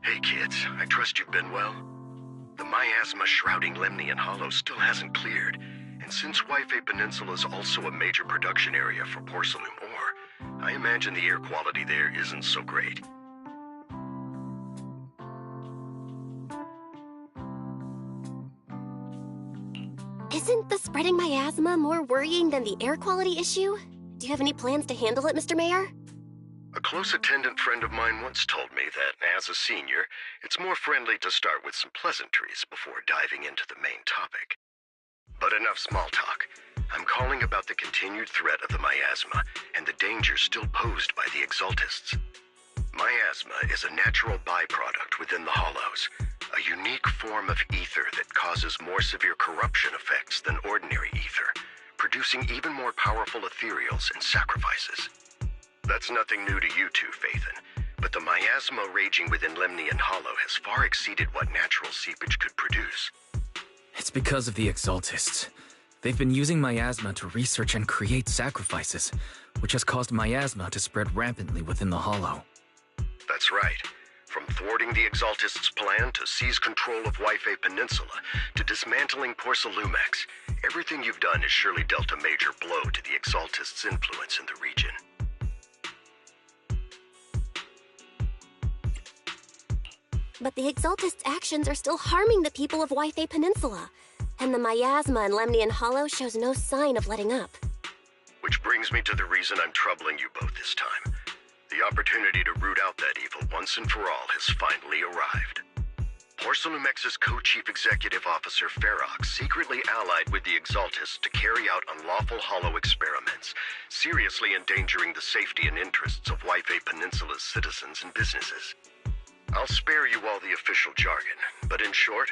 Hey kids, I trust you've been well. The miasma shrouding Lemnian Hollow still hasn't cleared, and since Wi-Fi Peninsula is also a major production area for porcelain ore, I imagine the air quality there isn't so great. Isn't the spreading miasma more worrying than the air quality issue? Do you have any plans to handle it, Mr. Mayor? A close attendant friend of mine once told me that, as a senior, it's more friendly to start with some pleasantries before diving into the main topic. But enough small talk. I'm calling about the continued threat of the miasma and the danger still posed by the Exaltists. Miasma is a natural byproduct within the Hollows, a unique form of ether that causes more severe corruption effects than ordinary ether, producing even more powerful ethereals and sacrifices. That's nothing new to you two, Phaethon, but the miasma raging within Lemnian Hollow has far exceeded what natural seepage could produce. It's because of the Exaltists. They've been using miasma to research and create sacrifices, which has caused miasma to spread rampantly within the Hollow. That's right. From thwarting the Exaltists' plan to seize control of Wi-Fi Peninsula to dismantling Porcelumex, everything you've done has surely dealt a major blow to the Exaltists' influence in the region. But the Exaltists' actions are still harming the people of Wi-Fi Peninsula, and the miasma in Lemnian Hollow shows no sign of letting up. Which brings me to the reason I'm troubling you both this time. The opportunity to root out that evil once and for all has finally arrived. Porcelumex's co-chief executive officer Ferox secretly allied with the Exaltists to carry out unlawful hollow experiments, seriously endangering the safety and interests of Wi-Fi Peninsula's citizens and businesses. I'll spare you all the official jargon, but in short,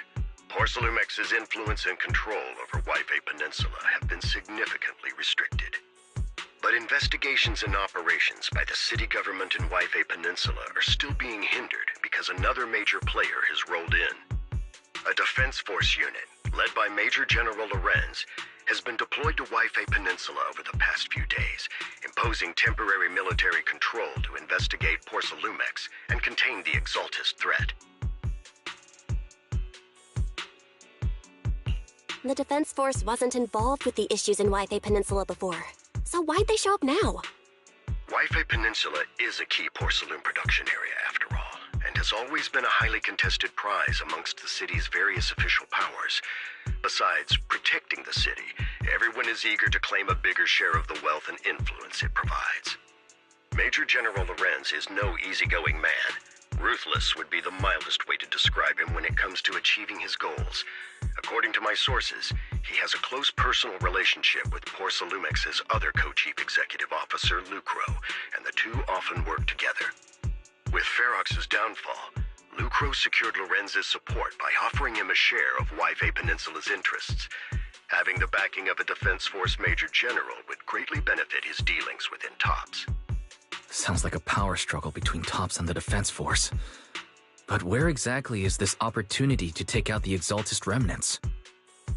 Porcelumex's influence and control over Wi-Fi Peninsula have been significantly restricted. But investigations and operations by the city government in Wi-Fi Peninsula are still being hindered because another major player has rolled in. A defense force unit, led by Major General Lorenz, has been deployed to Wi-Fi Peninsula over the past few days, imposing temporary military control to investigate Porcelumex and contain the Exaltist threat. The Defense Force wasn't involved with the issues in Wi-Fi Peninsula before, so why'd they show up now? Wi-Fi Peninsula is a key porcelain production area, after all, and has always been a highly contested prize amongst the city's various official powers. Besides protecting the city, everyone is eager to claim a bigger share of the wealth and influence it provides. Major General Lorenz is no easygoing man. Ruthless would be the mildest way to describe him when it comes to achieving his goals. According to my sources, he has a close personal relationship with Porcelumex's other co-chief executive officer, Lucro, and the two often work together. With Ferox's downfall, Lucro secured Lorenz's support by offering him a share of Wi-Fi Peninsula's interests. Having the backing of a Defense Force Major General would greatly benefit his dealings within TOPS. Sounds like a power struggle between TOPS and the Defense Force. But where exactly is this opportunity to take out the Exaltist remnants?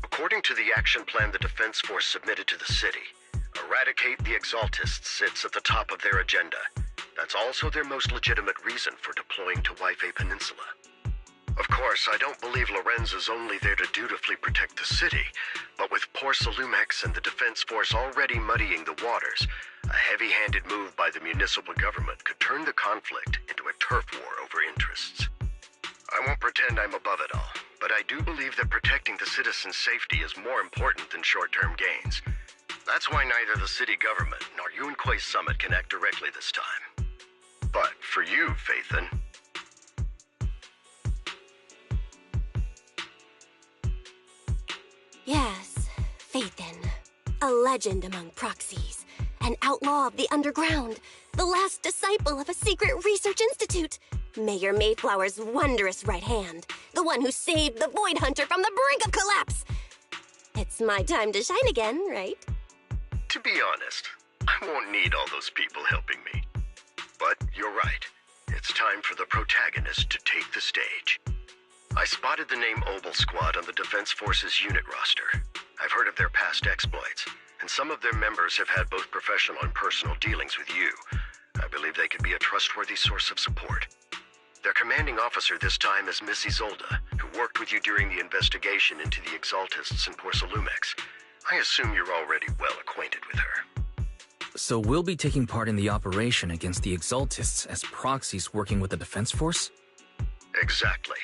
According to the action plan the Defense Force submitted to the city, eradicate the Exaltists sits at the top of their agenda. That's also their most legitimate reason for deploying to Wi-Fi Peninsula. Of course, I don't believe Lorenz is only there to dutifully protect the city, but with Porcelumex and the Defense Force already muddying the waters, a heavy-handed move by the municipal government could turn the conflict into a turf war over interests. I won't pretend I'm above it all, but I do believe that protecting the citizens' safety is more important than short-term gains. That's why neither the city government nor Yunquay Summit can act directly this time. But for you, Phaethon... Yes, Phaethon. A legend among proxies. An outlaw of the underground. The last disciple of a secret research institute. Mayor Mayflower's wondrous right hand. The one who saved the Void Hunter from the brink of collapse. It's my time to shine again, right? To be honest, I won't need all those people helping me. But you're right. It's time for the protagonist to take the stage. I spotted the name Obel Squad on the Defense Forces unit roster. I've heard of their past exploits, and some of their members have had both professional and personal dealings with you. I believe they could be a trustworthy source of support. Their commanding officer this time is Miss Isolde, who worked with you during the investigation into the Exaltists in Porcelumex. I assume you're already well acquainted with her. So we'll be taking part in the operation against the Exaltists as proxies working with the Defense Force? Exactly.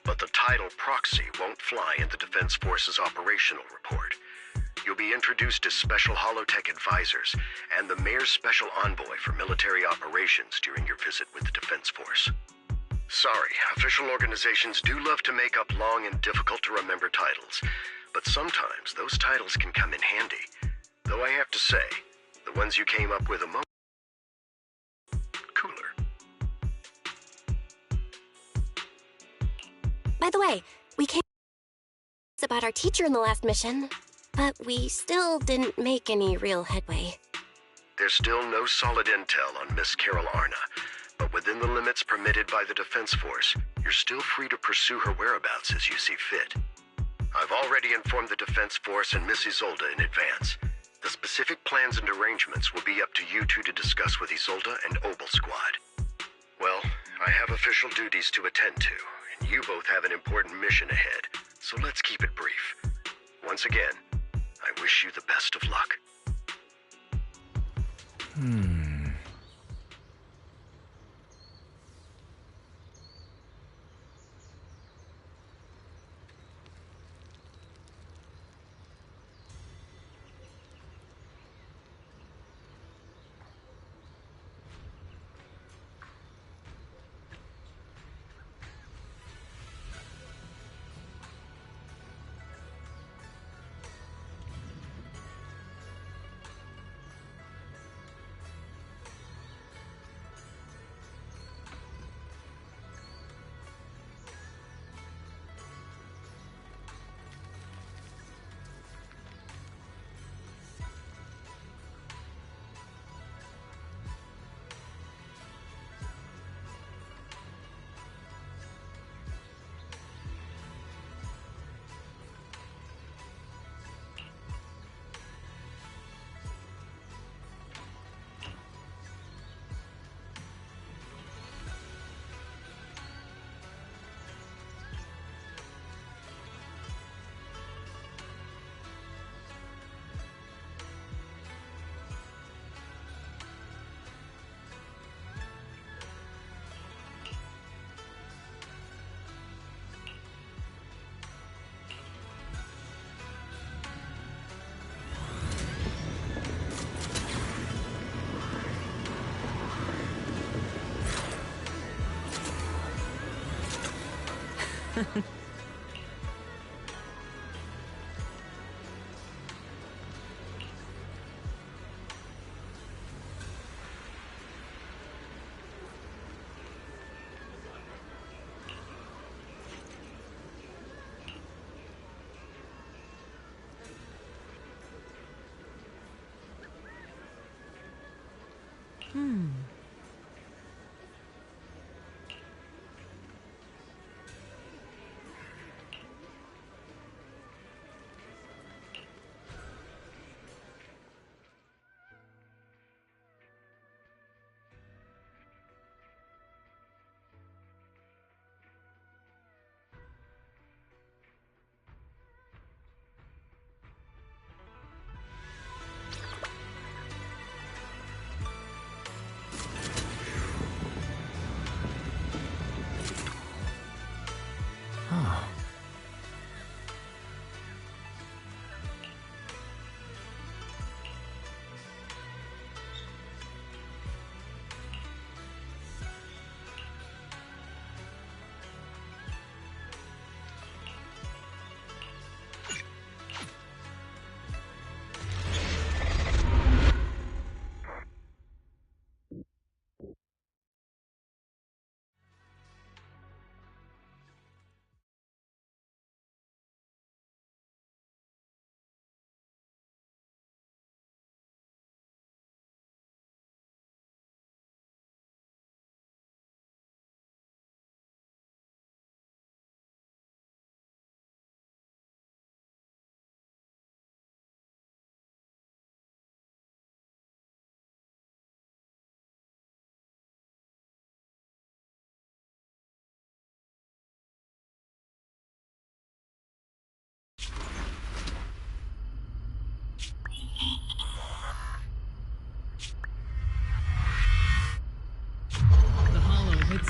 But the title proxy won't fly in the Defense Force's operational report. You'll be introduced as Special Holotech Advisors and the Mayor's Special Envoy for military operations during your visit with the Defense Force. Sorry, official organizations do love to make up long and difficult-to-remember titles, but sometimes those titles can come in handy. Though I have to say, the ones you came up with cooler. By the way, we came about our teacher in the last mission, but we still didn't make any real headway. There's still no solid intel on Miss Carol Arna, but within the limits permitted by the Defense Force, you're still free to pursue her whereabouts as you see fit. I've already informed the Defense Force and Miss Isolde in advance. The specific plans and arrangements will be up to you two to discuss with Isolde and Obel Squad. Well, I have official duties to attend to, and you both have an important mission ahead, so let's keep it brief. Once again, I wish you the best of luck.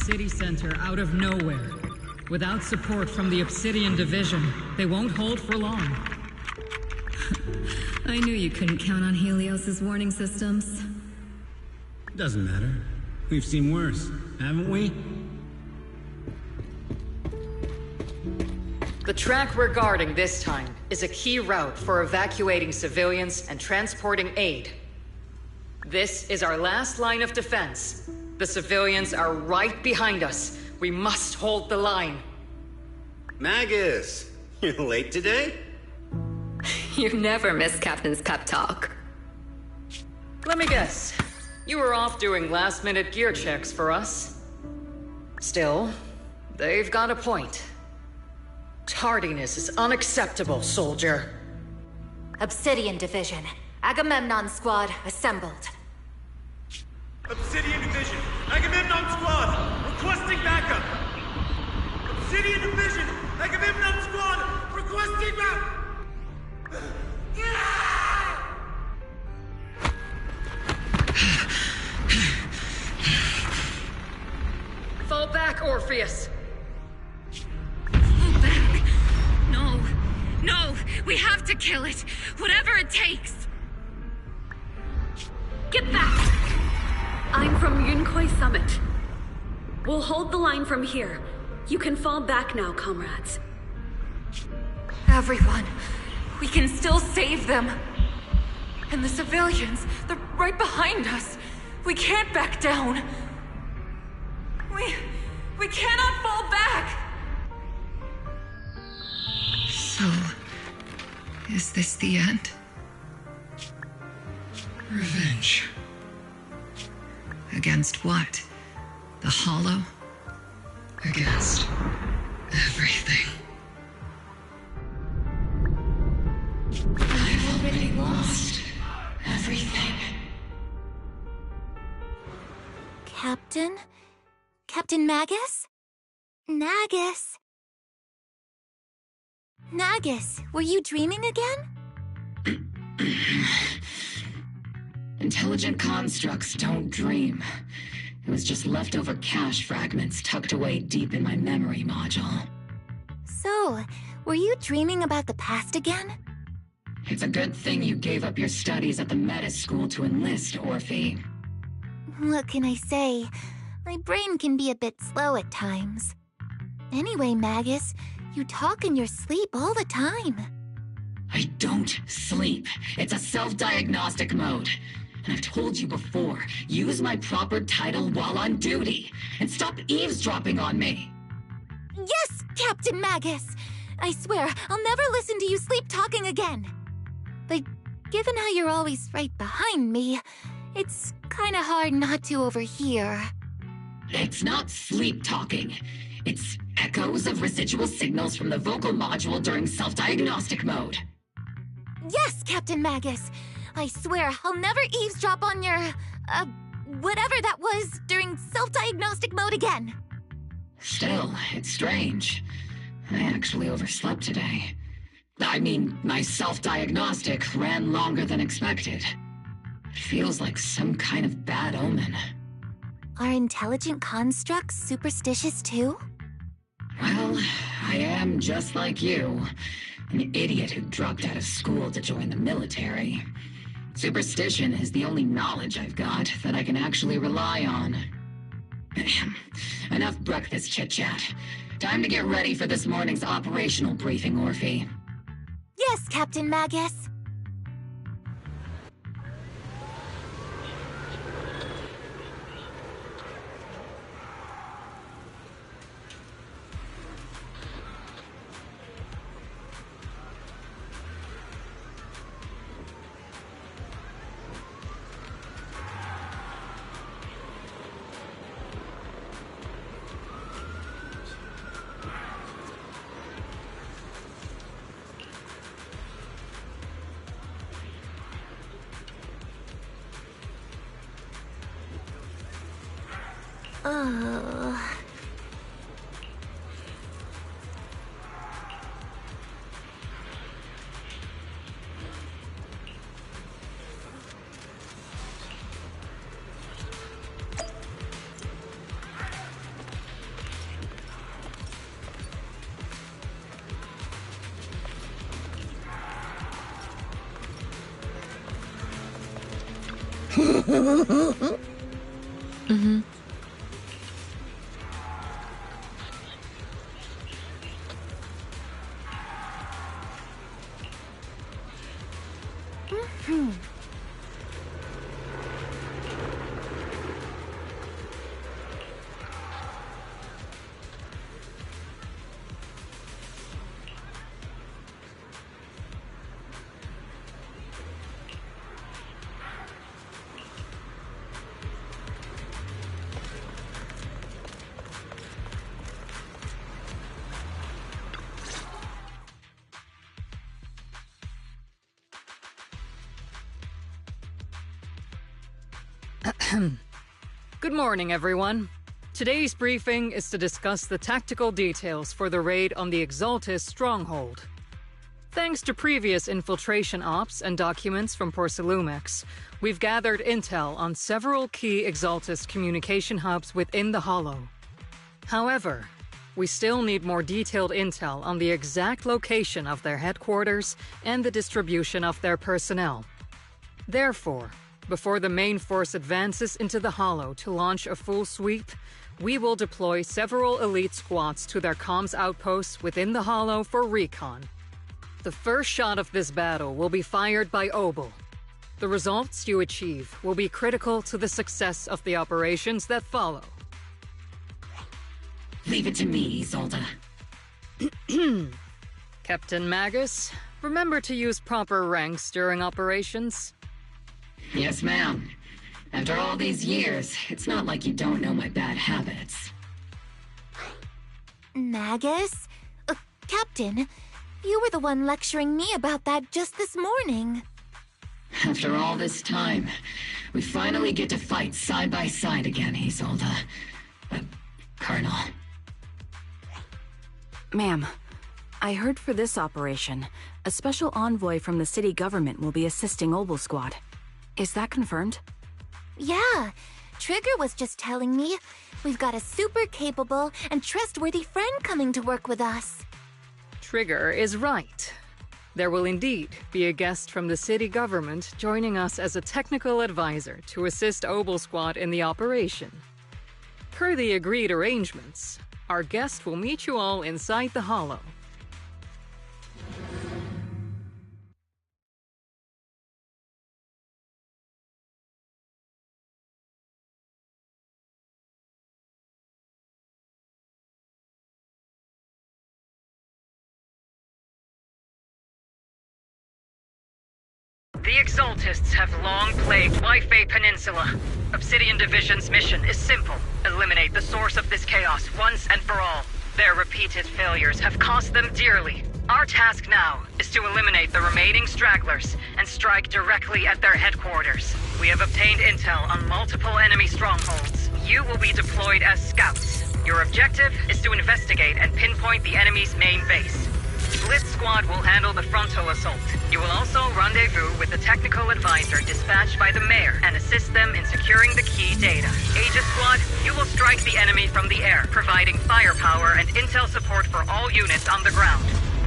city center out of nowhere. Without support from the Obsidian Division, they won't hold for long. I knew you couldn't count on Helios's warning systems. Doesn't matter. We've seen worse, haven't we? The track we're guarding this time is a key route for evacuating civilians and transporting aid. This is our last line of defense. The civilians are right behind us. We must hold the line. Magus, you're late today? You never miss Captain's pep talk. Let me guess. You were off doing last-minute gear checks for us. Still, they've got a point. Tardiness is unacceptable, soldier. Obsidian Division. Agamemnon Squad assembled. Obsidian Division, Agamemnon Squad, requesting backup! Obsidian Division, Agamemnon Squad, requesting backup! Fall back, Orpheus! Fall back. No. No, we have to kill it. Whatever it takes. Get back! I'm from Yunkoi Summit. We'll hold the line from here. You can fall back now, comrades. Everyone, we can still save them. And the civilians, they're right behind us. We can't back down. We cannot fall back! So, is this the end? Revenge. Against what? The Hollow? Against everything. I've already lost everything. Captain? Captain Magus? Nagus? Nagus, were you dreaming again? Intelligent constructs don't dream. It was just leftover cache fragments tucked away deep in my memory module. So, were you dreaming about the past again? It's a good thing you gave up your studies at the Meta School to enlist, Orphe. What can I say? My brain can be a bit slow at times. Anyway, Magus, you talk in your sleep all the time. I don't sleep. It's a self-diagnostic mode. And I've told you before, use my proper title while on duty, and stop eavesdropping on me. Yes, Captain Magus! I swear, I'll never listen to you sleep-talking again. But given how you're always right behind me, it's kinda hard not to overhear. It's not sleep-talking. It's echoes of residual signals from the vocal module during self-diagnostic mode. Yes, Captain Magus! I swear, I'll never eavesdrop on your, whatever that was during self-diagnostic mode again. Still, it's strange. I actually overslept today. I mean, my self-diagnostic ran longer than expected. It feels like some kind of bad omen. Are intelligent constructs superstitious too? Well, I am just like you. An idiot who dropped out of school to join the military. Superstition is the only knowledge I've got that I can actually rely on. Enough breakfast chit-chat. Time to get ready for this morning's operational briefing, Orphe. Yes, Captain Magus. Mm-hmm. Good morning, everyone. Today's briefing is to discuss the tactical details for the raid on the Exaltis stronghold. Thanks to previous infiltration ops and documents from Porcelumex, we've gathered intel on several key Exaltis communication hubs within the Hollow. However, we still need more detailed intel on the exact location of their headquarters and the distribution of their personnel. Therefore, before the main force advances into the Hollow to launch a full sweep, we will deploy several elite squads to their comms outposts within the Hollow for recon. The first shot of this battle will be fired by Obel. The results you achieve will be critical to the success of the operations that follow. Leave it to me, Isolde. Captain Magus, remember to use proper ranks during operations. Yes, ma'am. After all these years, it's not like you don't know my bad habits. Magus? Captain, you were the one lecturing me about that just this morning. After all this time, we finally get to fight side by side again, Isolde. Colonel. Ma'am, I heard for this operation, a special envoy from the city government will be assisting Obel Squad. Is that confirmed? Yeah, Trigger was just telling me we've got a super capable and trustworthy friend coming to work with us. Trigger is right. There will indeed be a guest from the city government joining us as a technical advisor to assist Obel Squad in the operation. Per the agreed arrangements, our guest will meet you all inside the Hollow. The Exaltists have long plagued Waifei Peninsula. Obsidian Division's mission is simple. Eliminate the source of this chaos once and for all. Their repeated failures have cost them dearly. Our task now is to eliminate the remaining stragglers and strike directly at their headquarters. We have obtained intel on multiple enemy strongholds. You will be deployed as scouts. Your objective is to investigate and pinpoint the enemy's main base. Blitz Squad will handle the frontal assault. You will also rendezvous with the technical advisor dispatched by the mayor and assist them in securing the key data. Aegis Squad, you will strike the enemy from the air, providing firepower and intel support for all units on the ground.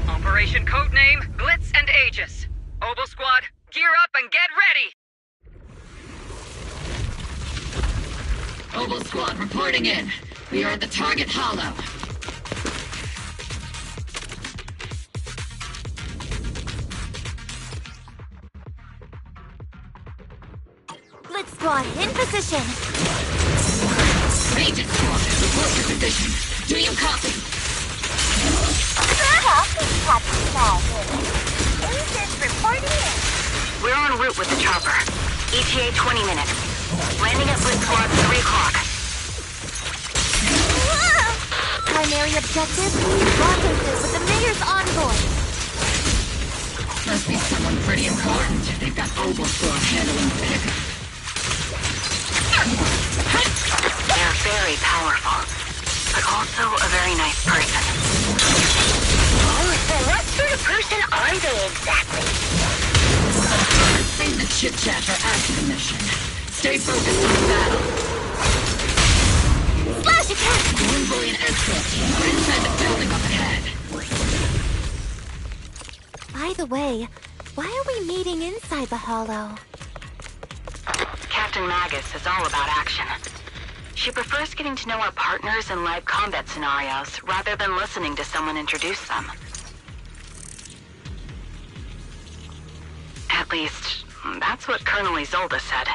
Operation codename Blitz and Aegis. Obel Squad, gear up and get ready! Obel Squad reporting in. We are at the target Hollow. Blitz Squad, in position! Aegis Squad, report your position. Do you copy? Aegis reporting in. We're en route with the chopper. ETA 20 minutes. Landing at Blitz Squad 3 o'clock. Primary objective, rendezvous with the mayor's envoy. Must be someone pretty important. They've got Obel Squad handling the pickup. They're very powerful, but also a very nice person. Oh, so what sort of person are they exactly? Save the chit-chat for after the mission. Stay focused on the battle. Slash attack! Envoy and escort team are inside the building up ahead. By the way, why are we meeting inside the Hollow? Captain Magus is all about action. She prefers getting to know our partners in live combat scenarios rather than listening to someone introduce them. At least, that's what Colonel Isolde said.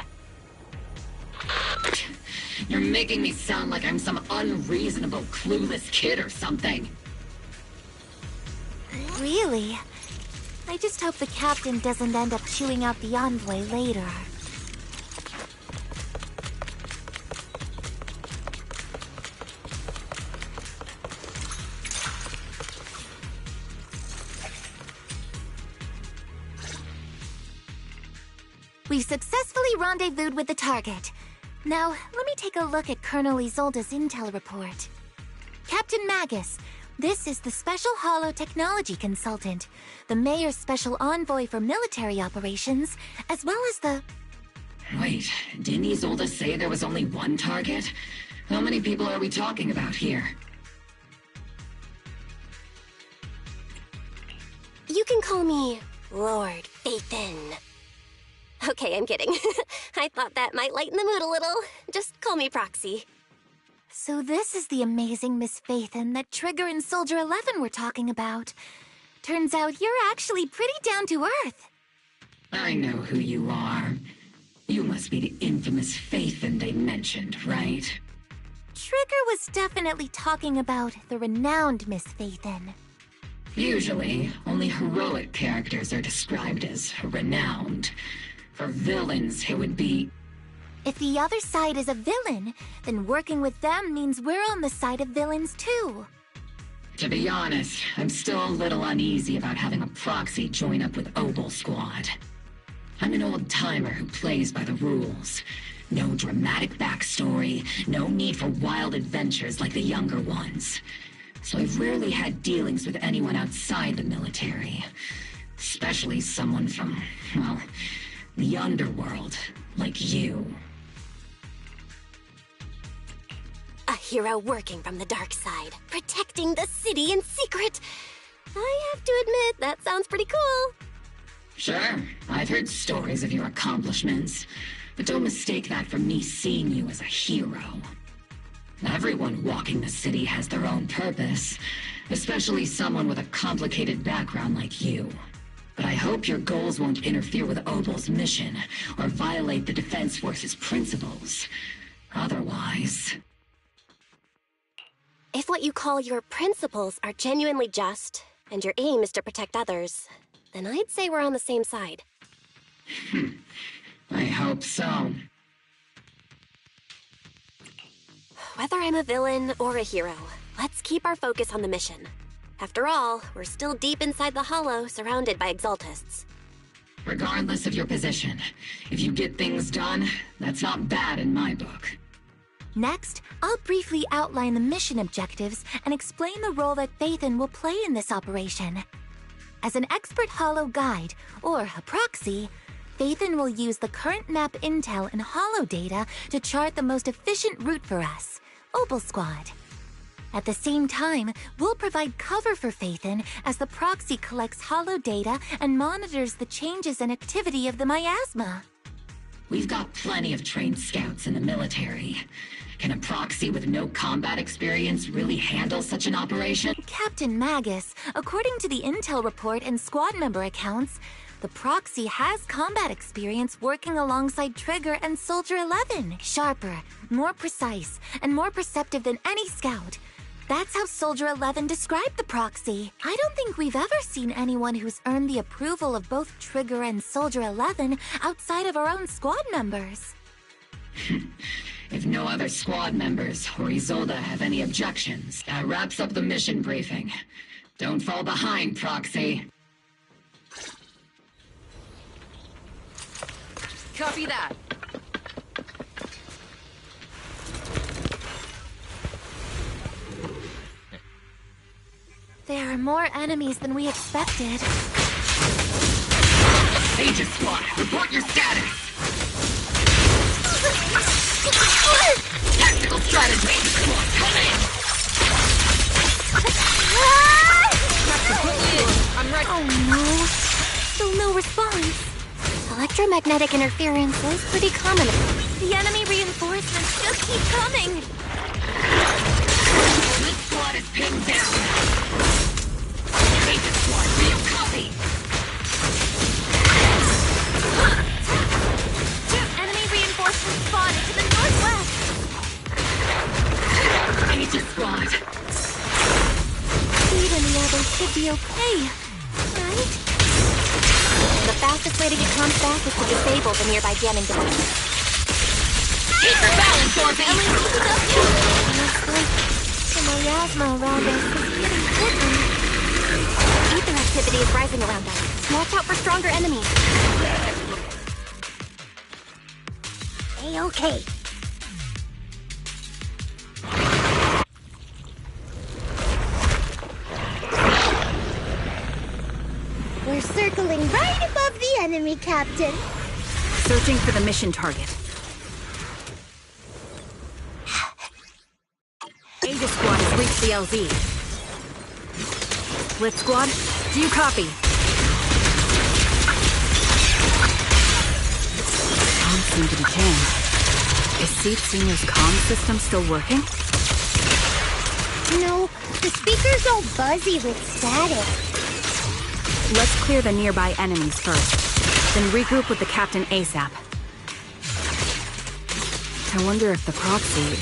You're making me sound like I'm some unreasonable, clueless kid or something. Really? I just hope the captain doesn't end up chewing out the envoy later. We've successfully rendezvoused with the target. Now, let me take a look at Colonel Isolde's intel report. Captain Magus, this is the Special Holo Technology Consultant, the Mayor's Special Envoy for Military Operations, as well as the... Wait, didn't Isolde say there was only one target? How many people are we talking about here? You can call me Lord Phaethon. Okay, I'm kidding. I thought that might lighten the mood a little. Just call me Proxy. So this is the amazing Miss Phaethon that Trigger and Soldier 11 were talking about. Turns out you're actually pretty down to earth. I know who you are. You must be the infamous Phaethon they mentioned, right? Trigger was definitely talking about the renowned Miss Phaethon. Usually, only heroic characters are described as renowned. For villains, it would be... If the other side is a villain, then working with them means we're on the side of villains too. To be honest, I'm still a little uneasy about having a proxy join up with Obel Squad. I'm an old-timer who plays by the rules. No dramatic backstory, no need for wild adventures like the younger ones. So I've rarely had dealings with anyone outside the military. Especially someone from, well, the underworld, like you. A hero working from the dark side, protecting the city in secret. I have to admit, that sounds pretty cool. Sure, I've heard stories of your accomplishments, but don't mistake that for me seeing you as a hero. Everyone walking the city has their own purpose, especially someone with a complicated background like you. But I hope your goals won't interfere with Obel's mission, or violate the Defense Force's principles. Otherwise... If what you call your principles are genuinely just, and your aim is to protect others, then I'd say we're on the same side. I hope so. Whether I'm a villain or a hero, let's keep our focus on the mission. After all, we're still deep inside the Hollow, surrounded by Exaltists. Regardless of your position, if you get things done, that's not bad in my book. Next, I'll briefly outline the mission objectives and explain the role that Phaethon will play in this operation. As an expert Hollow guide, or a proxy, Phaethon will use the current map intel and Hollow data to chart the most efficient route for us, Obel Squad. At the same time, we'll provide cover for Phaethon as the proxy collects Hollow data and monitors the changes and activity of the miasma. We've got plenty of trained scouts in the military. Can a proxy with no combat experience really handle such an operation? Captain Magus, according to the intel report and squad member accounts, the proxy has combat experience working alongside Trigger and Soldier 11. Sharper, more precise, and more perceptive than any scout. That's how Soldier 11 described the proxy. I don't think we've ever seen anyone who's earned the approval of both Trigger and Soldier 11 outside of our own squad members. If no other squad members or Isolde have any objections, that wraps up the mission briefing. Don't fall behind, Proxy. Copy that. There are more enemies than we expected. Aegis Squad, report your status! Tactical strategy! Come in! I'm ready. Oh no. Still no response. Select electromagnetic interference is pretty common. The enemy reinforcements just keep coming! This squad is pinned down! Take this squad, real copy! Enemy reinforcements spotted to the northwest! Aegis squad! Speed and the others should be okay, right? The fastest way to get comms back is to disable the nearby jamming device. Keep your balance, Dorothy! Honestly, the miasma around us is getting different. Ether activity is rising around us. Watch out for stronger enemies. A-okay. We're circling right above the enemy, Captain. Searching for the mission target. Aegis Squad has reached the LZ. Blitz Squad, do you copy? Comms seem to be jammed. Is Seed Senior's comm system still working? No, the speaker's all buzzy with static. Let's clear the nearby enemies first, then regroup with the Captain ASAP. I wonder if the proxy,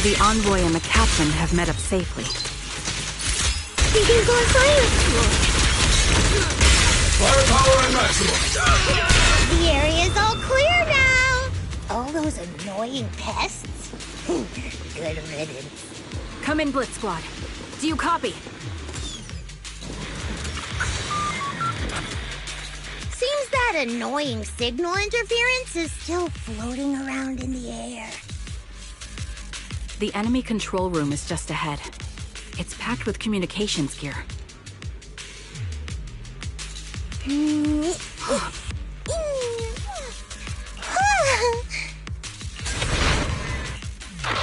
the envoy and the Captain have met up safely. We can go fire! Firepower and maximum! The area's all clear now! All those annoying pests? Good riddance. Come in, Blitz Squad. Do you copy? Seems that annoying signal interference is still floating around in the air. The enemy control room is just ahead. It's packed with communications gear.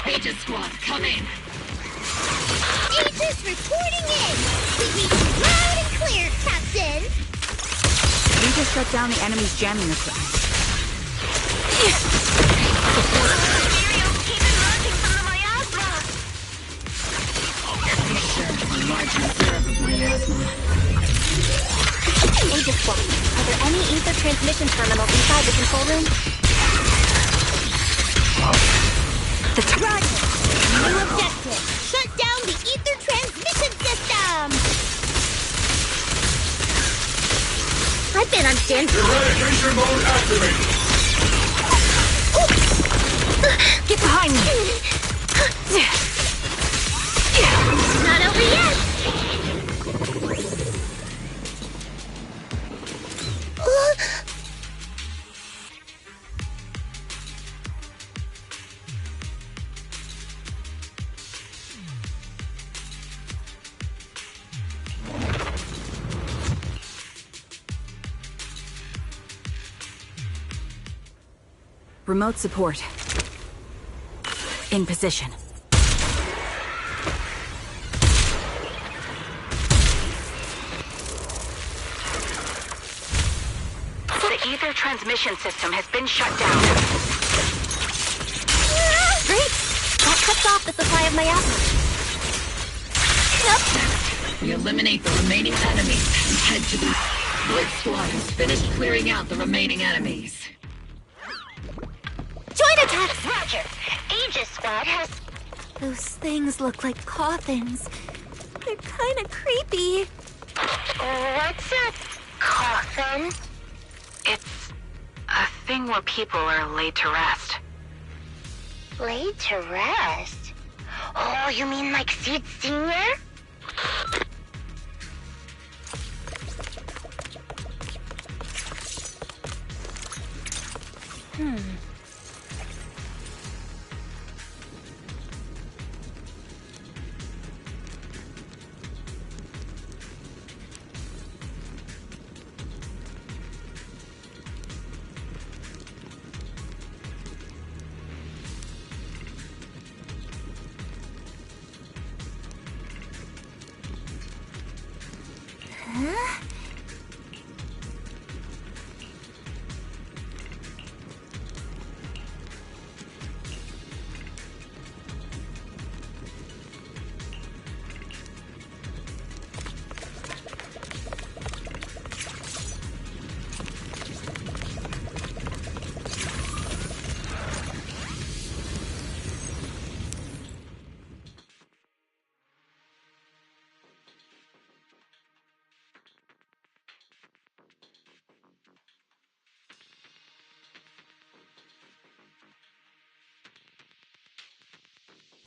Aegis squad, come in! Aegis reporting in! We read you loud and clear, Captain! We just shut down the enemy's jamming equipment. Materials keep emerging from the miasma! A large reserve of miasma. Aegis Squad, are there any ether transmission terminals inside the control room? Roger! New objective! Shut down the ether transmission system! I've been on standby. Eradication mode activated! Get behind me! Not over yet! Remote support. In position. The ether transmission system has been shut down. Great! That cuts off the supply of miasma. We eliminate the remaining enemies and head to the... Blitz squad has finished clearing out the remaining enemies. Joint attacks! Roger! Aegis Squad has... Those things look like coffins. They're kinda creepy. What's a coffin? It's a thing where people are laid to rest. Laid to rest? Oh, you mean like Seed Senior?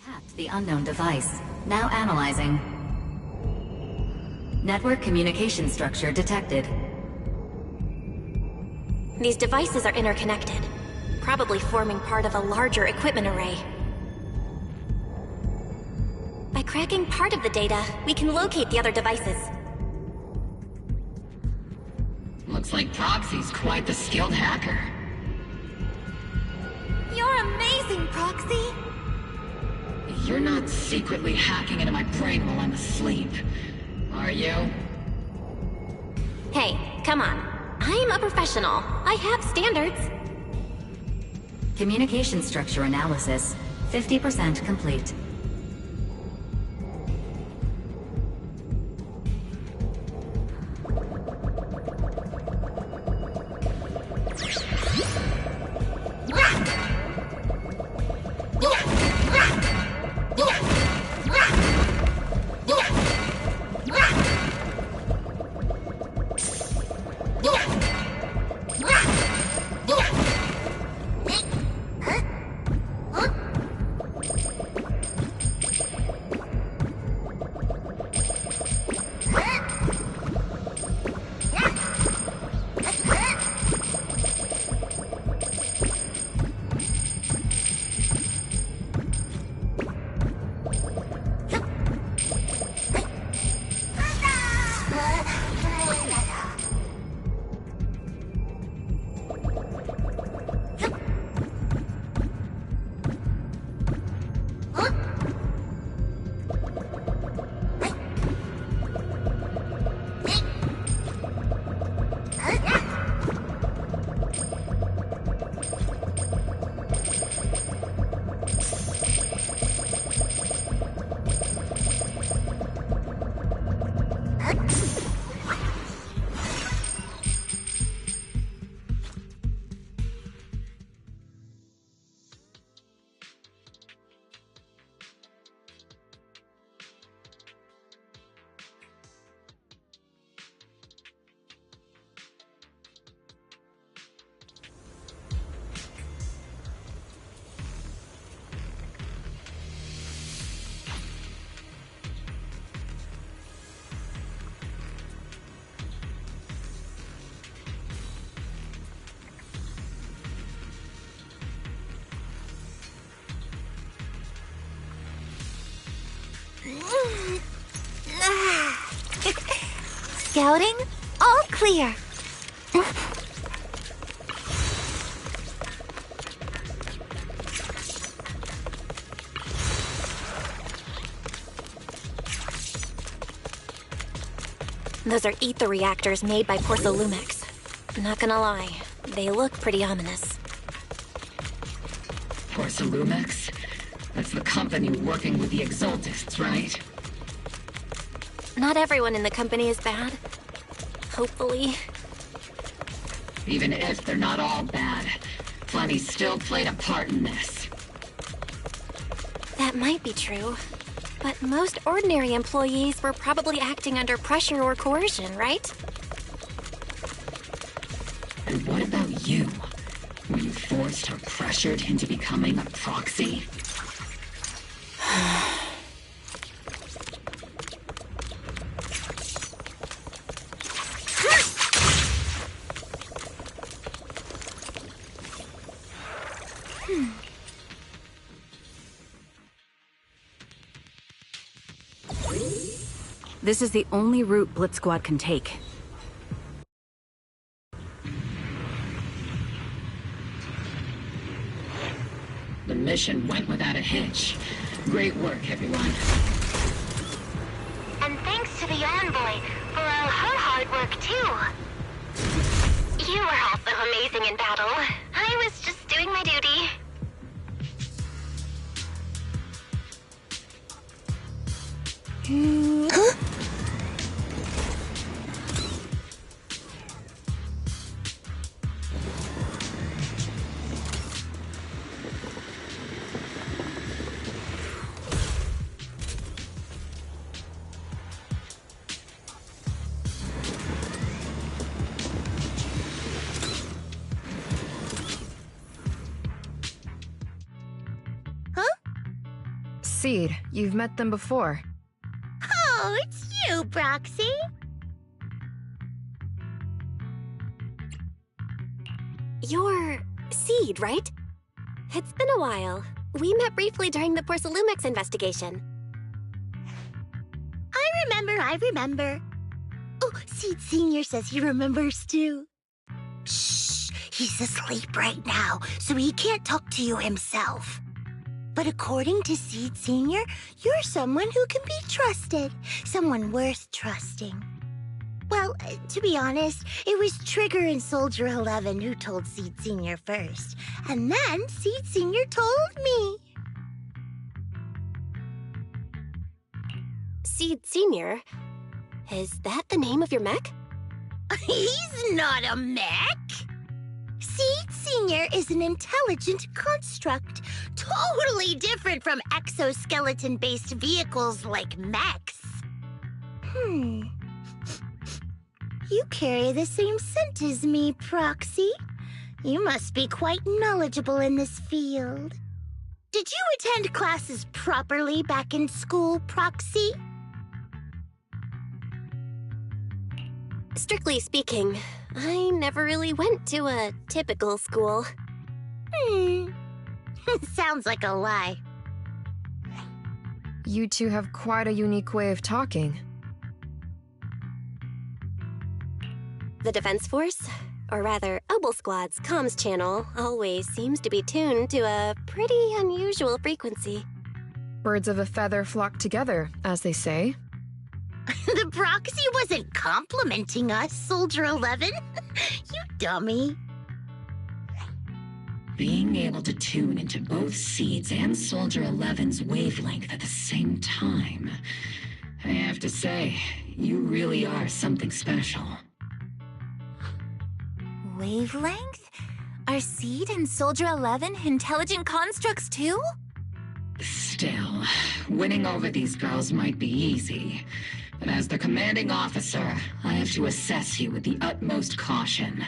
Tapped the unknown device. Now analyzing. Network communication structure detected. These devices are interconnected, probably forming part of a larger equipment array. By cracking part of the data, we can locate the other devices. Looks like Proxy's quite the skilled hacker. You're amazing, Proxy! You're not secretly hacking into my brain while I'm asleep, are you? Hey, come on. I'm a professional. I have standards. Communication structure analysis. 50% complete. Scouting? All clear. Those are ether reactors made by Porcelumex. Not gonna lie, they look pretty ominous. Porcelumex? That's the company working with the Exaltists, right? Not everyone in the company is bad. Hopefully. Even if they're not all bad, plenty still played a part in this. That might be true. But most ordinary employees were probably acting under pressure or coercion, right? And what about you? Were you forced or pressured into becoming a proxy? This is the only route Blitz Squad can take. The mission went without a hitch. Great work, everyone. And thanks to the Envoy for all her hard work, too. You were also amazing in battle. I was just doing my duty. Huh? Seed, you've met them before. Oh, it's you, Proxy. You're Seed, right? It's been a while. We met briefly during the Porcelumex investigation. I remember. Oh, Seed Sr. says he remembers too. Shh, he's asleep right now, so he can't talk to you himself. But according to Seed Sr., you're someone who can be trusted. Someone worth trusting. Well, to be honest, it was Trigger and Soldier 11 who told Seed Sr. first. And then Seed Sr. told me. Seed Sr.? Is that the name of your mech? He's not a mech. Seed Sr. is an intelligent construct, totally different from exoskeleton-based vehicles like mechs. You carry the same scent as me, Proxy. You must be quite knowledgeable in this field. Did you attend classes properly back in school, Proxy? Strictly speaking, I never really went to a typical school. Sounds like a lie. You two have quite a unique way of talking. The Defense Force, or rather, Obel Squad's comms channel always seems to be tuned to a pretty unusual frequency. Birds of a feather flock together, as they say. The Proxy wasn't complimenting us, Soldier 11. You dummy. Being able to tune into both Seed's and Soldier 11's wavelength at the same time. I have to say, you really are something special. Wavelength? Are Seed and Soldier 11 intelligent constructs too? Still, winning over these girls might be easy. But as the commanding officer, I have to assess you with the utmost caution.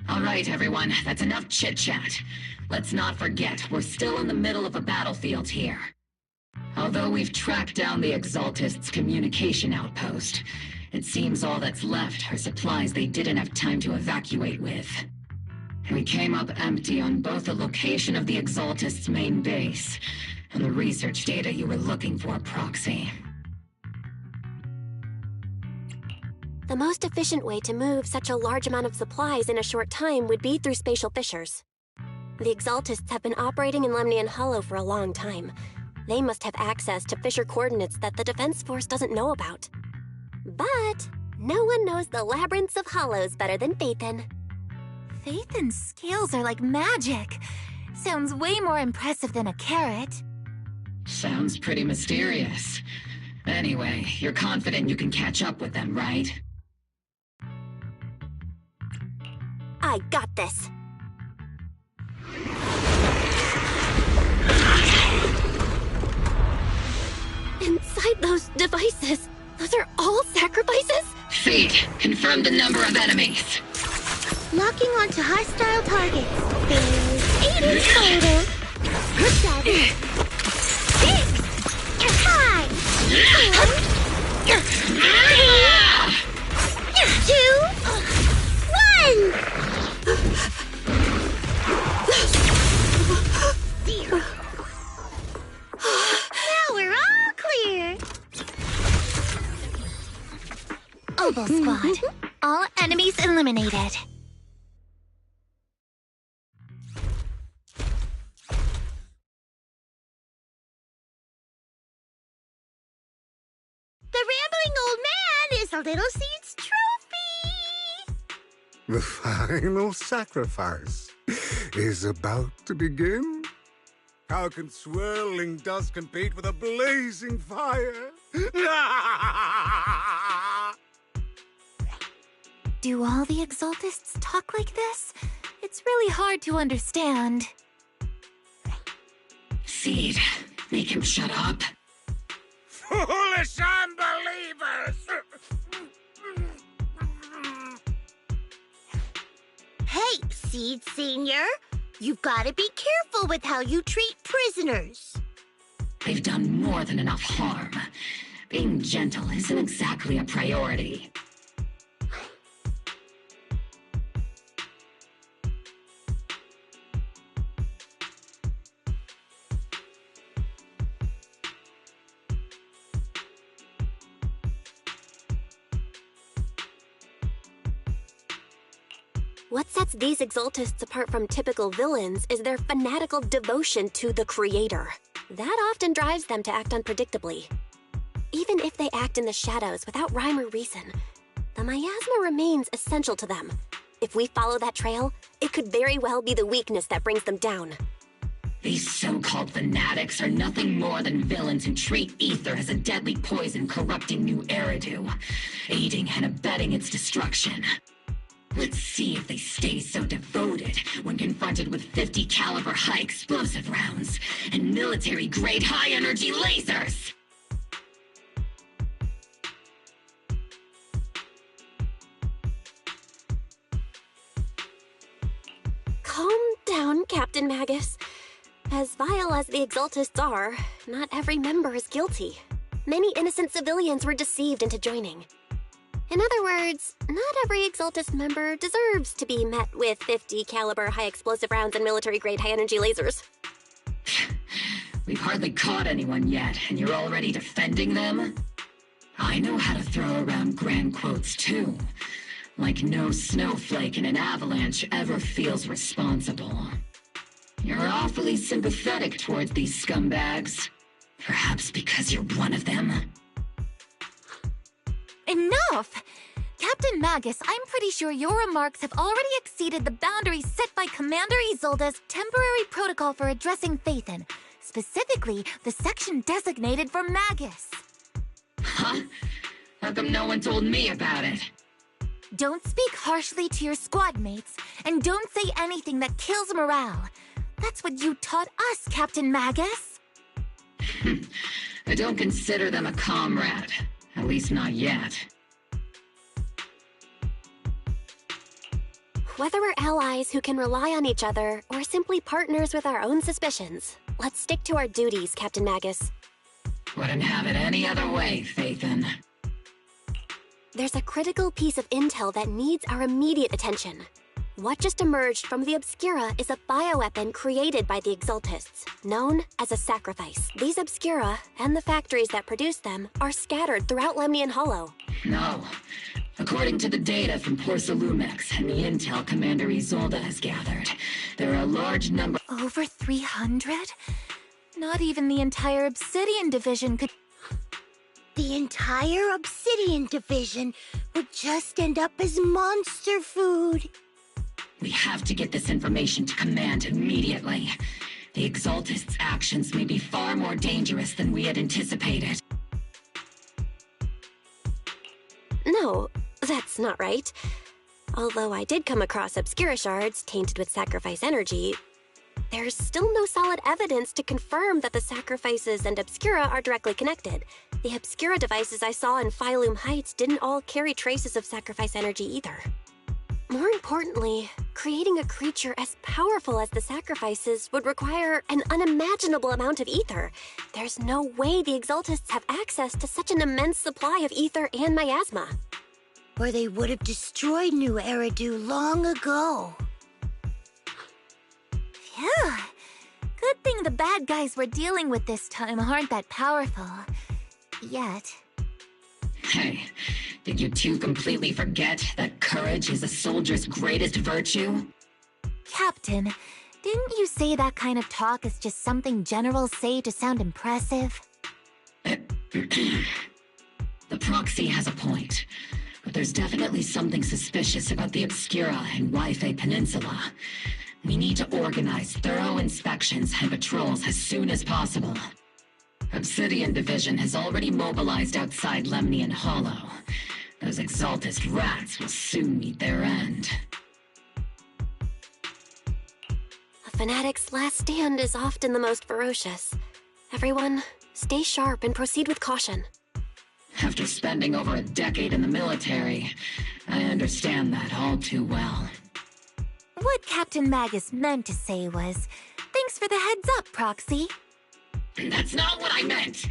All right, everyone, that's enough chit-chat. Let's not forget, we're still in the middle of a battlefield here. Although we've tracked down the Exaltists' communication outpost, it seems all that's left are supplies they didn't have time to evacuate with. We came up empty on both the location of the Exaltists' main base and the research data you were looking for, Proxy. The most efficient way to move such a large amount of supplies in a short time would be through spatial fissures. The Exaltists have been operating in Lemnian Hollow for a long time. They must have access to fissure coordinates that the Defense Force doesn't know about. But no one knows the labyrinths of hollows better than Phaethon. Phaethon's scales are like magic. Sounds way more impressive than a carrot. Sounds pretty mysterious. Anyway, you're confident you can catch up with them, right? I got this. Inside those devices, those are all sacrifices? Seed, confirm the number of enemies. Locking onto hostile targets. There's 8 in total. 7, 6, 5, 4, 3, 2, 1. 0. Now we're all clear. Obel Squad. All enemies eliminated. The rambling old man is a little Seed's trophy. The final sacrifice is about to begin. How can swirling dust compete with a blazing fire? Do all the Exaltists talk like this? It's really hard to understand. Seed, make him shut up. Foolish unbelievers! Hey, Seed Senior. You've got to be careful with how you treat prisoners. They've done more than enough harm. Being gentle isn't exactly a priority. What sets these Exaltists apart from typical villains is their fanatical devotion to the Creator. That often drives them to act unpredictably. Even if they act in the shadows without rhyme or reason, the miasma remains essential to them. If we follow that trail, it could very well be the weakness that brings them down. These so-called fanatics are nothing more than villains who treat ether as a deadly poison corrupting New Eridu, aiding and abetting its destruction. Let's see if they stay so devoted when confronted with 50 caliber high explosive rounds and military-grade high-energy lasers! Calm down, Captain Magus. As vile as the Exaltists are, not every member is guilty. Many innocent civilians were deceived into joining. In other words, not every Exaltist member deserves to be met with 50 caliber high explosive rounds and military-grade high-energy lasers. We've hardly caught anyone yet, and you're already defending them? I know how to throw around grand quotes, too. Like no snowflake in an avalanche ever feels responsible. You're awfully sympathetic towards these scumbags. Perhaps because you're one of them? Enough! Captain Magus, I'm pretty sure your remarks have already exceeded the boundaries set by Commander Isolde's temporary protocol for addressing Phaethon, specifically the section designated for Magus. Huh? How come no one told me about it? Don't speak harshly to your squad mates, and don't say anything that kills morale. That's what you taught us, Captain Magus. I don't consider them a comrade. At least not yet. Whether we're allies who can rely on each other, or simply partners with our own suspicions, let's stick to our duties, Captain Magus. Wouldn't have it any other way, Phaethon. There's a critical piece of intel that needs our immediate attention. What just emerged from the Obscura is a bioweapon created by the Exaltists, known as a sacrifice. These Obscura, and the factories that produce them, are scattered throughout Lemnian Hollow. No. According to the data from Porsalumex and the intel Commander Isolde has gathered, there are a large number— Over 300? Not even the entire Obsidian Division could— The entire Obsidian Division would just end up as monster food. We have to get this information to Command immediately. The Exaltists' actions may be far more dangerous than we had anticipated. No, that's not right. Although I did come across Obscura shards tainted with sacrifice energy, there's still no solid evidence to confirm that the sacrifices and Obscura are directly connected. The Obscura devices I saw in Phylum Heights didn't all carry traces of sacrifice energy either. More importantly, creating a creature as powerful as the sacrifices would require an unimaginable amount of ether. There's no way the Exaltists have access to such an immense supply of ether and miasma. Or they would have destroyed New Eridu long ago. Phew. Good thing the bad guys we're dealing with this time aren't that powerful. Yet. Hey, did you two completely forget that courage is a soldier's greatest virtue? Captain, didn't you say that kind of talk is just something generals say to sound impressive? The proxy has a point, but there's definitely something suspicious about the Obscura and Wi-Fi Peninsula. We need to organize thorough inspections and patrols as soon as possible. Obsidian Division has already mobilized outside Lemnian Hollow. Those Exaltist rats will soon meet their end. A fanatic's last stand is often the most ferocious. Everyone, stay sharp and proceed with caution. After spending over a decade in the military, I understand that all too well. What Captain Magus meant to say was, thanks for the heads up, Proxy. That's not what I meant!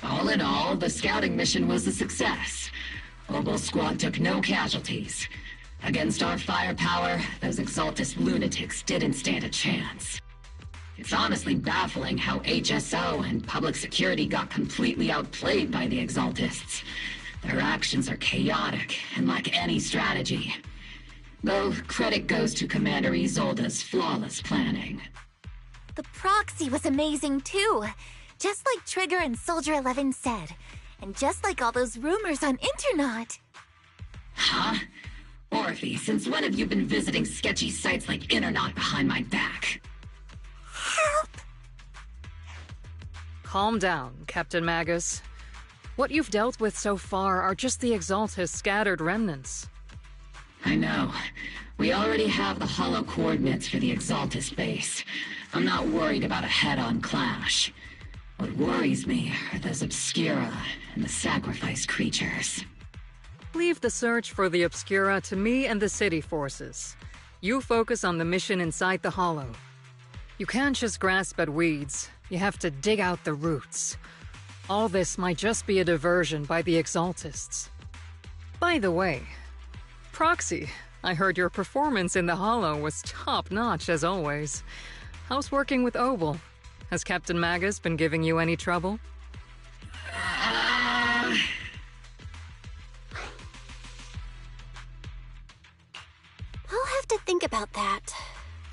All in all, the scouting mission was a success. Obel Squad took no casualties. Against our firepower, those Exaltus lunatics didn't stand a chance. It's honestly baffling how HSO and public security got completely outplayed by the Exaltists. Their actions are chaotic and lack any strategy. Though credit goes to Commander Isolde's flawless planning. The proxy was amazing too. Just like Trigger and Soldier 11 said. And just like all those rumors on Internaut. Huh? Orphe, since when have you been visiting sketchy sites like Internaut behind my back? Help! Calm down, Captain Magus. What you've dealt with so far are just the Exaltus scattered remnants. I know. We already have the hollow coordinates for the Exaltus base. I'm not worried about a head-on clash. What worries me are those Obscura and the sacrifice creatures. Leave the search for the Obscura to me and the city forces. You focus on the mission inside the Hollow. You can't just grasp at weeds. You have to dig out the roots. All this might just be a diversion by the Exaltists. By the way, Proxy, I heard your performance in the Hollow was top-notch as always. How's working with Obel? Has Captain Magus been giving you any trouble? I'll have to think about that.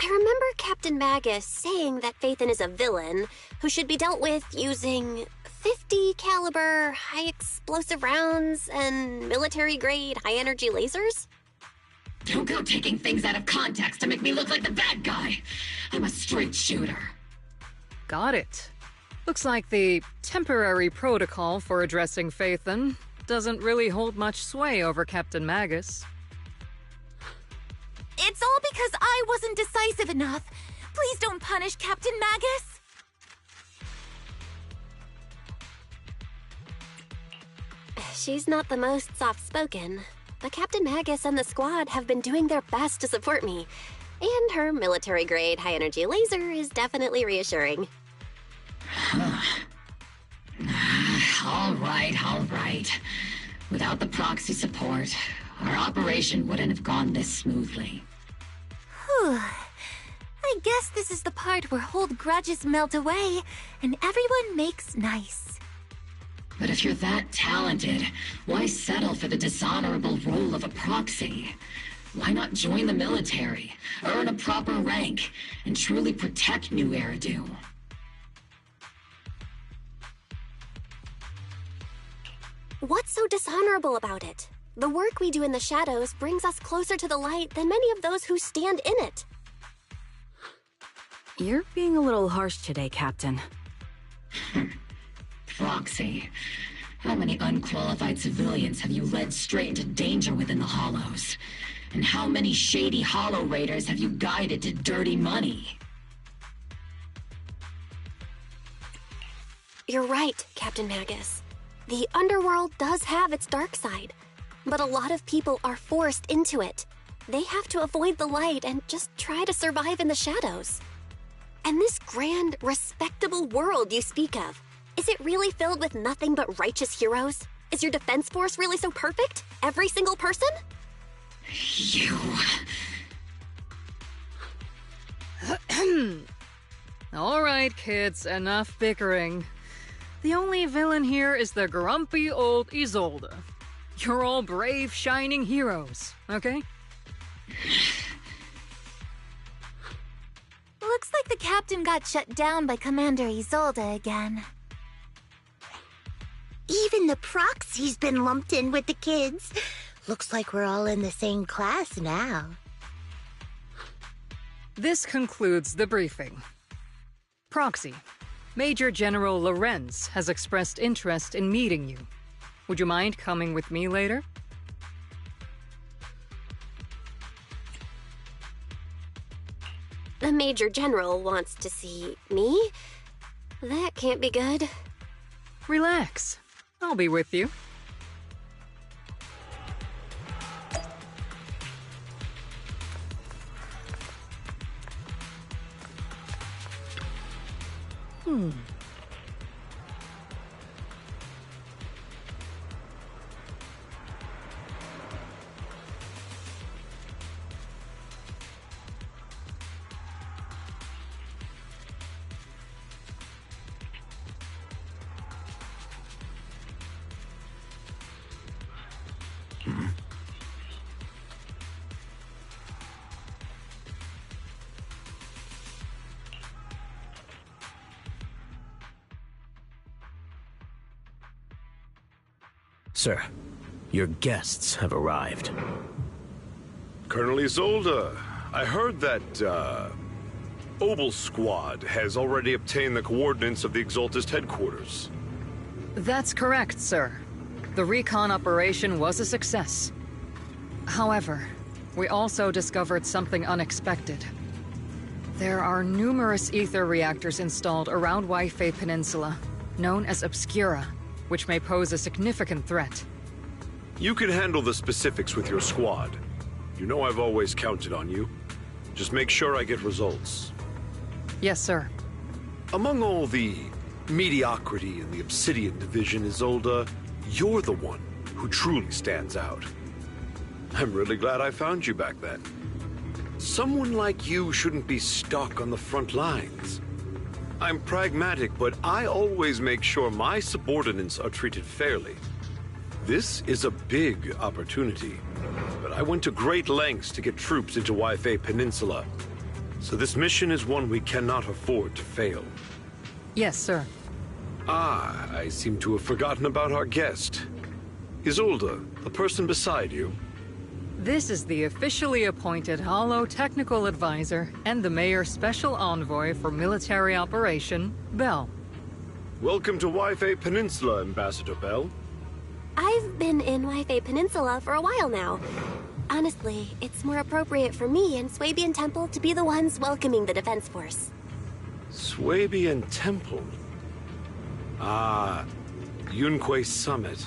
I remember Captain Magus saying that Phaethon is a villain who should be dealt with using 50 caliber high explosive rounds and military-grade high-energy lasers? Don't go taking things out of context to make me look like the bad guy. I'm a straight shooter. Got it. Looks like the temporary protocol for addressing Phaethon doesn't really hold much sway over Captain Magus. It's all because I wasn't decisive enough. Please don't punish Captain Magus. She's not the most soft-spoken, but Captain Magus and the squad have been doing their best to support me. And her military-grade high-energy laser is definitely reassuring. All right. Without the proxy support, our operation wouldn't have gone this smoothly. Whew. I I guess this is the part where old grudges melt away and everyone makes nice. But if you're that talented, why settle for the dishonorable role of a proxy? Why not join the military, earn a proper rank, and truly protect New Eridu? What's so dishonorable about it? The work we do in the shadows brings us closer to the light than many of those who stand in it. You're being a little harsh today, Captain. Proxy. How many unqualified civilians have you led straight into danger within the Hollows? And how many shady Hollow Raiders have you guided to dirty money? You're right, Captain Magus. The underworld does have its dark side, but a lot of people are forced into it. They have to avoid the light and just try to survive in the shadows. And this grand, respectable world you speak of, is it really filled with nothing but righteous heroes? Is your defense force really so perfect? Every single person? You... All right, kids, enough bickering. The only villain here is the grumpy old Isolde. You're all brave, shining heroes, okay? Looks like the captain got shut down by Commander Isolde again. Even the proxy's been lumped in with the kids. Looks like we're all in the same class now. This concludes the briefing. Proxy, Major General Lorenz has expressed interest in meeting you. Would you mind coming with me later? The Major General wants to see me? That can't be good. Relax. I'll be with you. Sir, your guests have arrived. Colonel Isolde, I heard that, Obel Squad has already obtained the coordinates of the Exaltist headquarters. That's correct, sir. The recon operation was a success. However, we also discovered something unexpected. There are numerous ether reactors installed around Wi-Fi Peninsula, known as Obscura, which may pose a significant threat. You can handle the specifics with your squad. You know I've always counted on you. Just make sure I get results. Yes, sir. Among all the mediocrity in the Obsidian Division, Isolde, you're the one who truly stands out. I'm really glad I found you back then. Someone like you shouldn't be stuck on the front lines. I'm pragmatic, but I always make sure my subordinates are treated fairly. This is a big opportunity, but I went to great lengths to get troops into Wi-Fi Peninsula. So this mission is one we cannot afford to fail. Yes, sir. Ah, I seem to have forgotten about our guest. Isolde, the person beside you. This is the officially appointed Hollow Technical Advisor and the Mayor's Special Envoy for Military Operation, Bell. Welcome to Wi-Fi Peninsula, Ambassador Bell. I've been in Wi-Fi Peninsula for a while now. Honestly, it's more appropriate for me and Swabian Temple to be the ones welcoming the Defense Force. Swabian Temple? Ah, Yunque Summit.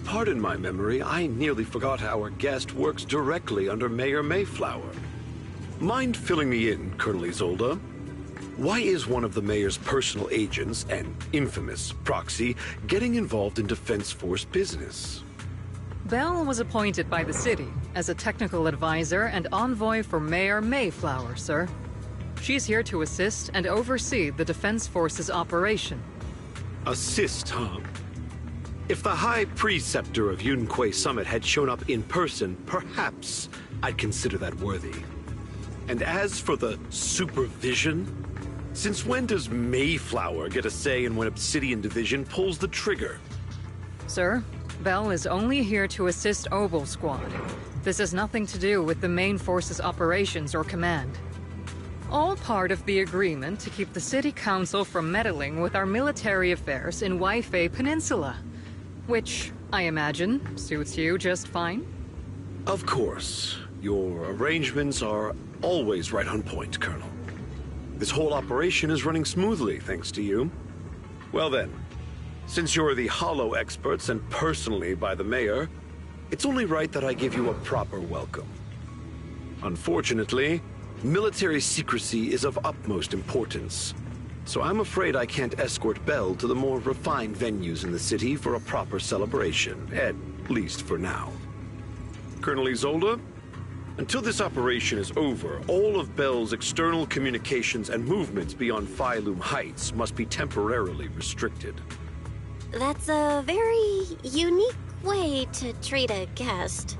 Pardon my memory, I nearly forgot our guest works directly under Mayor Mayflower. Mind filling me in, Colonel Isolde? Why is one of the mayor's personal agents, an infamous proxy, getting involved in Defense Force business? Bell was appointed by the city as a technical advisor and envoy for Mayor Mayflower, sir. She's here to assist and oversee the Defense Force's operation. Assist, huh? If the High Preceptor of Yunquay Summit had shown up in person, perhaps I'd consider that worthy. And as for the supervision, since when does Mayflower get a say in when Obsidian Division pulls the trigger? Sir, Bell is only here to assist Obel Squad. This has nothing to do with the main force's operations or command. All part of the agreement to keep the City Council from meddling with our military affairs in Waifei Peninsula. Which, I imagine, suits you just fine? Of course. Your arrangements are always right on point, Colonel. This whole operation is running smoothly, thanks to you. Well then, since you're the Hollow experts and personally by the Mayor, it's only right that I give you a proper welcome. Unfortunately, military secrecy is of utmost importance, so I'm afraid I can't escort Bell to the more refined venues in the city for a proper celebration, at least for now. Colonel Isolde, until this operation is over, all of Bell's external communications and movements beyond Phylum Heights must be temporarily restricted. That's a very unique way to treat a guest.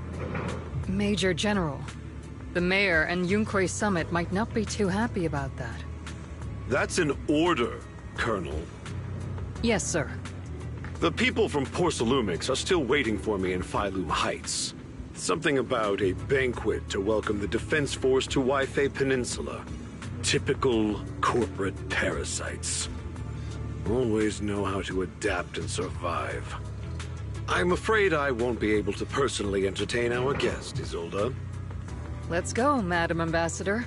Major General, the Mayor and Yunquay Summit might not be too happy about that. That's an order, Colonel. Yes, sir. The people from Porcelumix are still waiting for me in Phylum Heights. Something about a banquet to welcome the Defense Force to Waifei Peninsula. Typical corporate parasites. Always know how to adapt and survive. I'm afraid I won't be able to personally entertain our guest, Isolde. Let's go, Madam Ambassador.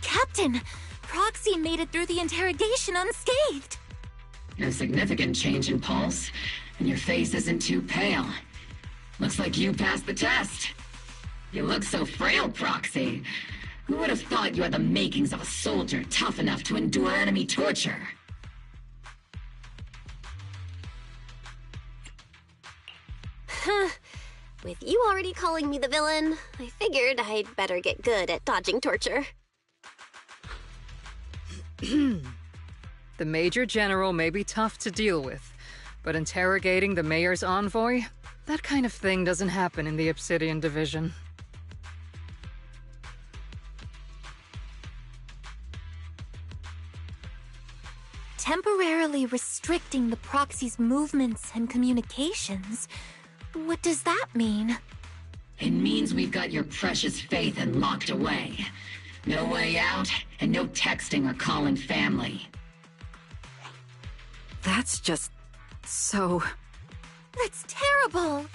Captain, Proxy made it through the interrogation unscathed. No significant change in pulse, and your face isn't too pale. Looks like you passed the test. You look so frail, Proxy. Who would have thought you had the makings of a soldier tough enough to endure enemy torture? With you already calling me the villain, I figured I'd better get good at dodging torture. The Major General may be tough to deal with, but interrogating the Mayor's envoy? That kind of thing doesn't happen in the Obsidian Division. Temporarily restricting the Proxy's movements and communications? What does that mean? It means we've got your precious Phaethon locked away. No way out, and no texting or calling family. That's just... so... That's terrible!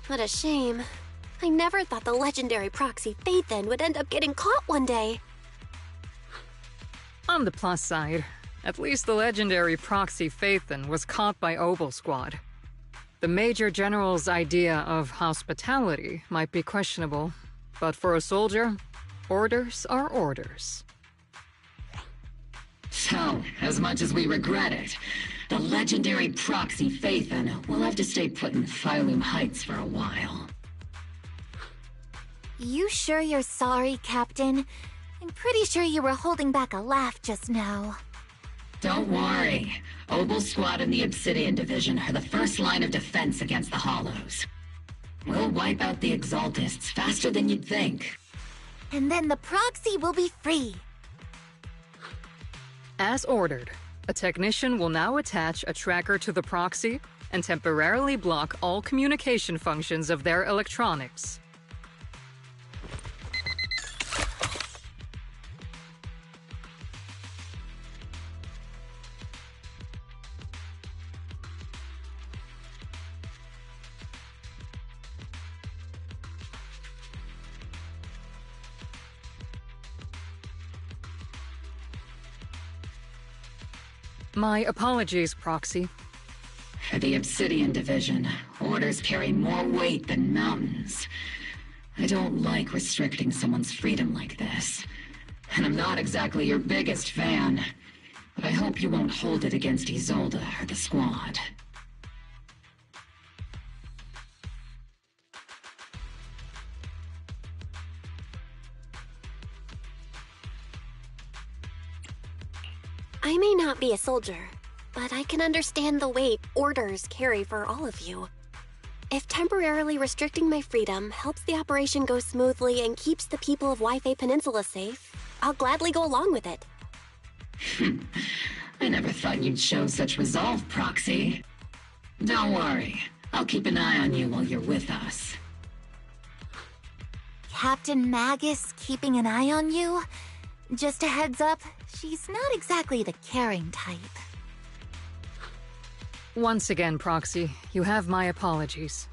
What a shame. I never thought the legendary proxy Phaethon would end up getting caught one day. On the plus side, at least the legendary proxy Phaethon was caught by Obel Squad. The Major General's idea of hospitality might be questionable, but for a soldier, orders are orders. So, as much as we regret it, the legendary proxy Phaethon will have to stay put in Phylum Heights for a while. You sure you're sorry, Captain? I'm pretty sure you were holding back a laugh just now. Don't worry. Obel Squad and the Obsidian Division are the first line of defense against the Hollows. We'll wipe out the Exaltists faster than you'd think. And then the proxy will be free. As ordered, a technician will now attach a tracker to the proxy and temporarily block all communication functions of their electronics. My apologies, Proxy. For the Obsidian Division, orders carry more weight than mountains. I don't like restricting someone's freedom like this. And I'm not exactly your biggest fan. But I hope you won't hold it against Isolde or the Squad. I may not be a soldier, but I can understand the weight orders carry for all of you. If temporarily restricting my freedom helps the operation go smoothly and keeps the people of Wi-Fi Peninsula safe, I'll gladly go along with it. I never thought you'd show such resolve, Proxy. Don't worry. I'll keep an eye on you while you're with us. Captain Magus keeping an eye on you? Just a heads up, she's not exactly the caring type. Once again, Proxy, you have my apologies.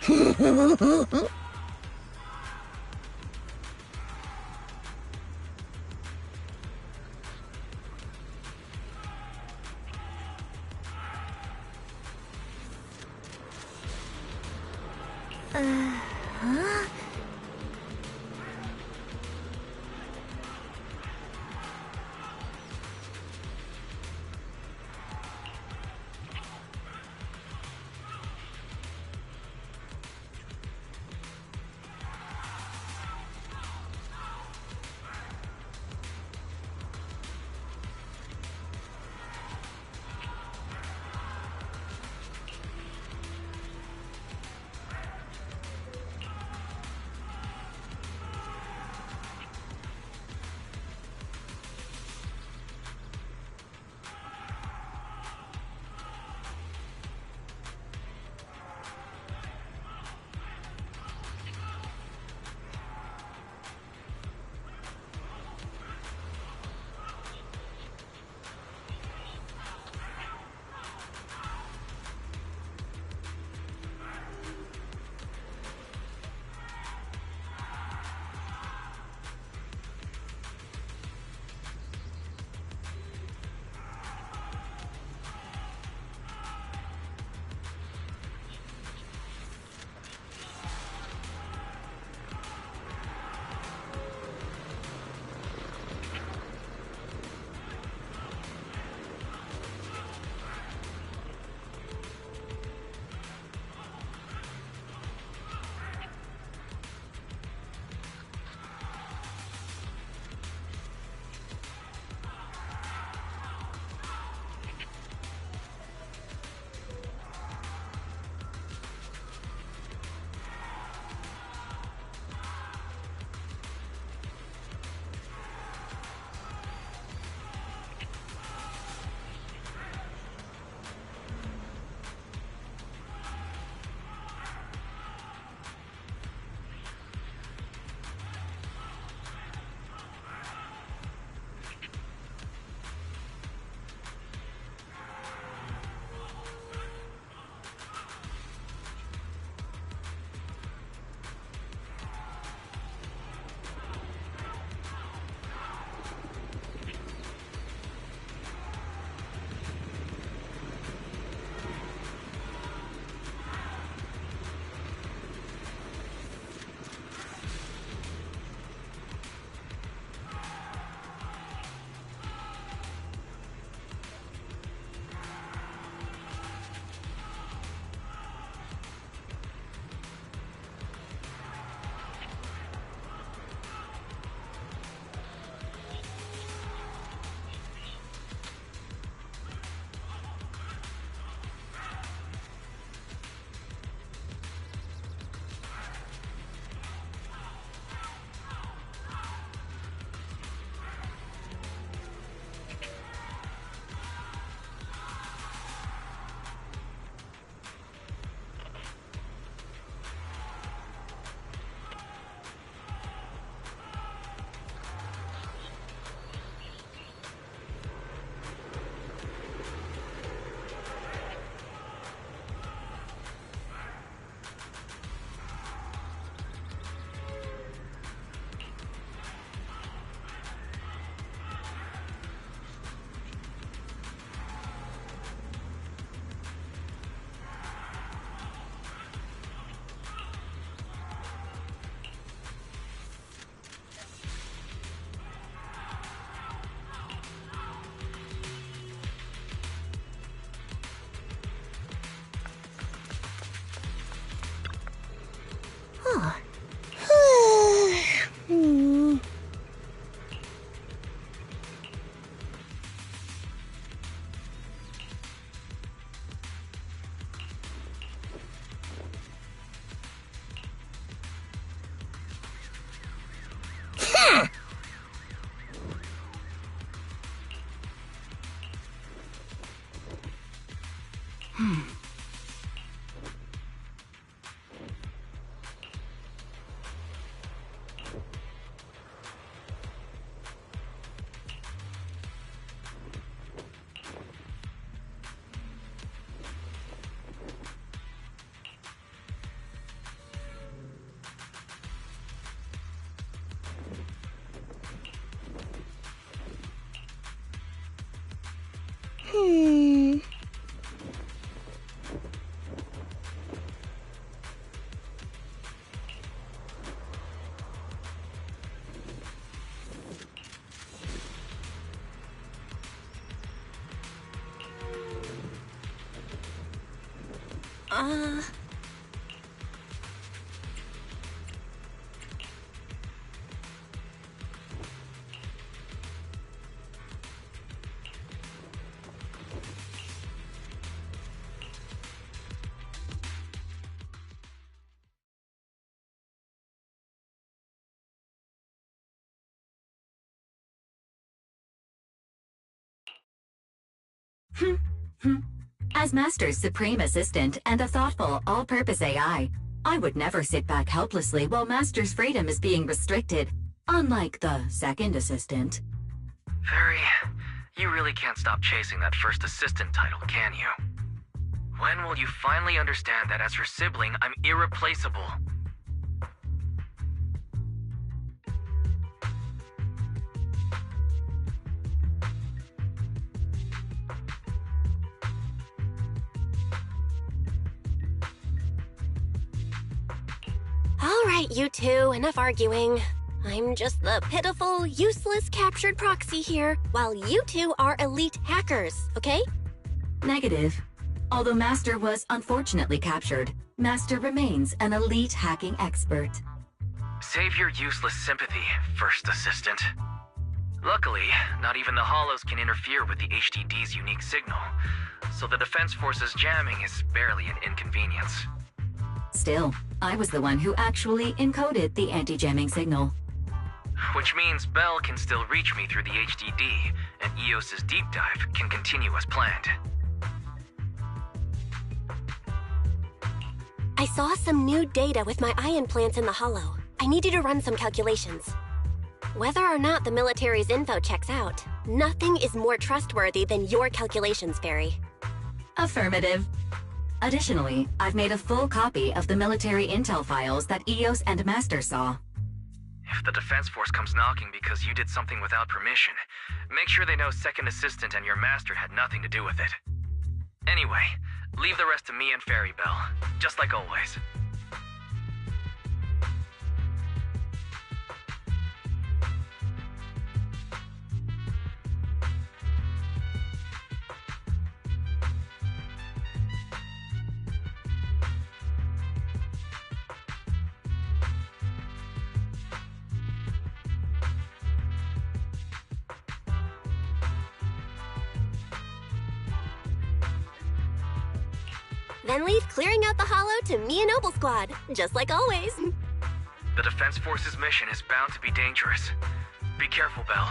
Huh? As Master's supreme assistant and a thoughtful, all-purpose AI, I would never sit back helplessly while Master's freedom is being restricted, unlike the second assistant. Fairy, you really can't stop chasing that first assistant title, can you? When will you finally understand that as her sibling, I'm irreplaceable? All right, you two, enough arguing. I'm just the pitiful, useless captured proxy here, while you two are elite hackers, okay? Negative. Although Master was unfortunately captured, Master remains an elite hacking expert. Save your useless sympathy, first assistant. Luckily, not even the Hollows can interfere with the HDD's unique signal, so the Defense Force's jamming is barely an inconvenience. Still, I was the one who actually encoded the anti-jamming signal. Which means Bell can still reach me through the HDD, and EOS's deep dive can continue as planned. I saw some new data with my eye implants in the Hollow. I need you to run some calculations. Whether or not the military's info checks out, nothing is more trustworthy than your calculations, Fairy. Affirmative. Additionally, I've made a full copy of the military intel files that EOS and Master saw. If the Defense Force comes knocking because you did something without permission, make sure they know Second Assistant and your Master had nothing to do with it. Anyway, leave the rest to me and Fairy Bell, just like always. Then leave clearing out the Hollow to me and Noble Squad, just like always. The Defense Force's mission is bound to be dangerous. Be careful, Bell.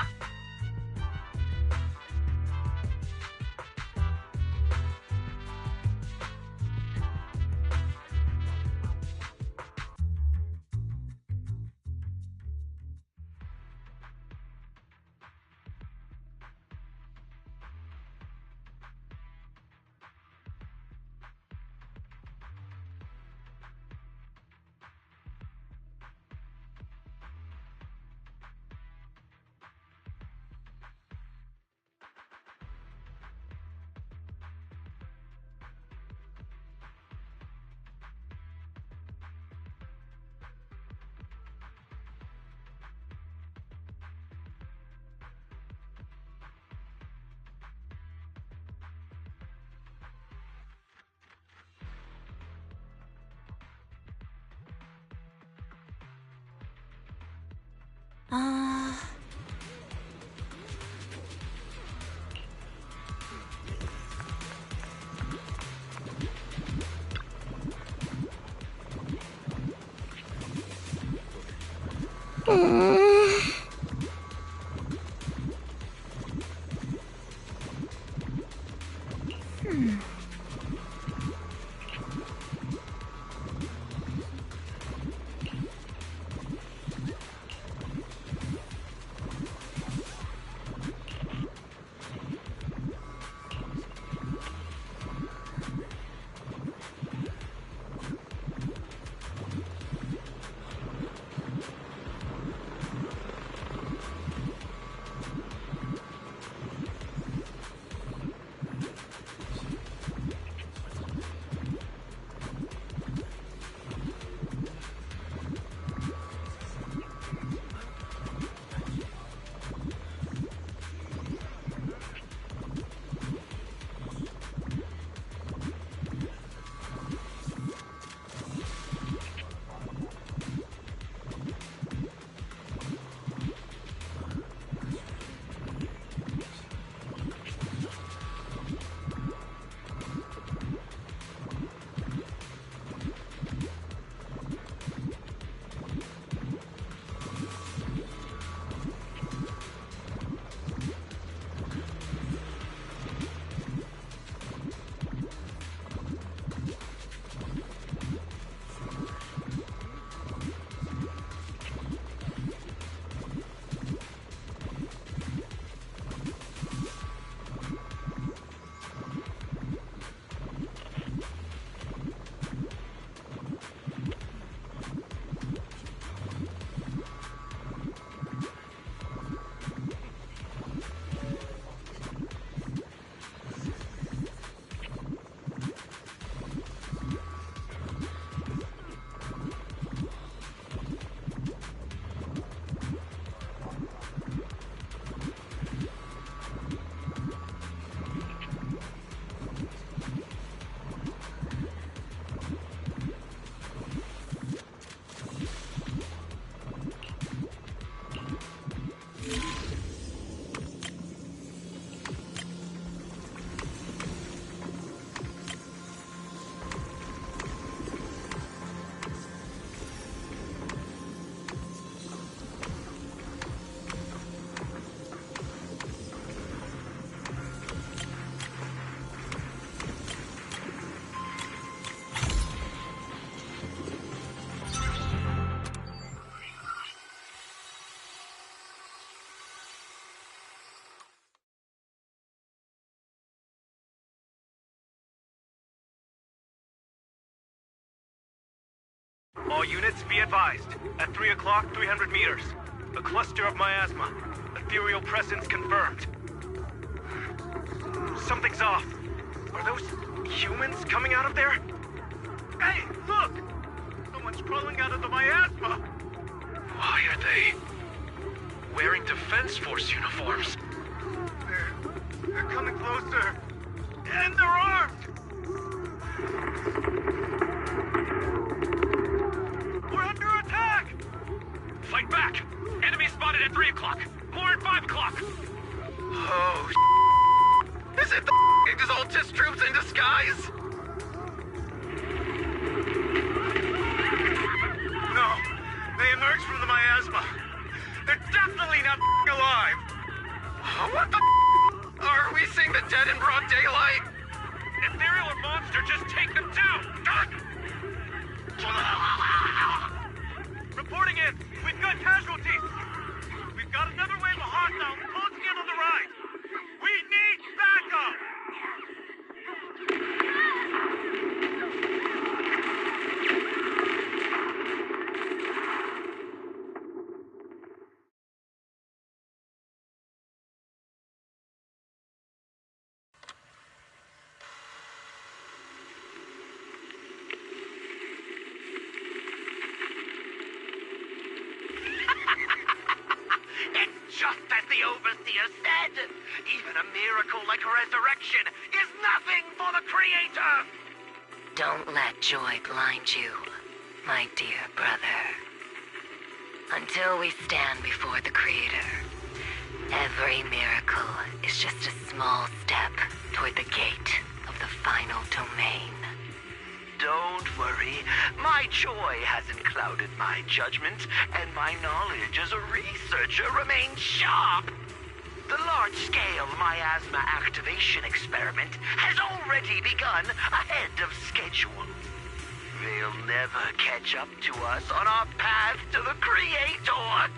All units, be advised. At 3 o'clock, 300 meters. A cluster of miasma. Ethereal presence confirmed. Something's off. Are those humans coming out of there? Hey, look! Someone's crawling out of the miasma! Why are they wearing Defense Force uniforms? They're coming closer. And they're armed! We're under attack! Fight back! Enemy spotted at 3 o'clock! More at 5 o'clock! Oh, is it the Exaltus troops in disguise? No, they emerged from the miasma. They're definitely not alive. What the are we seeing the dead in broad daylight? Ethereal or monster, just take them down! Reporting in! We've got casualties! We've got another wave of hostiles closing in on the right! We need backup! It's just as the Overseer said. Even a miracle like resurrection is nothing for the Creator. Don't let joy blind you, my dear brother. Until we stand before the Creator, every miracle is just a small step toward the gate of the final domain. Don't worry. My joy hasn't clouded my judgment, and my knowledge as a researcher remains sharp. The large-scale miasma activation experiment has already begun ahead of schedule. They'll never catch up to us on our path to the Creator.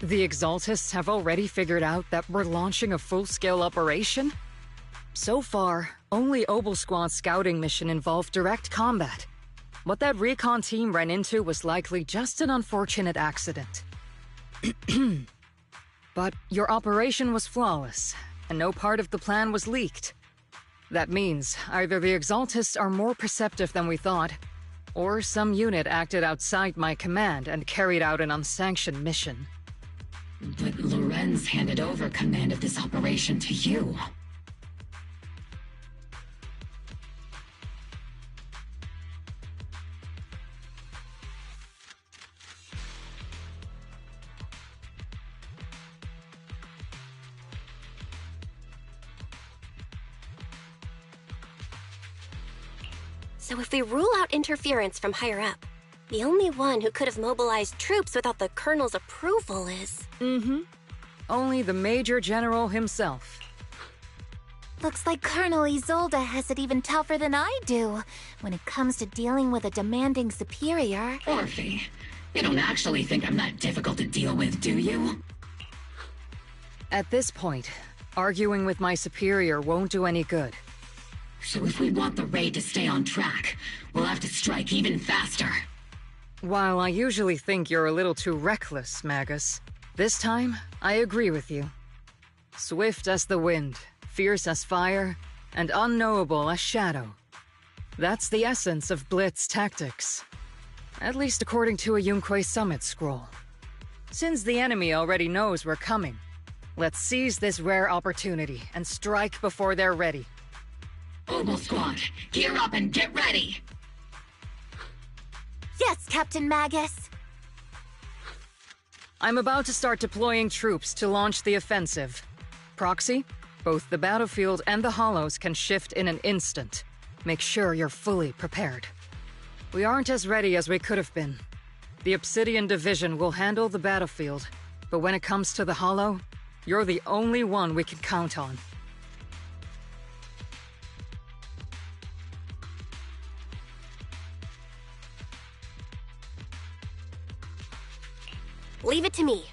The Exaltists have already figured out that we're launching a full-scale operation? So far, only Obel Squad's scouting mission involved direct combat. What that recon team ran into was likely just an unfortunate accident. But your operation was flawless, and no part of the plan was leaked. That means either the Exaltists are more perceptive than we thought, or some unit acted outside my command and carried out an unsanctioned mission. But Lorenz handed over command of this operation to you. So if we rule out interference from higher up, the only one who could have mobilized troops without the Colonel's approval is... Only the Major General himself. Looks like Colonel Isolde has it even tougher than I do when it comes to dealing with a demanding superior. Orphe, you don't actually think I'm that difficult to deal with, do you? At this point, arguing with my superior won't do any good. So if we want the raid to stay on track, we'll have to strike even faster. While I usually think you're a little too reckless, Magus, this time, I agree with you. Swift as the wind, fierce as fire, and unknowable as shadow. That's the essence of Blitz tactics. At least according to a Yunque Summit scroll. Since the enemy already knows we're coming, let's seize this rare opportunity and strike before they're ready. Obel Squad, gear up and get ready! Yes, Captain Magus! I'm about to start deploying troops to launch the offensive. Proxy, both the battlefield and the hollows can shift in an instant. Make sure you're fully prepared. We aren't as ready as we could have been. The Obsidian Division will handle the battlefield, but when it comes to the hollow, you're the only one we can count on. Leave it to me.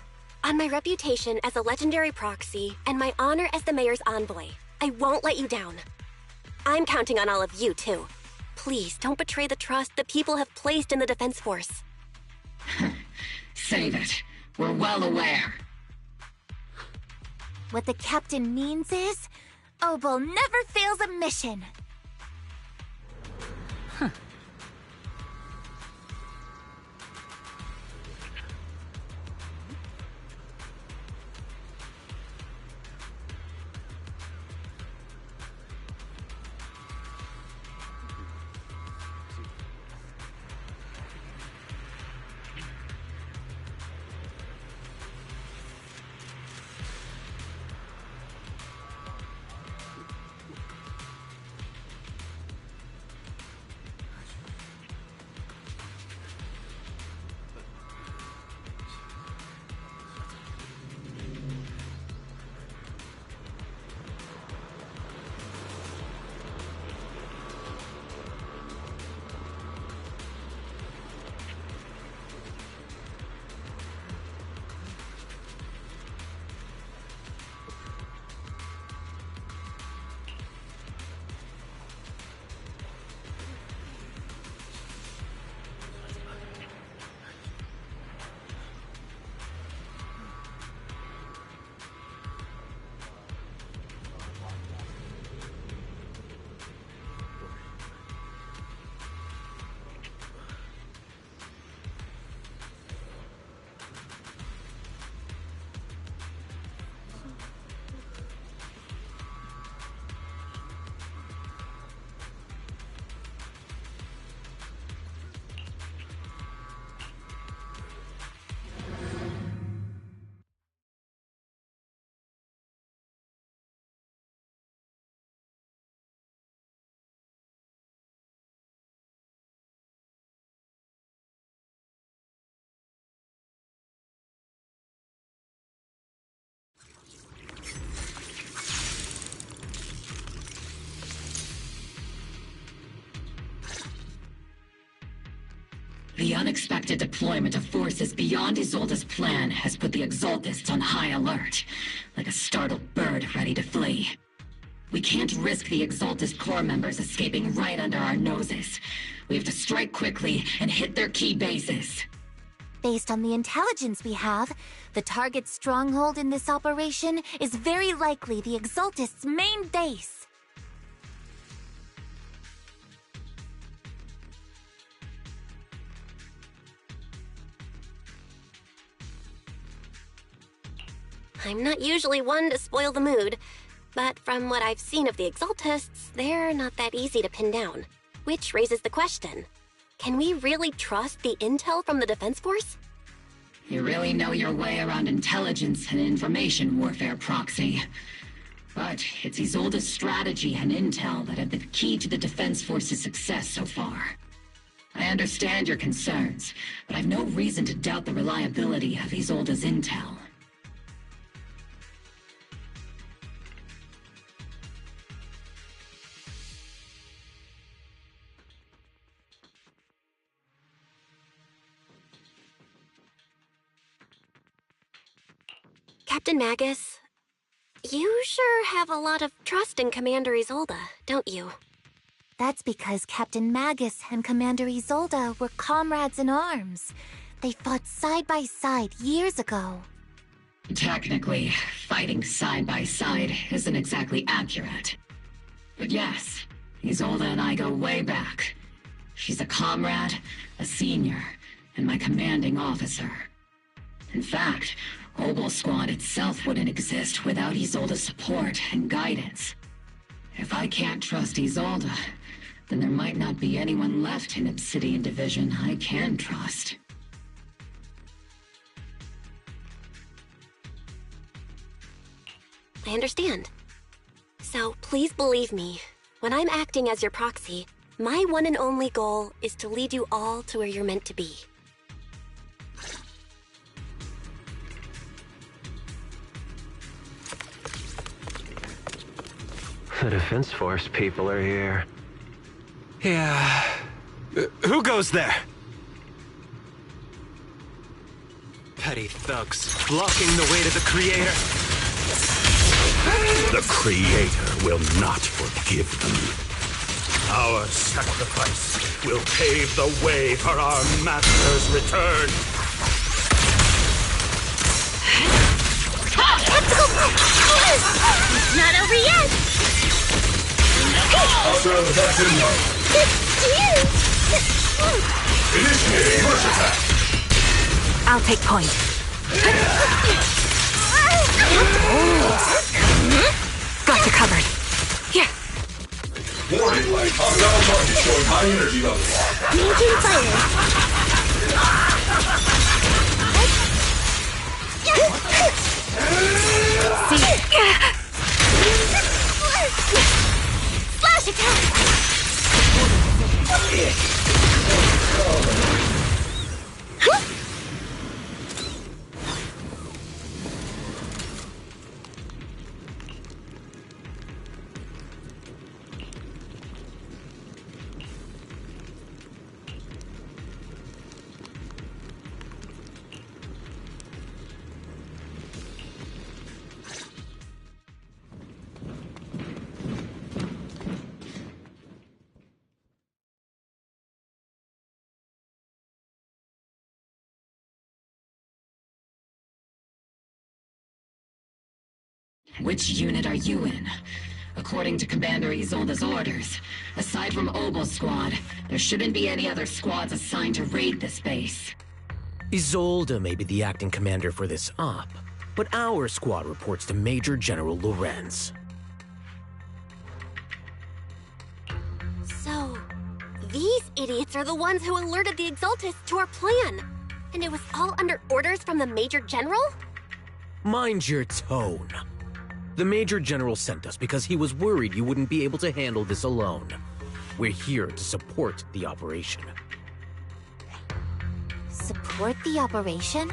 On my reputation as a legendary proxy and my honor as the mayor's envoy, I won't let you down. I'm counting on all of you, too. Please don't betray the trust the people have placed in the Defense Force. Save it. We're well aware. What the captain means is, Obel never fails a mission. unexpected deployment of forces beyond Isolde's plan has put the Exaltists on high alert, like a startled bird ready to flee. We can't risk the Exaltist core members escaping right under our noses. We have to strike quickly and hit their key bases. Based on the intelligence we have, the target's stronghold in this operation is very likely the Exaltists' main base. I'm not usually one to spoil the mood, but from what I've seen of the Exaltists, they're not that easy to pin down. Which raises the question, can we really trust the intel from the Defense Force? You really know your way around intelligence and information warfare, Proxy. But it's Isolde's strategy and intel that have been key to the Defense Force's success so far. I understand your concerns, but I've no reason to doubt the reliability of Isolde's intel. Captain Magus, you sure have a lot of trust in Commander Isolde, don't you? That's because Captain Magus and Commander Isolde were comrades in arms. They fought side by side years ago. Technically, fighting side by side isn't exactly accurate. But yes, Isolde and I go way back. She's a comrade, a senior, and my commanding officer. In fact, Obel Squad itself wouldn't exist without Isolde's support and guidance. If I can't trust Isolde, then there might not be anyone left in Obsidian Division I can trust. I understand. So please believe me, when I'm acting as your proxy, my one and only goal is to lead you all to where you're meant to be. The Defense Force people are here. Yeah. Who goes there? Petty thugs, blocking the way to the Creator. The Creator will not forgive them. Our sacrifice will pave the way for our Master's return. It's not over yet! Initiating rush attack. I'll take point. Got you covered. Here. Warning light. Hostile target showing high energy levels. Maintain fire. Flash attack! Which unit are you in? According to Commander Isolde's orders, aside from Obel Squad, there shouldn't be any other squads assigned to raid this base. Isolde may be the acting commander for this op, but our squad reports to Major General Lorenz. So, these idiots are the ones who alerted the Exaltists to our plan. And it was all under orders from the Major General? Mind your tone. The Major General sent us because he was worried you wouldn't be able to handle this alone. We're here to support the operation. Support the operation?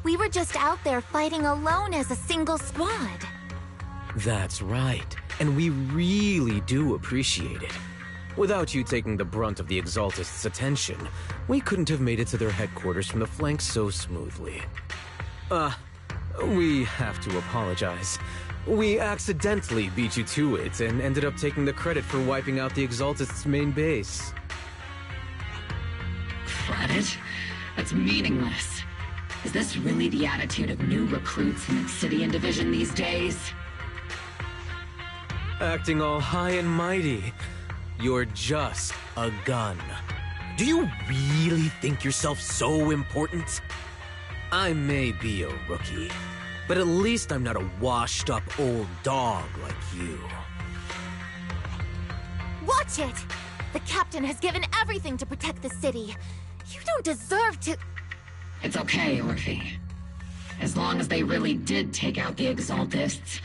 We were just out there fighting alone as a single squad. That's right, and we really do appreciate it. Without you taking the brunt of the Exaltists' attention, we couldn't have made it to their headquarters from the flank so smoothly. We have to apologize. We accidentally beat you to it and ended up taking the credit for wiping out the Exaltists' main base. Credit? That's meaningless. Is this really the attitude of new recruits in Obsidian Division these days? Acting all high and mighty. You're just a gun. Do you really think yourself so important? I may be a rookie, but at least I'm not a washed-up old dog like you. Watch it! The captain has given everything to protect the city. You don't deserve to... It's okay, Orphe. As long as they really did take out the Exaltists,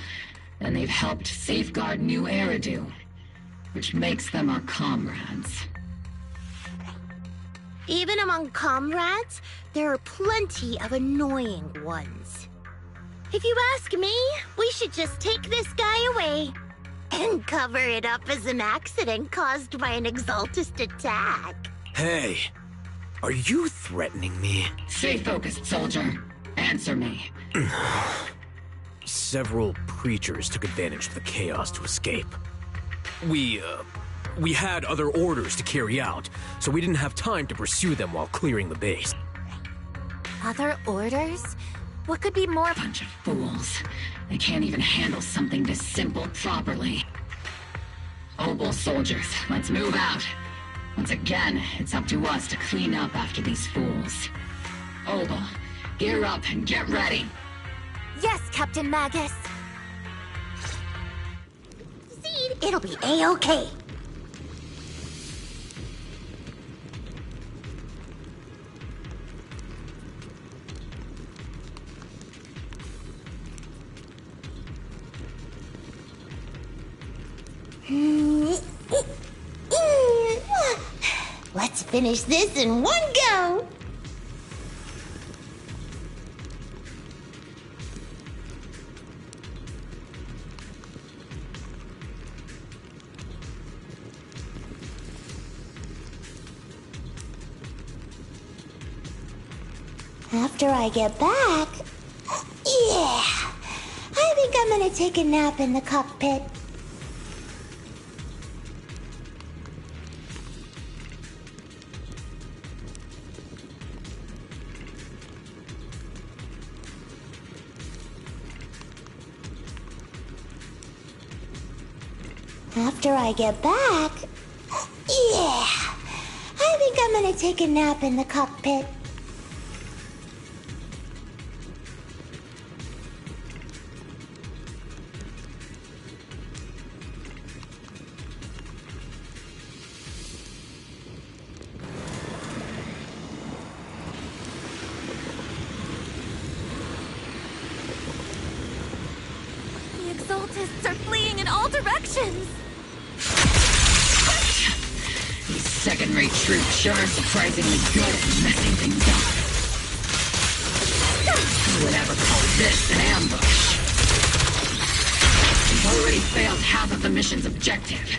then they've helped safeguard New Eridu, which makes them our comrades. Even among comrades, there are plenty of annoying ones. If you ask me, we should just take this guy away and cover it up as an accident caused by an Exaltist attack. Hey, are you threatening me? Stay focused, soldier. Answer me. Several preachers took advantage of the chaos to escape. We had other orders to carry out, so we didn't have time to pursue them while clearing the base. Other orders? What could be more— Bunch of fools. They can't even handle something this simple properly. Obel soldiers, let's move out. Once again, it's up to us to clean up after these fools. Obel, gear up and get ready. Yes, Captain Magus. Seed, it'll be A-okay. Let's finish this in one go! After I get back... Yeah! I think I'm gonna take a nap in the cockpit. After I get back... Yeah! I think I'm gonna take a nap in the cockpit. The Exaltists are fleeing in all directions! These second-rate troops sure are surprisingly good at messing things up. Who would ever call this an ambush? We've already failed half of the mission's objective.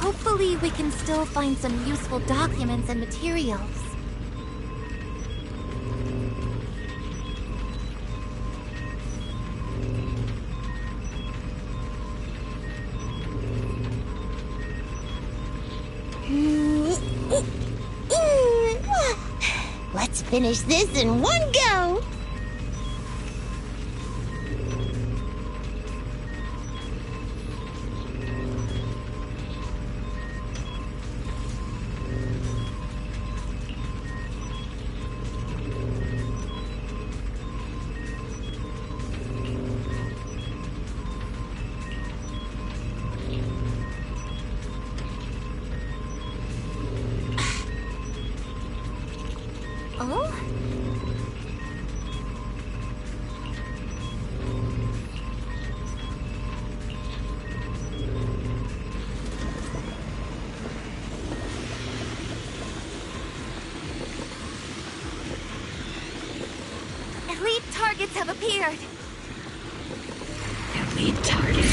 Hopefully we can still find some useful documents and materials. Let's finish this in one go! Oh? Elite targets have appeared! Elite targets?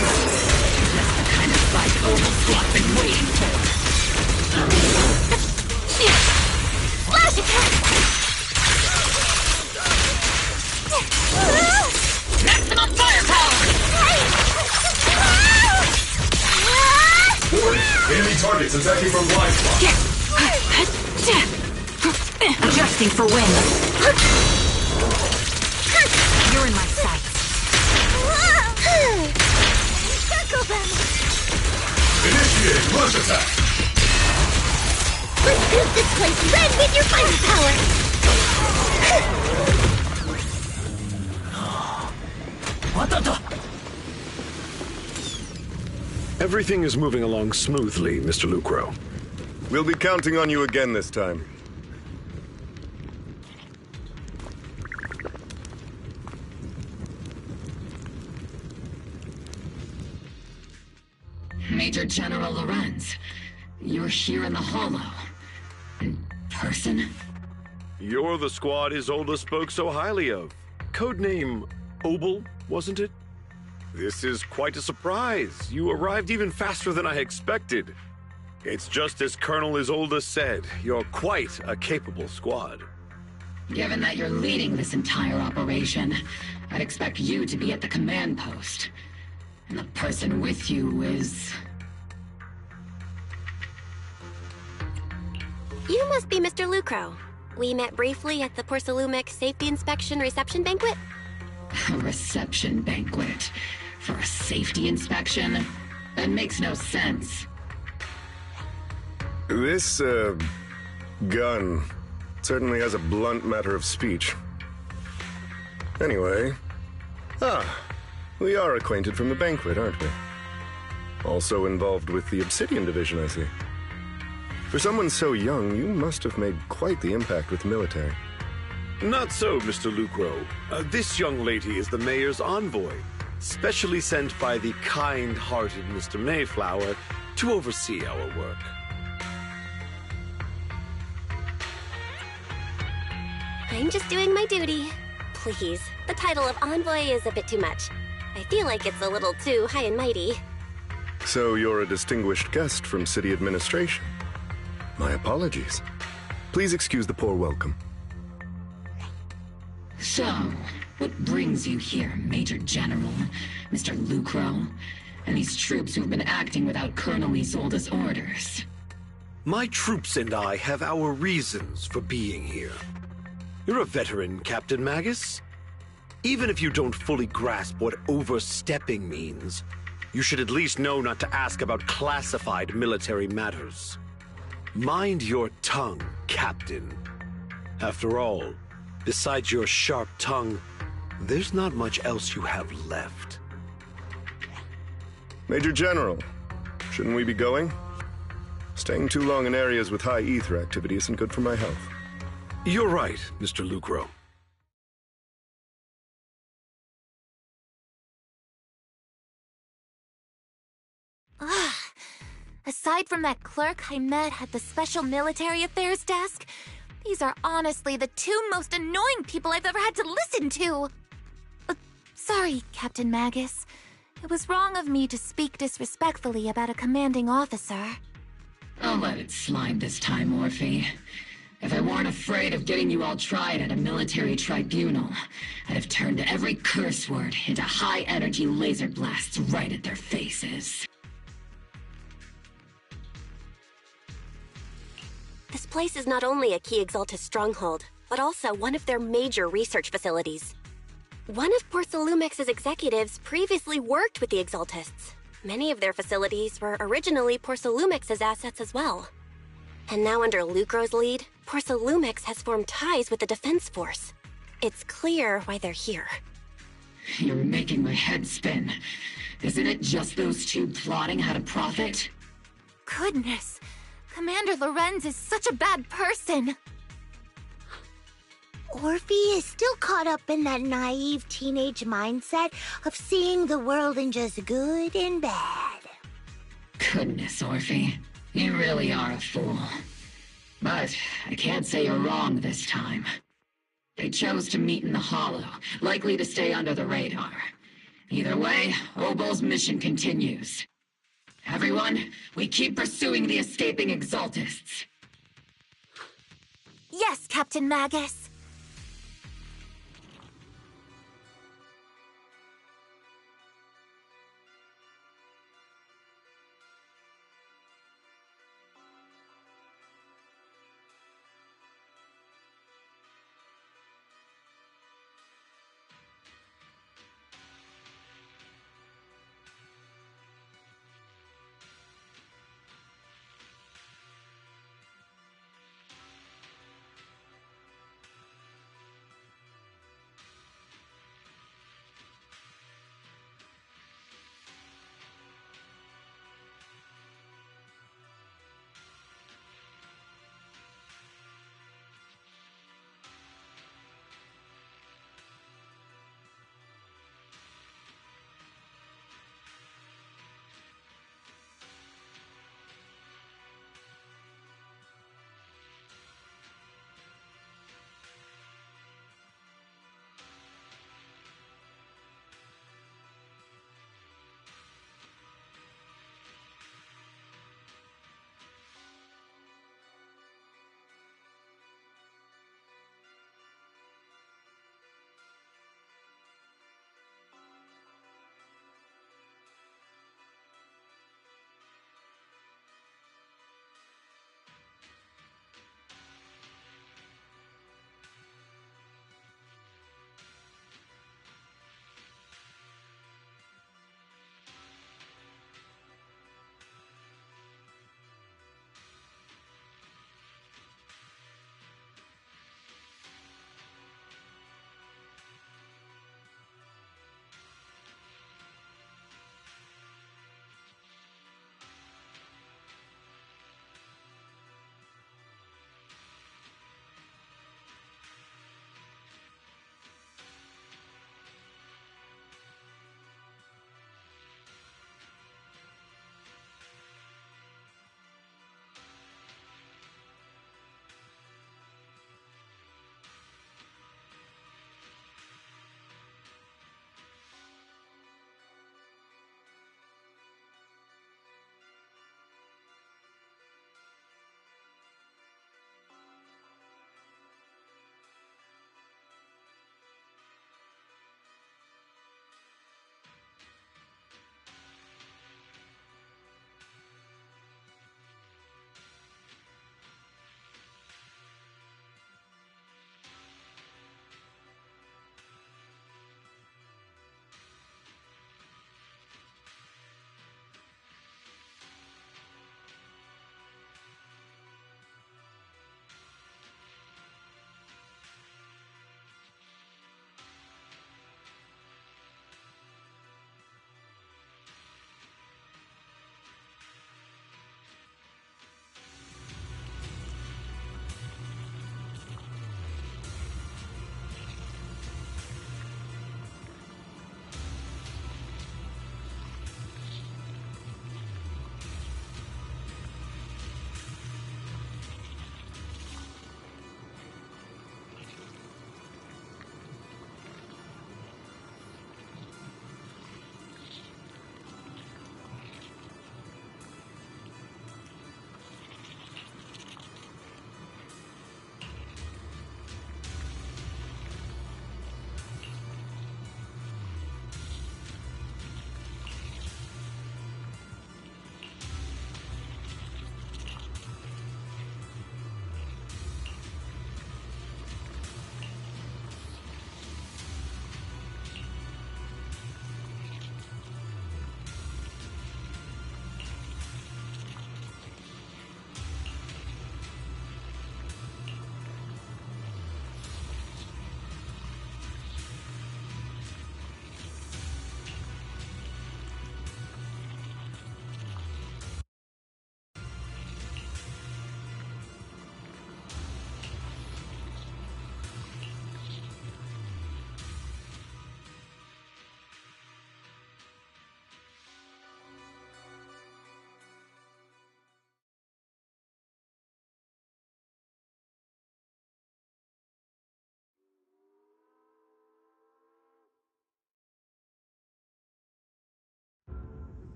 That's the kind of fight Obel Squad's been waiting for. Flash attack! Maximum firepower! Warning, enemy targets attacking from blind spot. Adjusting for wind. You're in my sights. Circle them! Initiate rush attack. Let's paint this place red with your firepower! Everything is moving along smoothly, Mr. Lucro. We'll be counting on you again this time. Major General Lorenz, you're here in the Hollow. In person? You're the squad Isolde spoke so highly of. Codename Obel, wasn't it? This is quite a surprise. You arrived even faster than I expected. It's just as Colonel Isolde said, you're quite a capable squad. Given that you're leading this entire operation, I'd expect you to be at the command post. And the person with you is... You must be Mr. Lucro. We met briefly at the Porcelumic Safety Inspection Reception Banquet. A reception banquet? For a safety inspection? That makes no sense. This, gun certainly has a blunt matter of speech. Anyway... we are acquainted from the banquet, aren't we? Also involved with the Obsidian Division, I see. For someone so young, you must have made quite the impact with the military. Not so, Mr. Lucro. This young lady is the mayor's envoy, specially sent by the kind-hearted Mr. Mayflower to oversee our work. I'm just doing my duty. Please, the title of envoy is a bit too much. I feel like it's a little too high and mighty. So you're a distinguished guest from city administration. My apologies. Please excuse the poor welcome. So, what brings you here, Major General, Mr. Lucro, and these troops who've been acting without Colonel Isolde's orders? My troops and I have our reasons for being here. You're a veteran, Captain Magus. Even if you don't fully grasp what overstepping means, you should at least know not to ask about classified military matters. Mind your tongue, Captain. After all, besides your sharp tongue, there's not much else you have left. Major General, shouldn't we be going? Staying too long in areas with high ether activity isn't good for my health. You're right, Mr. Lucro. Aside from that clerk I met at the Special Military Affairs desk, these are honestly the two most annoying people I've ever had to listen to. Sorry, Captain Magus. It was wrong of me to speak disrespectfully about a commanding officer. I'll let it slide this time, Orphe. If I weren't afraid of getting you all tried at a military tribunal, I'd have turned every curse word into high-energy laser blasts right at their faces. This place is not only a key Exaltus stronghold, but also one of their major research facilities. One of Porcelumex's executives previously worked with the Exaltists. Many of their facilities were originally Porcelumex's assets as well. And now under Lucro's lead, Porcelumex has formed ties with the Defense Force. It's clear why they're here. You're making my head spin. Isn't it just those two plotting how to profit? Goodness, Commander Lorenz is such a bad person. Orphe is still caught up in that naive teenage mindset of seeing the world in just good and bad. Goodness, Orphe. You really are a fool. But I can't say you're wrong this time. They chose to meet in the Hollow, likely to stay under the radar. Either way, Obel's mission continues. Everyone, we keep pursuing the escaping Exaltists. Yes, Captain Magus.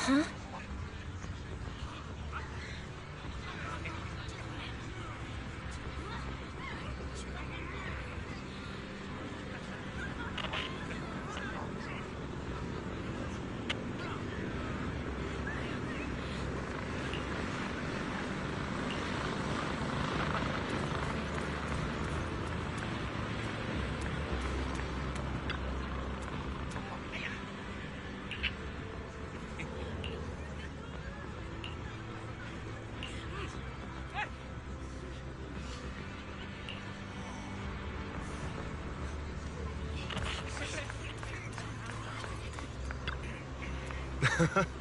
Huh? Huh?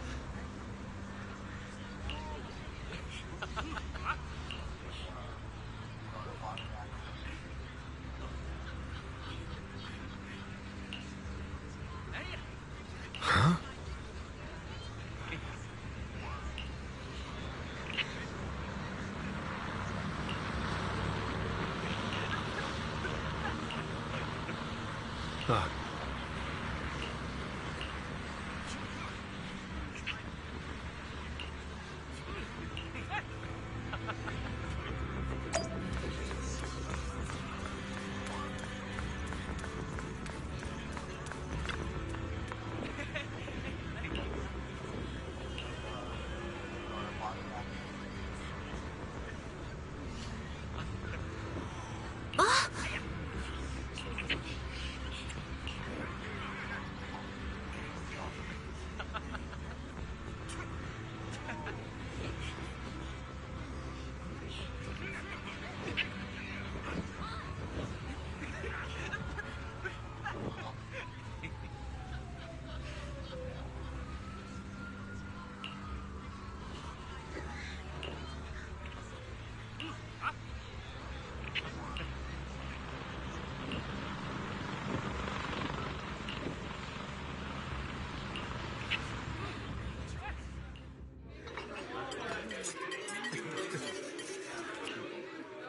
Ah.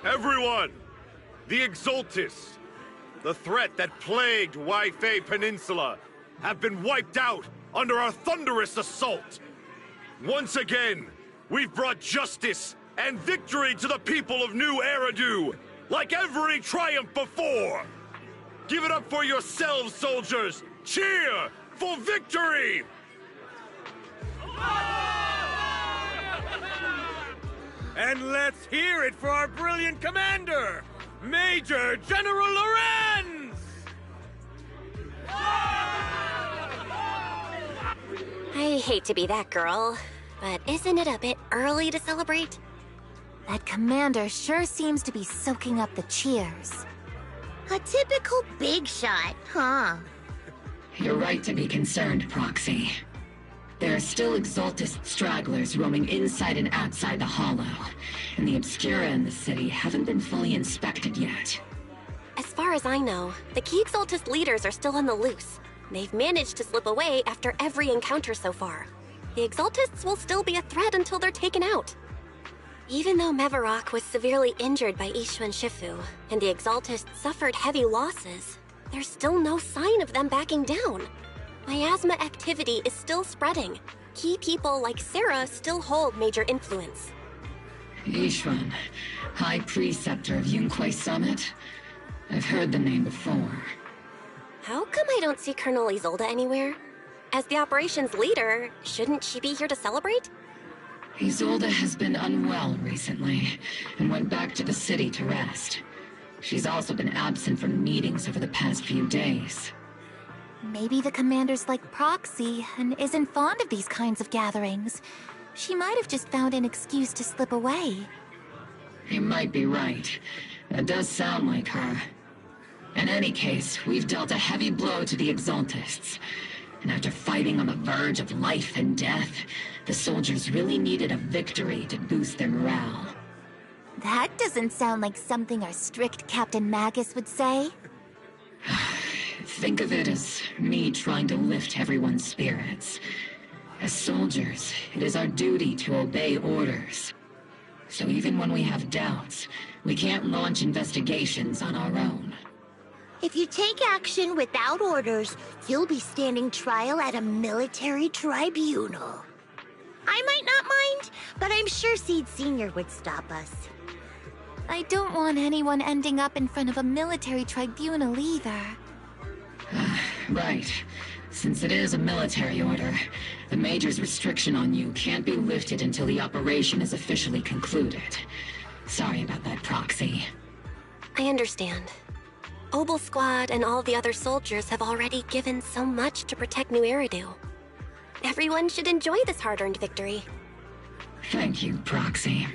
Everyone! The Exultists, the threat that plagued Waifei Peninsula, have been wiped out under our thunderous assault. Once again, we've brought justice and victory to the people of New Eridu, like every triumph before! Give it up for yourselves, soldiers! Cheer for victory! And let's hear it for our brilliant commander, Major General Lorenz! I hate to be that girl, but isn't it a bit early to celebrate? That commander sure seems to be soaking up the cheers. A typical big shot, huh? You're right to be concerned, Proxy. There are still Exultist stragglers roaming inside and outside the Hollow, and the Obscura in the city haven't been fully inspected yet. As far as I know, the key Exultist leaders are still on the loose. They've managed to slip away after every encounter so far. The Exultists will still be a threat until they're taken out. Even though Mevarok was severely injured by Ishu and Shifu, and the Exultists suffered heavy losses, there's still no sign of them backing down. Miasma activity is still spreading. Key people like Sarah still hold major influence. Ishwan, High Preceptor of Yunquay Summit? I've heard the name before. How come I don't see Colonel Isolde anywhere? As the operations leader, shouldn't she be here to celebrate? Isolde has been unwell recently, and went back to the city to rest. She's also been absent from meetings over the past few days. Maybe the commander's like Proxy and isn't fond of these kinds of gatherings. She might have just found an excuse to slip away. You might be right. That does sound like her. In any case, we've dealt a heavy blow to the Exultists. And after fighting on the verge of life and death, the soldiers really needed a victory to boost their morale. That doesn't sound like something our strict Captain Magus would say. Think of it as me trying to lift everyone's spirits. As soldiers, it is our duty to obey orders. So even when we have doubts, we can't launch investigations on our own. If you take action without orders, you'll be standing trial at a military tribunal. I might not mind, but I'm sure Seed Senior would stop us. I don't want anyone ending up in front of a military tribunal either. Right. Since it is a military order, the Major's restriction on you can't be lifted until the operation is officially concluded. Sorry about that, Proxy. I understand. Obel Squad and all the other soldiers have already given so much to protect New Eridu. Everyone should enjoy this hard-earned victory. Thank you, Proxy.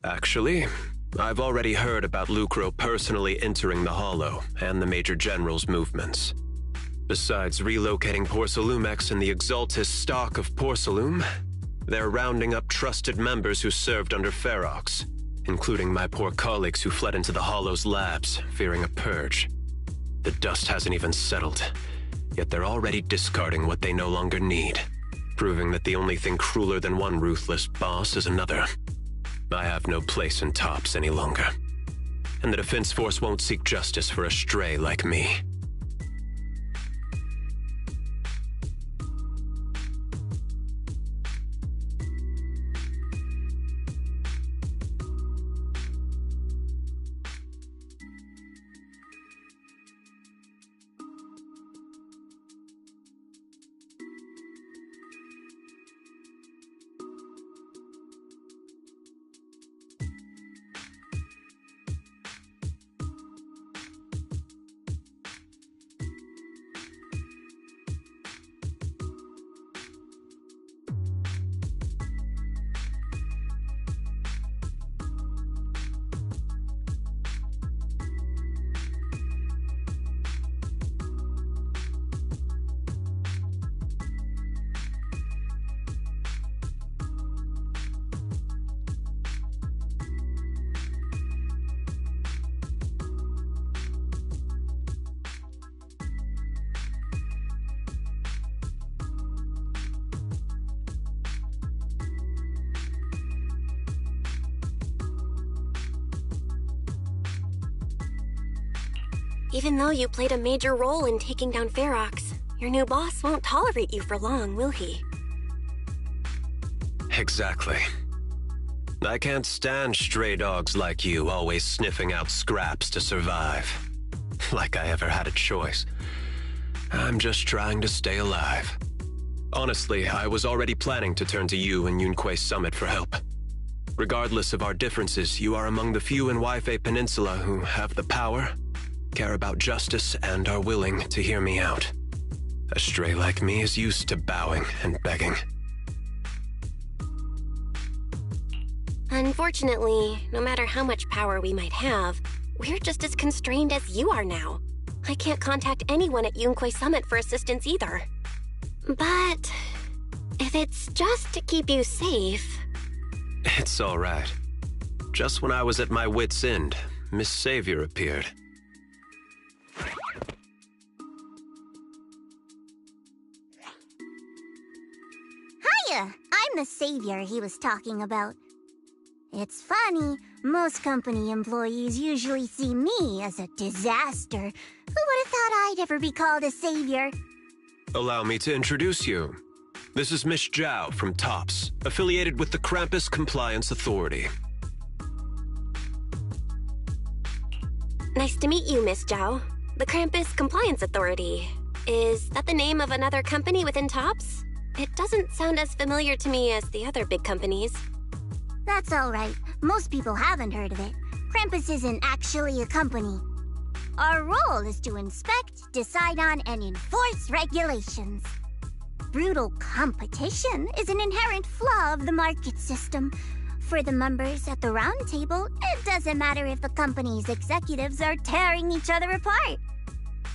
Actually, I've already heard about Lucro personally entering the Hollow and the Major General's movements. Besides relocating Porcelumex and the Exaltis stock of Porcelume, they're rounding up trusted members who served under Ferox, including my poor colleagues who fled into the Hollow's labs, fearing a purge. The dust hasn't even settled, yet they're already discarding what they no longer need, proving that the only thing crueler than one ruthless boss is another. I have no place in Tops any longer, and the Defense Force won't seek justice for a stray like me. Even though you played a major role in taking down Ferox, your new boss won't tolerate you for long, will he? Exactly. I can't stand stray dogs like you always sniffing out scraps to survive. Like I ever had a choice. I'm just trying to stay alive. Honestly, I was already planning to turn to you and Yunquay Summit for help. Regardless of our differences, you are among the few in Waifei Peninsula who have the power, care about justice, and are willing to hear me out. A stray like me is used to bowing and begging. Unfortunately, no matter how much power we might have, we're just as constrained as you are now. I can't contact anyone at Yunquay Summit for assistance either. But if it's just to keep you safe... It's all right. Just when I was at my wit's end, Miss Savior appeared. Hiya! I'm the savior he was talking about. It's funny, most company employees usually see me as a disaster. Who would have thought I'd ever be called a savior? Allow me to introduce you. This is Miss Zhao from TOPS, affiliated with the Krampus Compliance Authority. Nice to meet you, Miss Zhao. The Krampus Compliance Authority. Is that the name of another company within TOPS? It doesn't sound as familiar to me as the other big companies. That's all right. Most people haven't heard of it. Krampus isn't actually a company. Our role is to inspect, decide on, and enforce regulations. Brutal competition is an inherent flaw of the market system. For the members at the round table, it doesn't matter if the company's executives are tearing each other apart.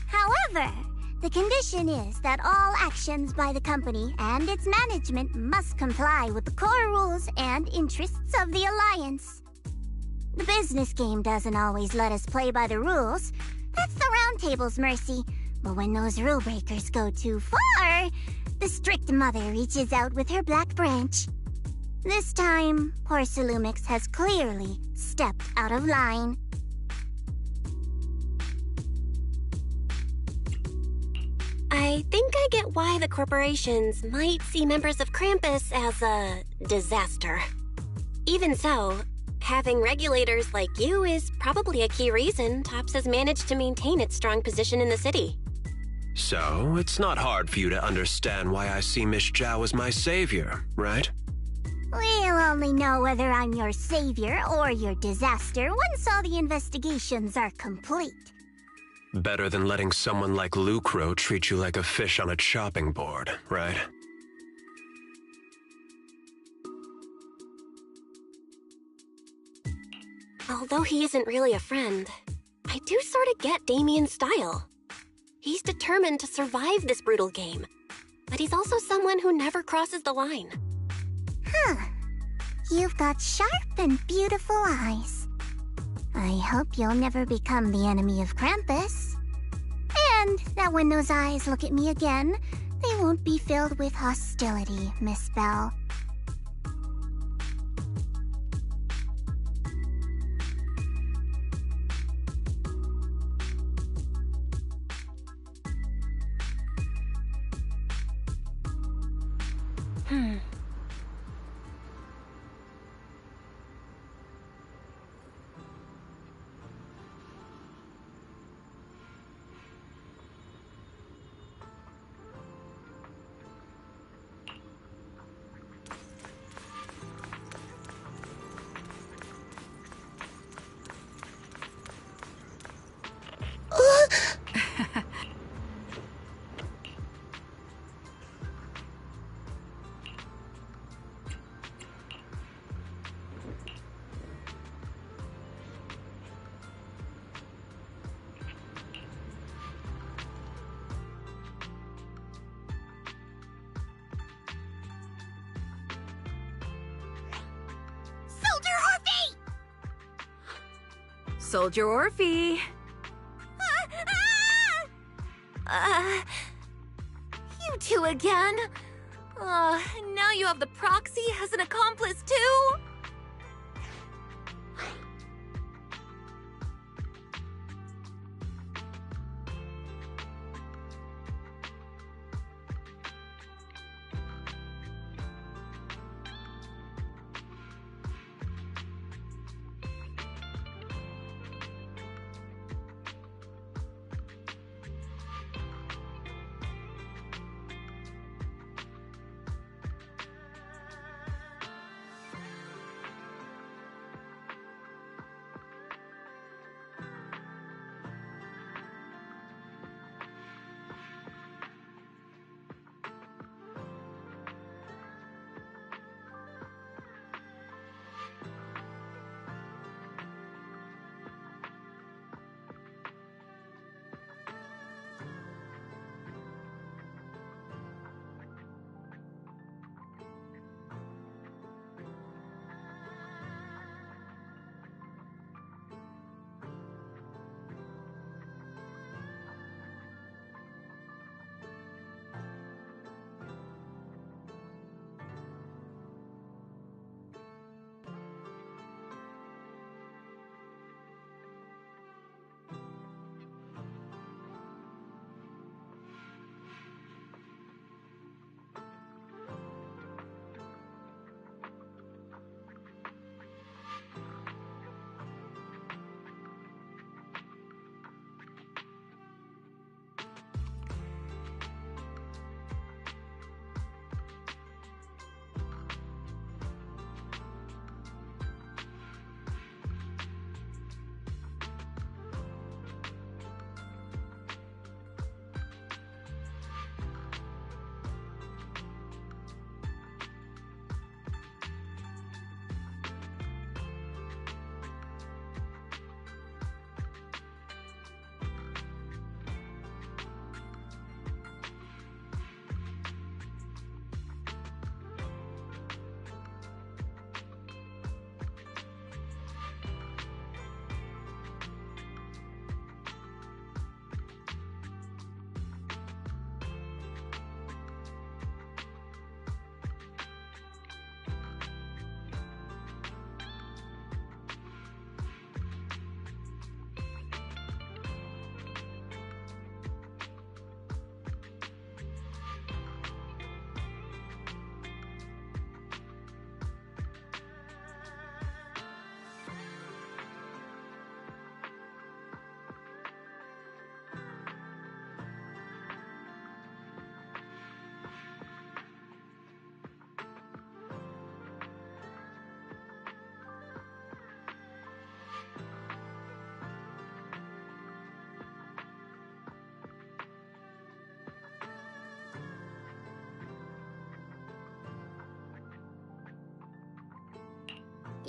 However, the condition is that all actions by the company and its management must comply with the core rules and interests of the Alliance. The business game doesn't always let us play by the rules. That's the round table's mercy. But when those rule breakers go too far, the strict mother reaches out with her black branch. This time, Porcelumix has clearly stepped out of line. I think I get why the corporations might see members of Krampus as a disaster. Even so, having regulators like you is probably a key reason TOPS has managed to maintain its strong position in the city. So, it's not hard for you to understand why I see Miss Zhao as my savior, right? We'll only know whether I'm your savior or your disaster once all the investigations are complete. Better than letting someone like Lucro treat you like a fish on a chopping board, right? Although he isn't really a friend, I do sort of get Damien's style. He's determined to survive this brutal game, but he's also someone who never crosses the line. Huh. You've got sharp and beautiful eyes. I hope you'll never become the enemy of Krampus. And that when those eyes look at me again, they won't be filled with hostility, Miss Bell. Soldier Orphe! You two again? Now you have the proxy as an accomplice too?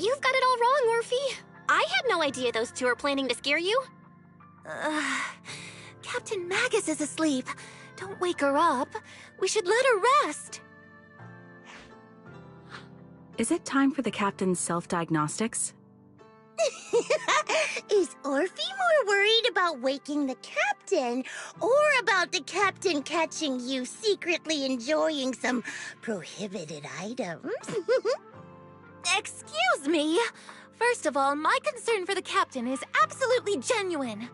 You've got it all wrong, Orphe. I had no idea those two are planning to scare you. Captain Magus is asleep. Don't wake her up. We should let her rest. Is it time for the captain's self-diagnostics? Is Orphe more worried about waking the captain, or about the captain catching you secretly enjoying some prohibited items? Excuse me. First of all, my concern for the captain is absolutely genuine.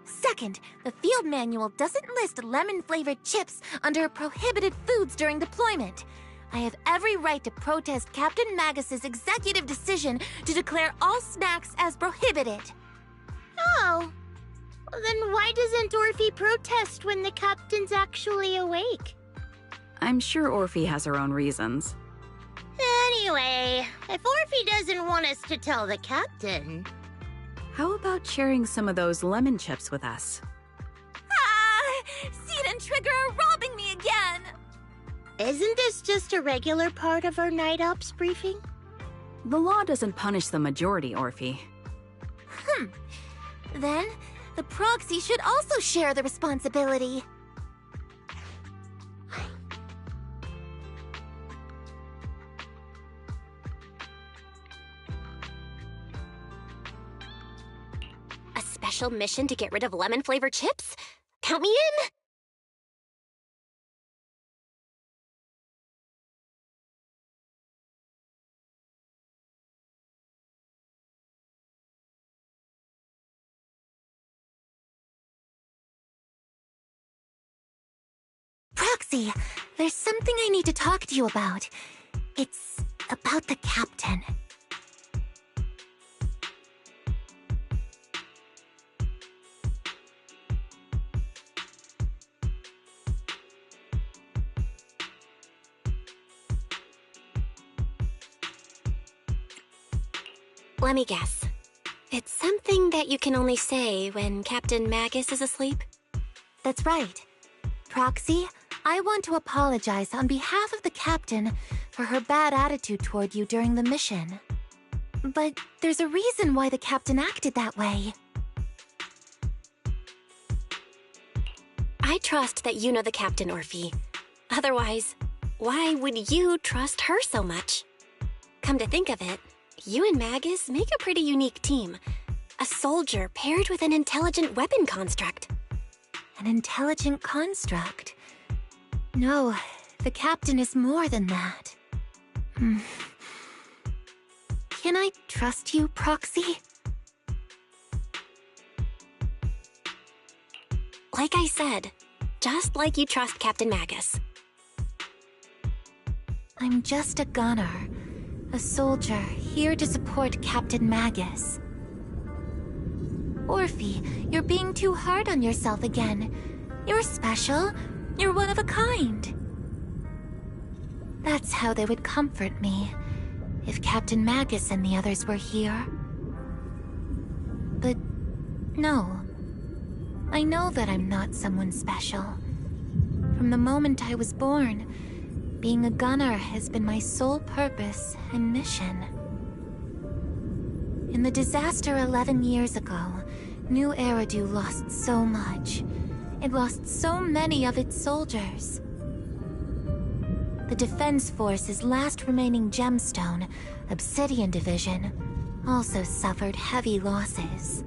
Second, the field manual doesn't list lemon-flavored chips under prohibited foods during deployment. I have every right to protest Captain Magus's executive decision to declare all snacks as prohibited. Oh. Well, then why doesn't Orphe protest when the captain's actually awake? I'm sure Orphe has her own reasons. Anyway, if Orphe doesn't want us to tell the captain... How about sharing some of those lemon chips with us? Seed and Trigger are robbing me again! Isn't this just a regular part of our night ops briefing? The law doesn't punish the majority, Orphe. Then, the proxy should also share the responsibility. A special mission to get rid of lemon-flavored chips? Count me in! Proxy, there's something I need to talk to you about. It's about the captain. Let me guess. It's something that you can only say when Captain Magus is asleep? That's right. Proxy, I want to apologize on behalf of the captain for her bad attitude toward you during the mission. But there's a reason why the captain acted that way. I trust that you know the captain, Orphe. Otherwise, why would you trust her so much? Come to think of it, you and Magus make a pretty unique team. A soldier paired with an intelligent weapon construct. An intelligent construct? No, the captain is more than that. Can I trust you, Proxy? Like I said, just like you trust Captain Magus. I'm just a gunner. A soldier here to support Captain Magus. Orphe, you're being too hard on yourself again. You're special. You're one of a kind. That's how they would comfort me, if Captain Magus and the others were here. But no. I know that I'm not someone special. From the moment I was born, being a gunner has been my sole purpose and mission. In the disaster 11 years ago, New Eridu lost so much. It lost so many of its soldiers. The Defense Force's last remaining gemstone, Obsidian Division, also suffered heavy losses.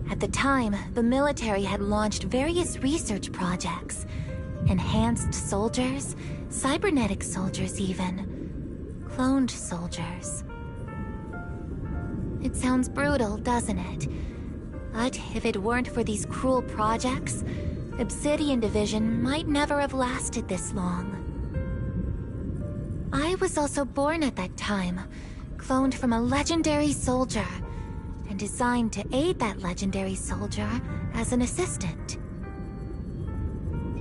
At the time, the military had launched various research projects. Enhanced soldiers, cybernetic soldiers even. Cloned soldiers. It sounds brutal, doesn't it? But if it weren't for these cruel projects, Obsidian Division might never have lasted this long. I was also born at that time, cloned from a legendary soldier, and designed to aid that legendary soldier as an assistant.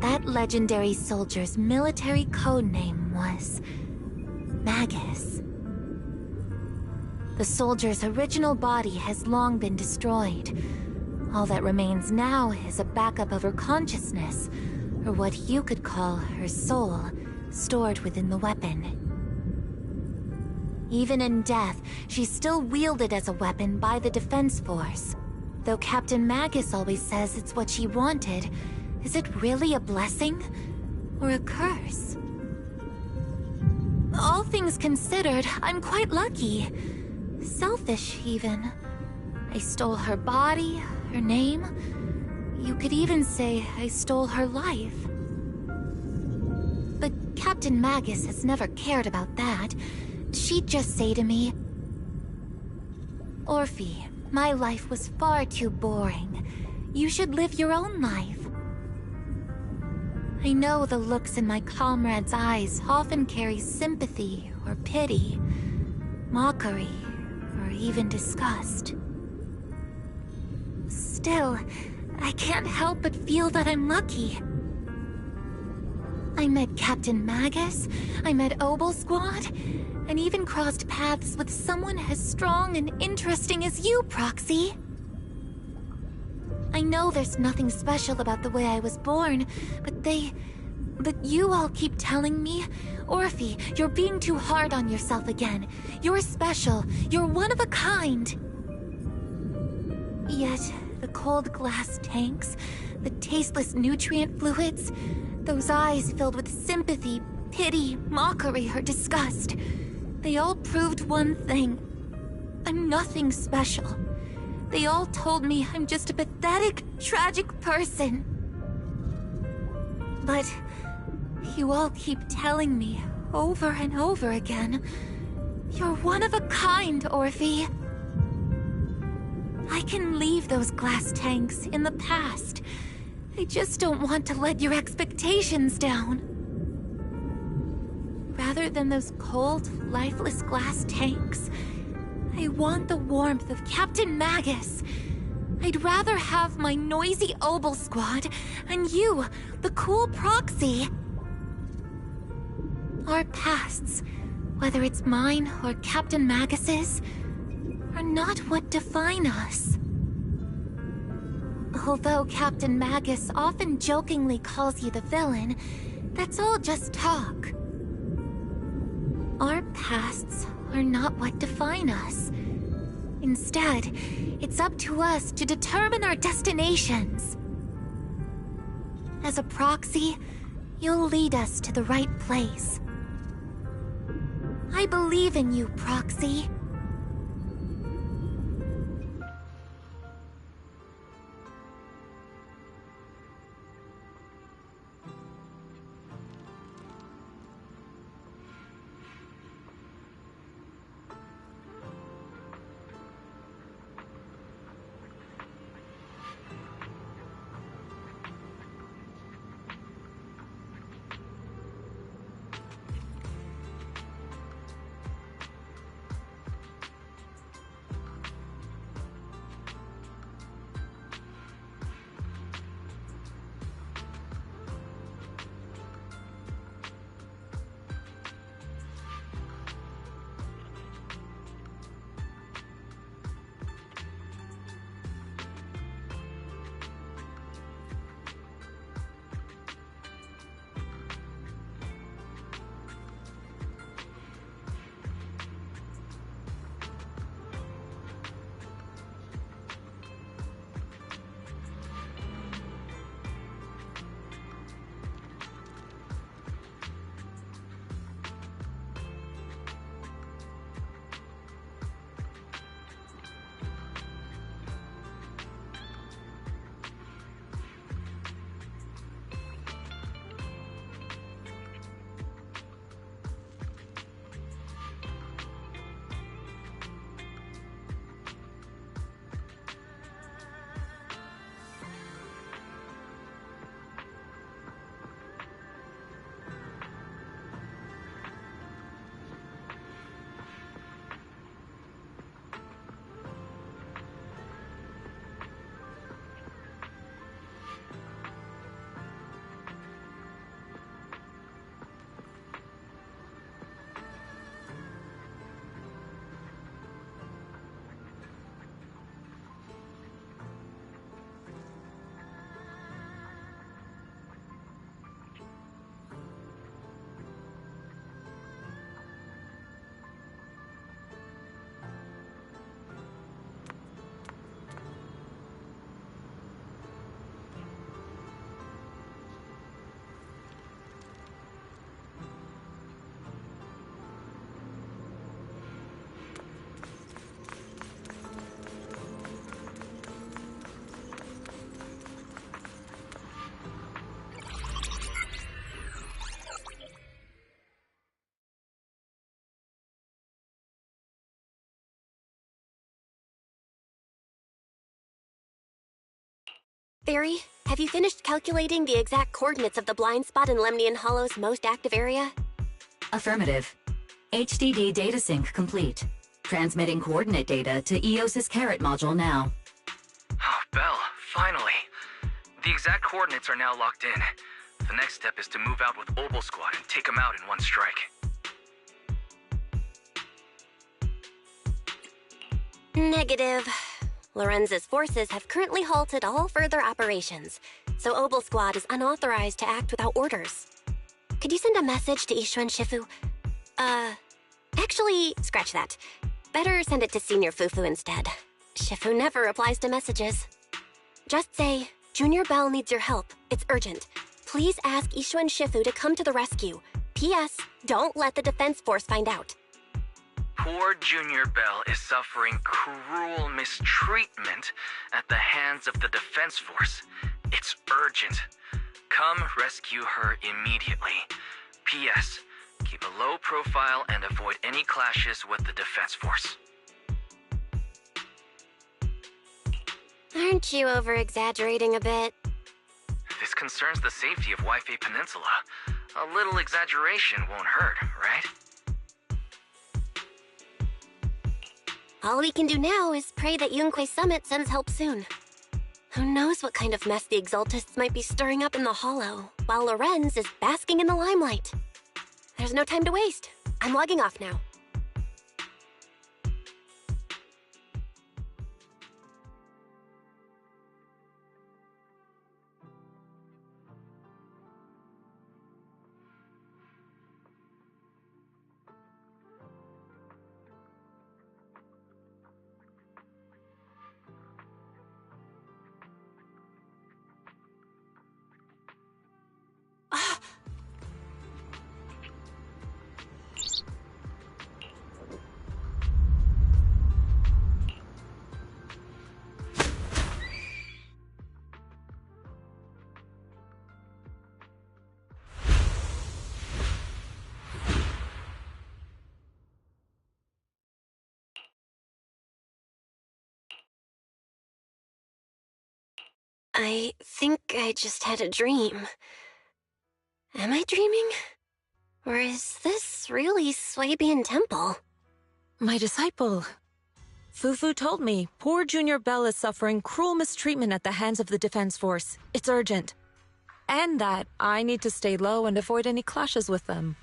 That legendary soldier's military code name was Magus. The soldier's original body has long been destroyed. All that remains now is a backup of her consciousness, or what you could call her soul, stored within the weapon. Even in death, she's still wielded as a weapon by the Defense Force. Though Captain Magus always says it's what she wanted, is it really a blessing or a curse? All things considered, I'm quite lucky. Selfish, even. I stole her body, her name. You could even say I stole her life. But Captain Magus has never cared about that. She'd just say to me, "Orphe, my life was far too boring. You should live your own life." I know the looks in my comrade's eyes often carry sympathy or pity, mockery, or even disgust. Still, I can't help but feel that I'm lucky. I met Captain Magus, I met Obel Squad, and even crossed paths with someone as strong and interesting as you, Proxy. I know there's nothing special about the way I was born, but you all keep telling me, "Orphe, you're being too hard on yourself again. You're special. You're one of a kind." Yet, the cold glass tanks, the tasteless nutrient fluids, those eyes filled with sympathy, pity, mockery, or disgust, they all proved one thing. I'm nothing special. They all told me I'm just a pathetic, tragic person. But you all keep telling me over and over again, "You're one of a kind, Orphe." I can leave those glass tanks in the past. I just don't want to let your expectations down. Rather than those cold, lifeless glass tanks, I want the warmth of Captain Magus. I'd rather have my noisy Obel Squad and you, the cool Proxy. Our pasts, whether it's mine or Captain Magus's, are not what define us. Although Captain Magus often jokingly calls you the villain, that's all just talk. Our pasts are not what define us. Instead, it's up to us to determine our destinations. As a Proxy, you'll lead us to the right place. I believe in you, Proxy. Barry, have you finished calculating the exact coordinates of the blind spot in Lemnian Hollow's most active area? Affirmative. HDD data sync complete. Transmitting coordinate data to EOS's Carrot module now. Oh, Belle, finally. The exact coordinates are now locked in. The next step is to move out with Obel Squad and take them out in one strike. Negative. Lorenz's forces have currently halted all further operations, so Obel Squad is unauthorized to act without orders. Could you send a message to Ishu and Shifu? Actually, scratch that. Better send it to Senior Fufu instead. Shifu never replies to messages. Just say, Junior Bell needs your help. It's urgent. Please ask Ishu and Shifu to come to the rescue. P.S. Don't let the Defense Force find out. Poor Junior Bell is suffering cruel mistreatment at the hands of the Defense Force. It's urgent. Come rescue her immediately. P.S. Keep a low profile and avoid any clashes with the Defense Force. Aren't you over-exaggerating a bit? This concerns the safety of Waifei Peninsula. A little exaggeration won't hurt, right? All we can do now is pray that Yunquei Summit sends help soon. Who knows what kind of mess the Exaltists might be stirring up in the Hollow, while Lorenz is basking in the limelight. There's no time to waste. I'm logging off now. I think I just had a dream. Am I dreaming? Or is this really Swabian Temple? My disciple. Fufu told me poor Junior Bell is suffering cruel mistreatment at the hands of the Defense Force. It's urgent. And that I need to stay low and avoid any clashes with them.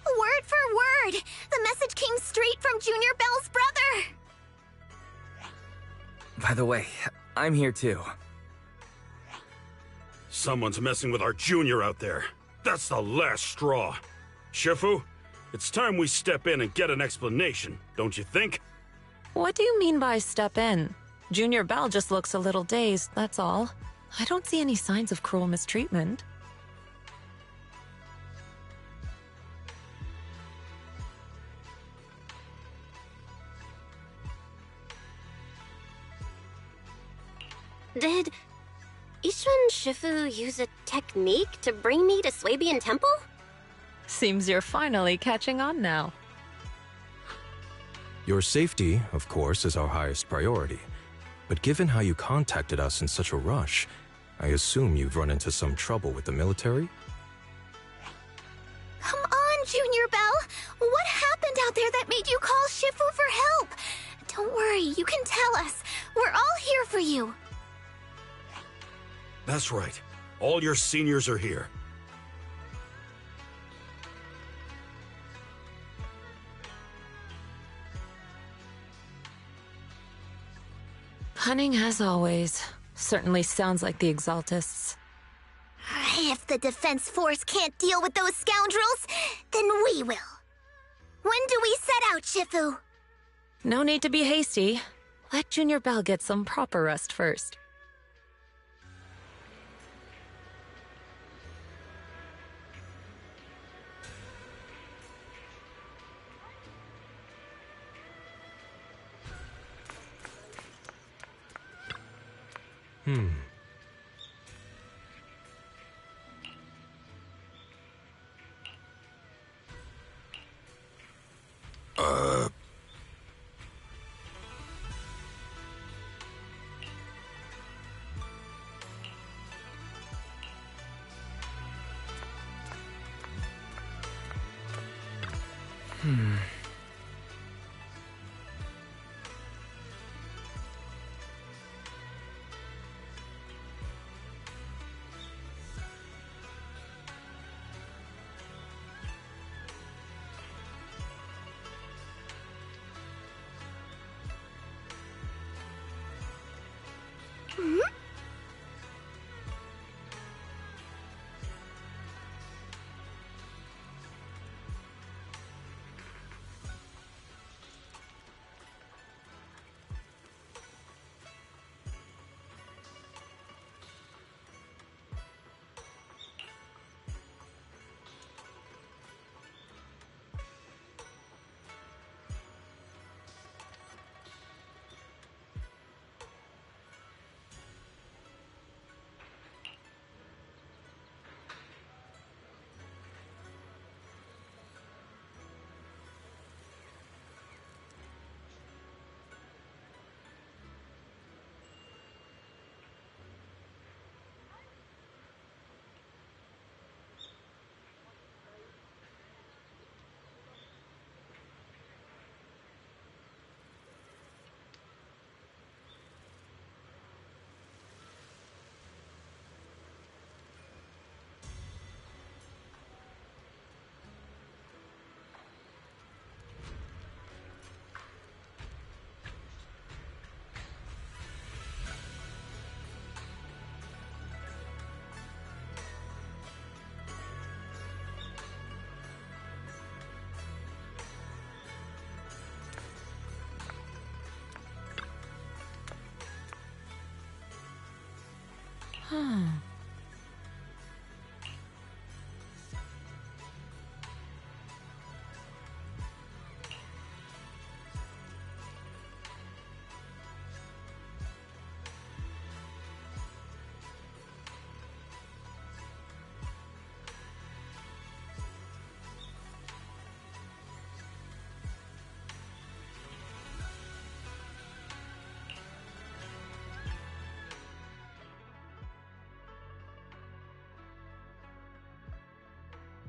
Word for word! The message came straight from Junior Bell's brother! By the way, I'm here too. Someone's messing with our junior out there. That's the last straw. Shifu, it's time we step in and get an explanation, don't you think? What do you mean by step in? Junior Bell just looks a little dazed, that's all. I don't see any signs of cruel mistreatment. Did Ishu and Shifu use a technique to bring me to Swabian Temple? Seems you're finally catching on now. Your safety, of course, is our highest priority. But given how you contacted us in such a rush, I assume you've run into some trouble with the military? Come on, Junior Bell! What happened out there that made you call Shifu for help? Don't worry, you can tell us. We're all here for you. That's right. All your seniors are here. Cunning as always. Certainly sounds like the Exaltists. If the Defense Force can't deal with those scoundrels, then we will. When do we set out, Shifu? No need to be hasty. Let Junior Bell get some proper rest first.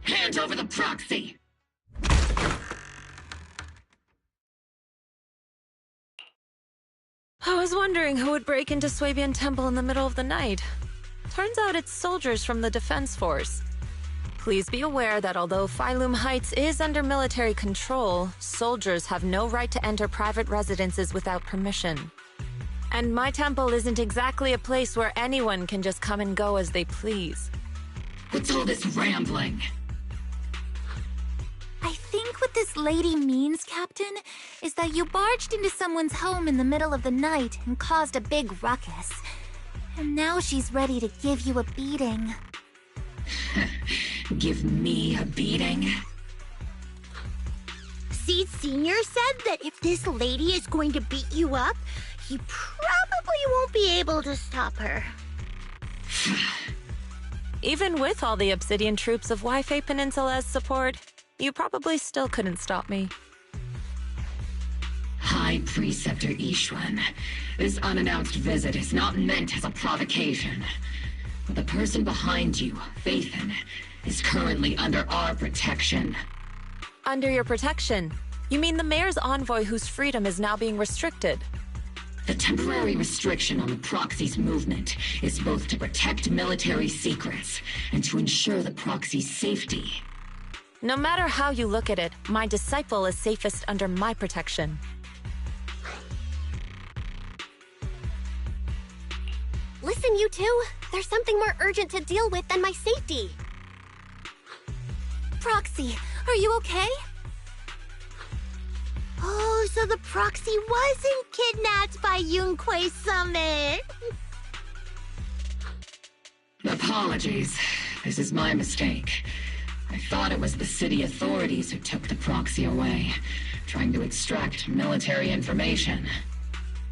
Hand over the proxy! I was wondering who would break into Swabian Temple in the middle of the night. Turns out it's soldiers from the Defense Force. Please be aware that although Phylum Heights is under military control, soldiers have no right to enter private residences without permission. And my temple isn't exactly a place where anyone can just come and go as they please. What's all this rambling? I think what this lady means, Captain, is that you barged into someone's home in the middle of the night and caused a big ruckus. And now she's ready to give you a beating. Give me a beating? Seed Sr. said that if this lady is going to beat you up, he probably won't be able to stop her. Even with all the Obsidian troops of Wi-Fi Peninsula's support, you probably still couldn't stop me. High Preceptor Ishwan, this unannounced visit is not meant as a provocation. But the person behind you, Phaethon, is currently under our protection. Under your protection? You mean the mayor's envoy whose freedom is now being restricted? The temporary restriction on the Proxy's movement is both to protect military secrets and to ensure the Proxy's safety. No matter how you look at it, my disciple is safest under my protection. Listen, you two. There's something more urgent to deal with than my safety. Proxy, are you okay? Oh, so the Proxy wasn't kidnapped by Yunquay Summit. Apologies. This is my mistake. I thought it was the city authorities who took the Proxy away, trying to extract military information.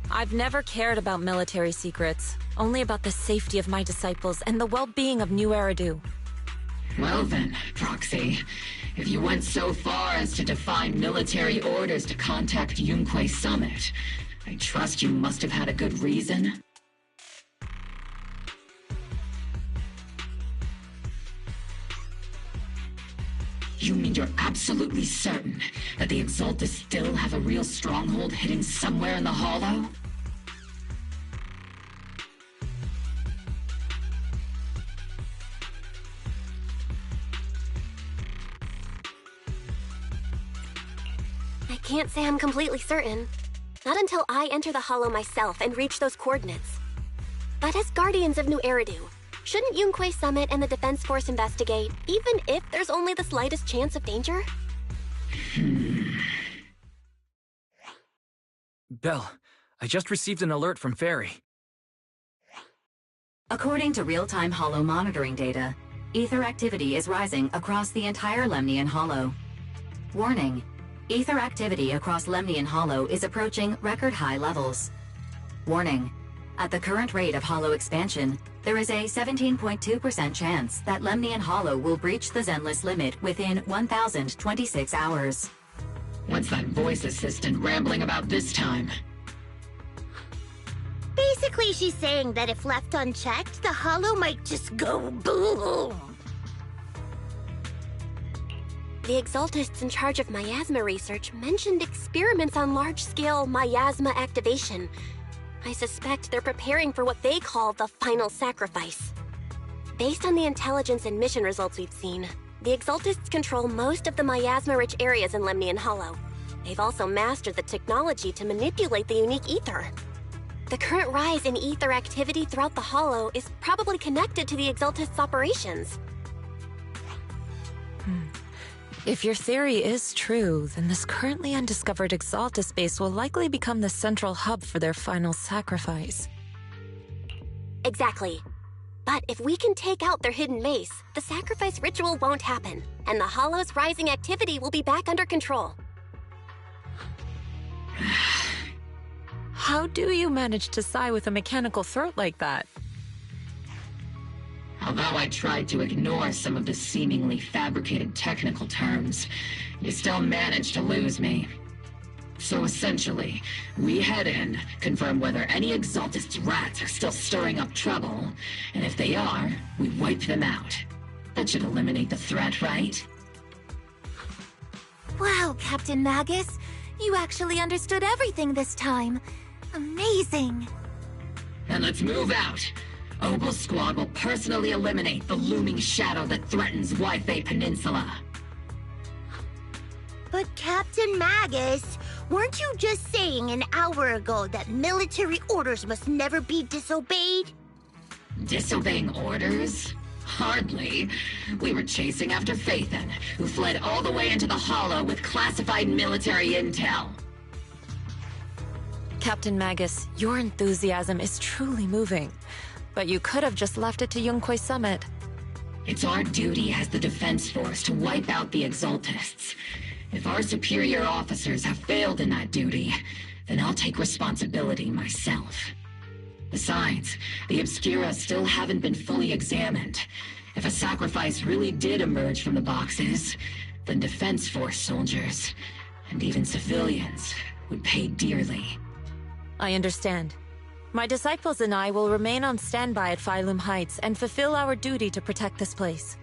I've never cared about military secrets, only about the safety of my disciples and the well-being of New Eridu. Well then, Proxy, if you went so far as to defy military orders to contact Yunquay Summit, I trust you must have had a good reason. You mean you're absolutely certain that the Exaltus still have a real stronghold hidden somewhere in the Hollow? I can't say I'm completely certain. Not until I enter the Hollow myself and reach those coordinates. But as Guardians of New Eridu, shouldn't Yunquay Summit and the Defense Force investigate, even if there's only the slightest chance of danger? Belle, I just received an alert from Fairy. According to real-time Hollow monitoring data, ether activity is rising across the entire Lemnian Hollow. Warning: ether activity across Lemnian Hollow is approaching record-high levels. Warning: at the current rate of Hollow expansion, there is a 17.2% chance that Lemnian Hollow will breach the Zenless limit within 1,026 hours. What's that voice assistant rambling about this time? Basically, she's saying that if left unchecked, the Hollow might just go boom. The Exaltists in charge of miasma research mentioned experiments on large-scale miasma activation. I suspect they're preparing for what they call the final sacrifice. Based on the intelligence and mission results we've seen, the Exaltists control most of the miasma-rich areas in Lemnian Hollow. They've also mastered the technology to manipulate the unique ether. The current rise in ether activity throughout the Hollow is probably connected to the Exaltists' operations. If your theory is true, then this currently undiscovered Exaltus base will likely become the central hub for their final sacrifice. Exactly. But if we can take out their hidden base, the sacrifice ritual won't happen, and the Hollow's rising activity will be back under control. How do you manage to sigh with a mechanical throat like that? Although I tried to ignore some of the seemingly fabricated technical terms, you still managed to lose me. So essentially, we head in, confirm whether any Exaltist rats are still stirring up trouble, and if they are, we wipe them out. That should eliminate the threat, right? Wow, Captain Magus. You actually understood everything this time. Amazing. And let's move out. Obel Squad will personally eliminate the looming shadow that threatens Wi-Fi Peninsula. But Captain Magus, weren't you just saying an hour ago that military orders must never be disobeyed? Disobeying orders? Hardly. We were chasing after Phaethon, who fled all the way into the Hollow with classified military intel. Captain Magus, your enthusiasm is truly moving. But you could have just left it to Yunquay Summit. It's our duty as the Defense Force to wipe out the Exaltists. If our superior officers have failed in that duty, then I'll take responsibility myself. Besides, the Obscura still haven't been fully examined. If a sacrifice really did emerge from the boxes, then Defense Force soldiers, and even civilians, would pay dearly. I understand. My disciples and I will remain on standby at Phylum Heights and fulfill our duty to protect this place.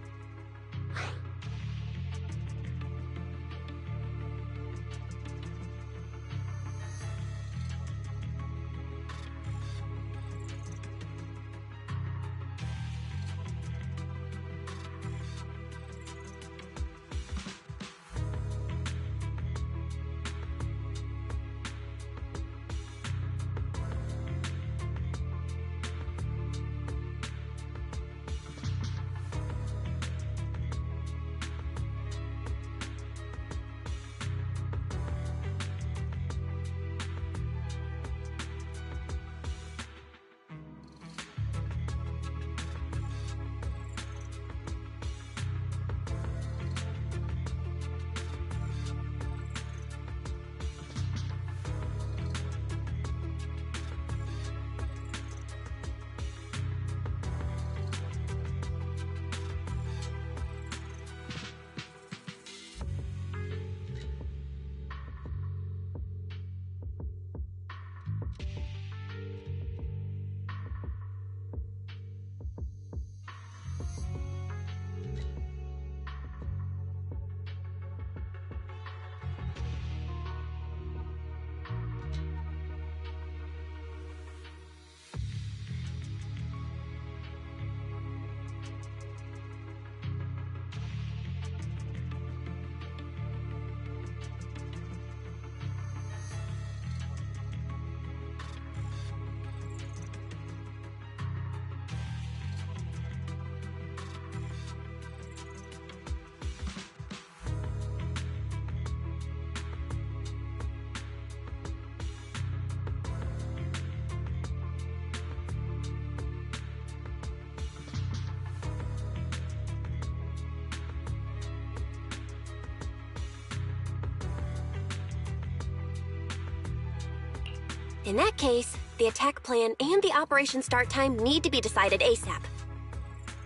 In that case, the attack plan and the operation start time need to be decided ASAP.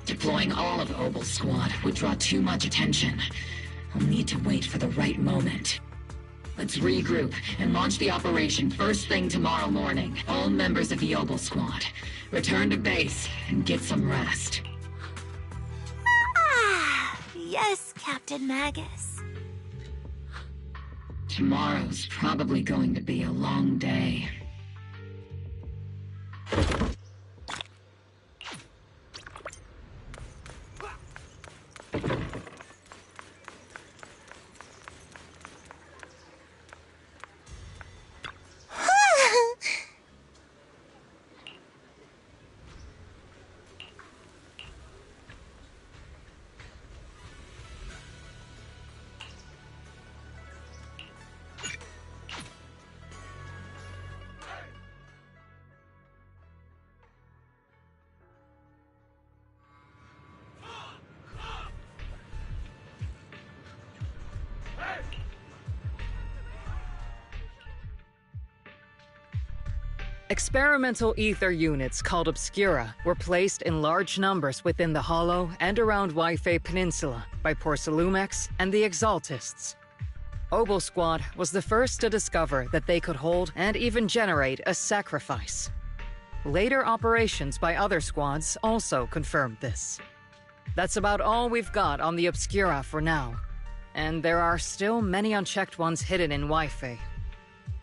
Deploying all of Obel's squad would draw too much attention. I'll need to wait for the right moment. Let's regroup and launch the operation first thing tomorrow morning. All members of the Obel squad, return to base and get some rest. Ah, yes, Captain Magus. Tomorrow's probably going to be a long day. Experimental ether units called Obscura were placed in large numbers within the Hollow and around Wi-Fi Peninsula by Porcelumex and the Exaltists. Obel Squad was the first to discover that they could hold and even generate a sacrifice. Later operations by other squads also confirmed this. That's about all we've got on the Obscura for now, and there are still many unchecked ones hidden in Wi-Fi.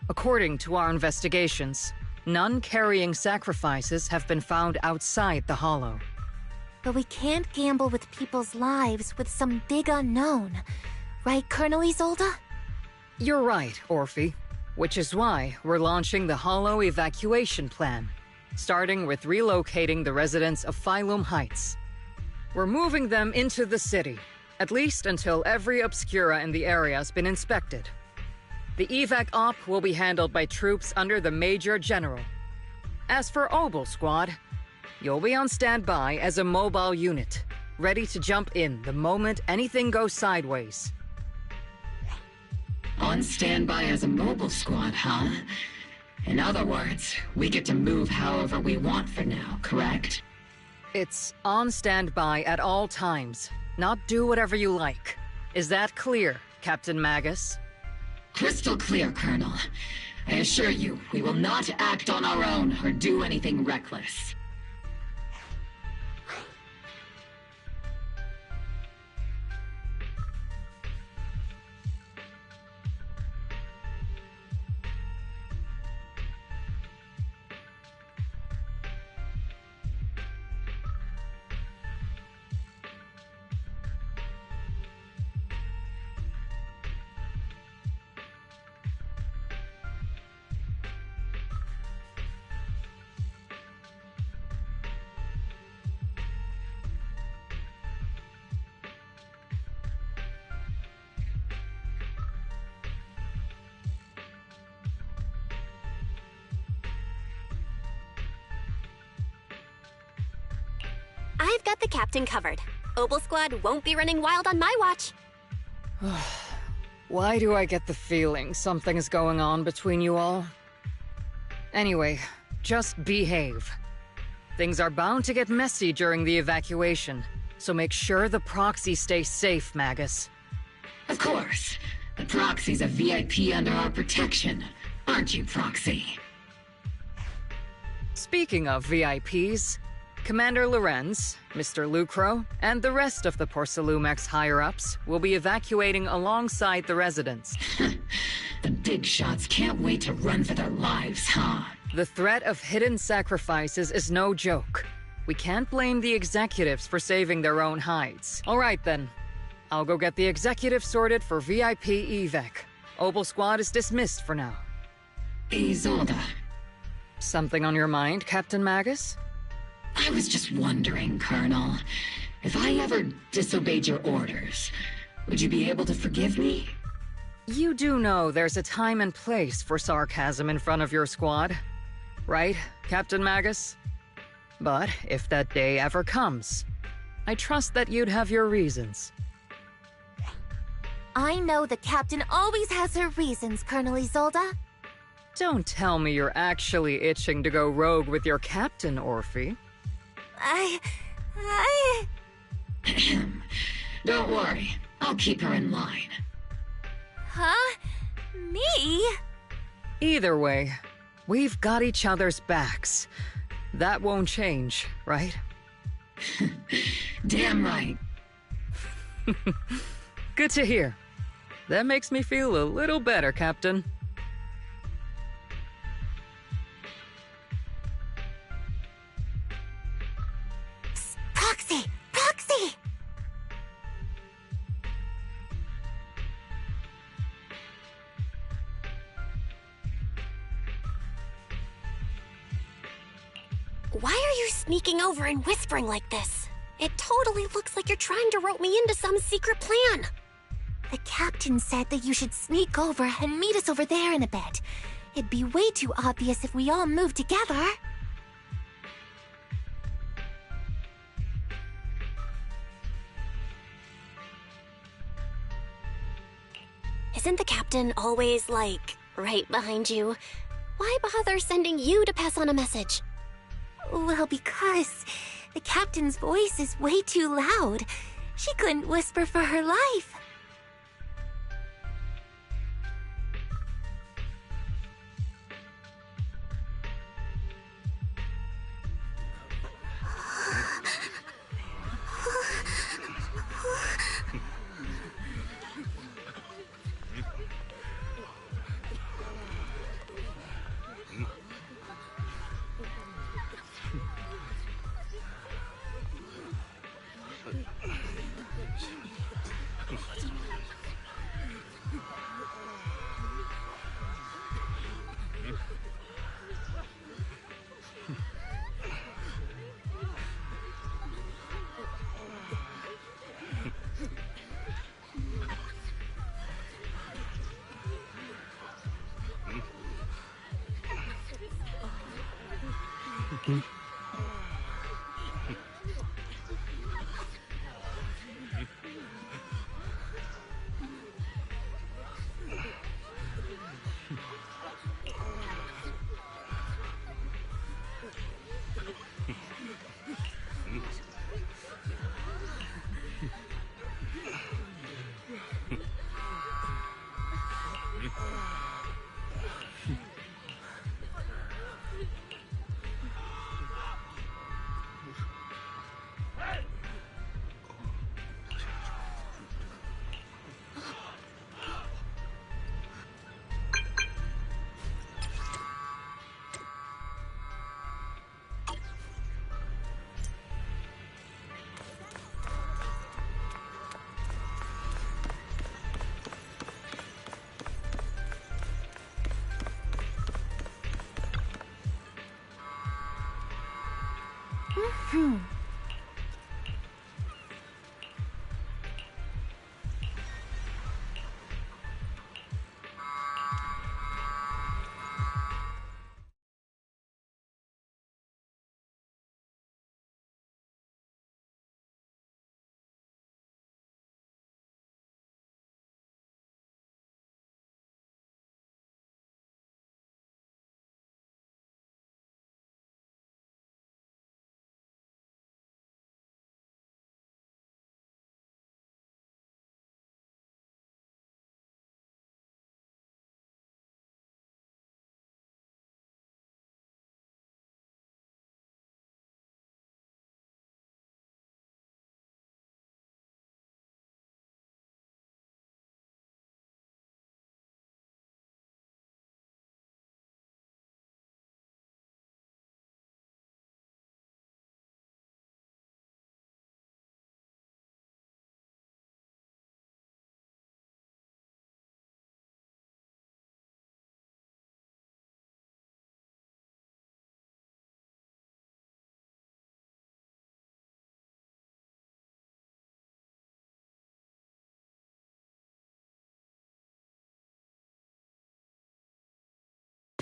According to our investigations, none carrying sacrifices have been found outside the Hollow. But we can't gamble with people's lives with some big unknown. Right, Colonel Isolde? You're right, Orphe. Which is why we're launching the Hollow evacuation plan, starting with relocating the residents of Phylum Heights. We're moving them into the city, at least until every Obscura in the area has been inspected. The evac op will be handled by troops under the Major General. As for Obel Squad, you'll be on standby as a mobile unit, ready to jump in the moment anything goes sideways. On standby as a mobile squad, huh? In other words, we get to move however we want for now, correct? It's on standby at all times, not do whatever you like. Is that clear, Captain Magus? Crystal clear, Colonel. I assure you, we will not act on our own or do anything reckless. I've got the captain covered. Obel Squad won't be running wild on my watch. Why do I get the feeling something is going on between you all? Anyway, just behave. Things are bound to get messy during the evacuation, so make sure the proxy stays safe, Magus. Of course. The proxy's a VIP under our protection, aren't you, Proxy? Speaking of VIPs, Commander Lorenz, Mr. Lucro, and the rest of the Porcelumex higher-ups will be evacuating alongside the residents. The big shots can't wait to run for their lives, huh? The threat of hidden sacrifices is no joke. We can't blame the executives for saving their own hides. All right then. I'll go get the executive sorted for VIP evac. Obel Squad is dismissed for now. Isolde. Something on your mind, Captain Magus? I was just wondering, Colonel, if I ever disobeyed your orders, would you be able to forgive me? You do know there's a time and place for sarcasm in front of your squad, right, Captain Magus? But if that day ever comes, I trust that you'd have your reasons. I know the captain always has her reasons, Colonel Isolde. Don't tell me you're actually itching to go rogue with your captain, Orphe. Don't worry, I'll keep her in line. Huh? Me? Either way, we've got each other's backs. That won't change, right? Damn right. Good to hear. That makes me feel a little better, Captain. Proxy! Proxy! Why are you sneaking over and whispering like this? It totally looks like you're trying to rope me into some secret plan. The captain said that you should sneak over and meet us over there in a bit. It'd be way too obvious if we all moved together. Isn't the captain always, like, right behind you? Why bother sending you to pass on a message? Well, because the captain's voice is way too loud. She couldn't whisper for her life.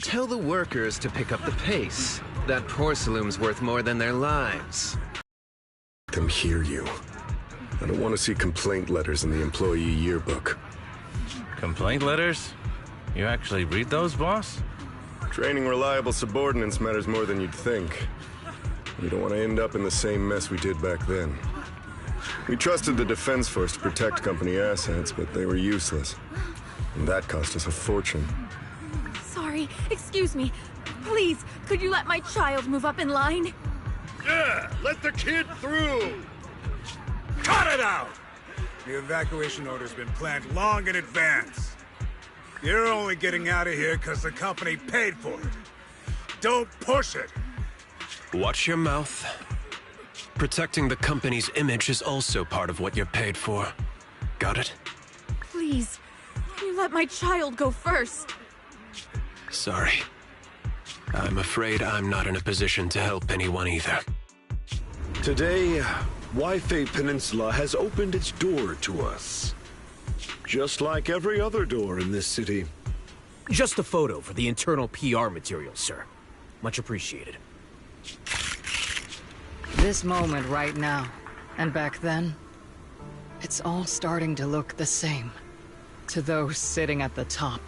Tell the workers to pick up the pace. That porcelain's worth more than their lives. Let them hear you. I don't want to see complaint letters in the employee yearbook. Complaint letters? You actually read those, boss? Training reliable subordinates matters more than you'd think. We don't want to end up in the same mess we did back then. We trusted the Defense Force to protect company assets, but they were useless. And that cost us a fortune. Sorry, excuse me. Please, could you let my child move up in line? Yeah, let the kid through! Cut it out! The evacuation order's been planned long in advance. You're only getting out of here because the company paid for it. Don't push it! Watch your mouth. Protecting the company's image is also part of what you're paid for. Got it? Please, can you let my child go first? Sorry. I'm afraid I'm not in a position to help anyone either. Today, Wi-Fi Peninsula has opened its door to us. Just like every other door in this city. Just a photo for the internal PR material, sir. Much appreciated. This moment right now, and back then, it's all starting to look the same. To those sitting at the top,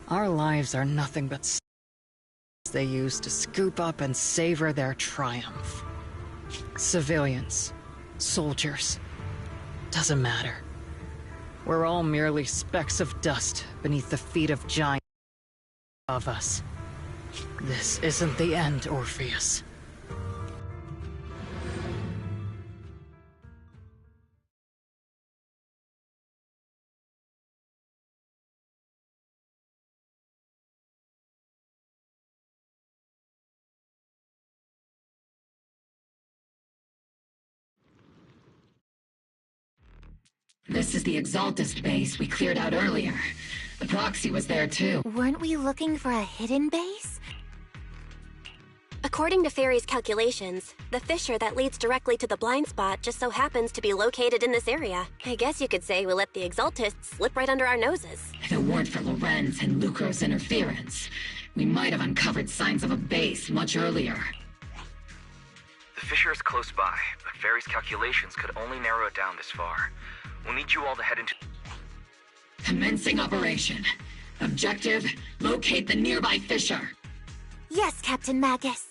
our lives are nothing but they use to scoop up and savor their triumph. Civilians, soldiers, doesn't matter. We're all merely specks of dust beneath the feet of giants above us. This isn't the end, Orpheus. This is the Exaltist base we cleared out earlier. The proxy was there too. Weren't we looking for a hidden base? According to Fairy's calculations, the fissure that leads directly to the blind spot just so happens to be located in this area. I guess you could say we let the Exaltists slip right under our noses. If it weren't for Lorenz and Lucro's interference, we might have uncovered signs of a base much earlier. The fissure is close by, but Fairy's calculations could only narrow it down this far. We'll need you all to head into... Commencing operation. Objective, locate the nearby fissure. Yes, Captain Magus.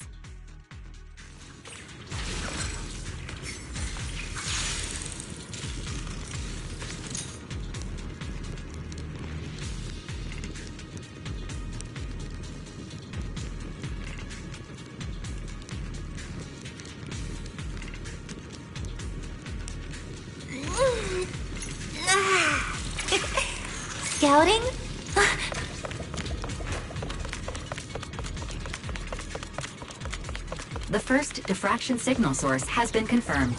Scouting? The first diffraction signal source has been confirmed.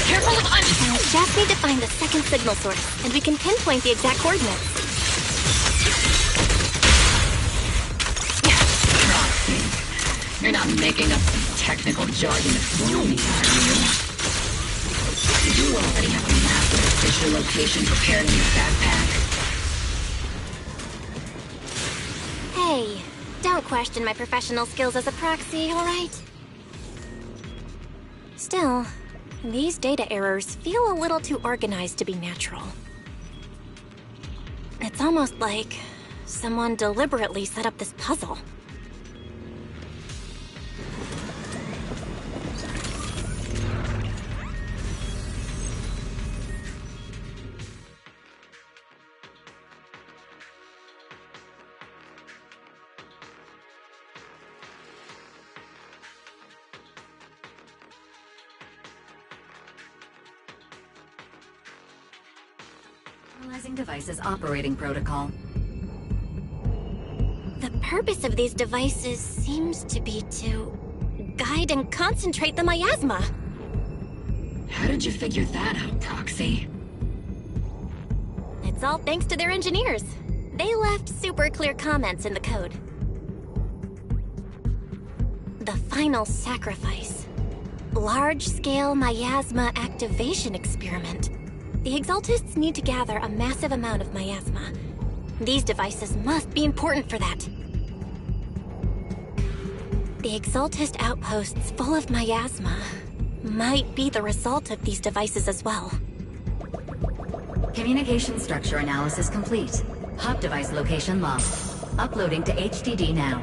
Careful of I just need to find the second signal source, and we can pinpoint the exact coordinates. Proxy, you're not making up some technical jargon to fool me, are you? You already have a map of the fissure location prepared in your backpack. Hey, don't question my professional skills as a proxy, alright? Still, these data errors feel a little too organized to be natural. It's almost like someone deliberately set up this puzzle. Analyzing devices operating protocol. The purpose of these devices seems to be to guide and concentrate the miasma. How did you figure that out, Proxy? It's all thanks to their engineers. They left super clear comments in the code. The final sacrifice. Large-scale miasma activation experiment. The Exaltists need to gather a massive amount of miasma. These devices must be important for that. The Exaltist outposts full of miasma might be the result of these devices as well. Communication structure analysis complete. Hub device location locked. Uploading to HDD now.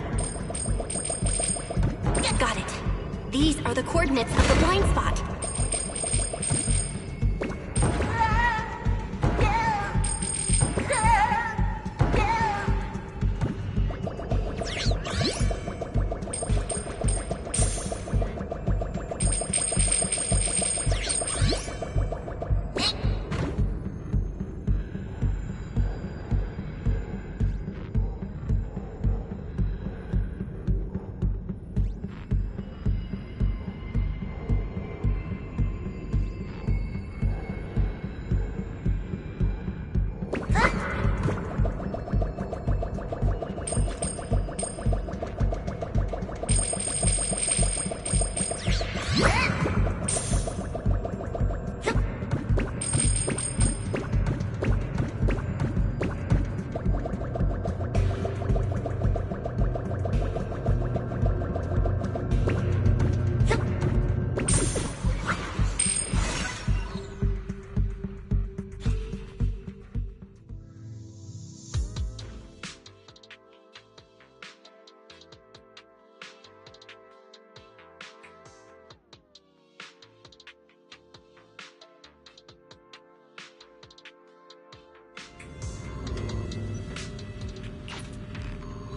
Got it. These are the coordinates of the blind spot.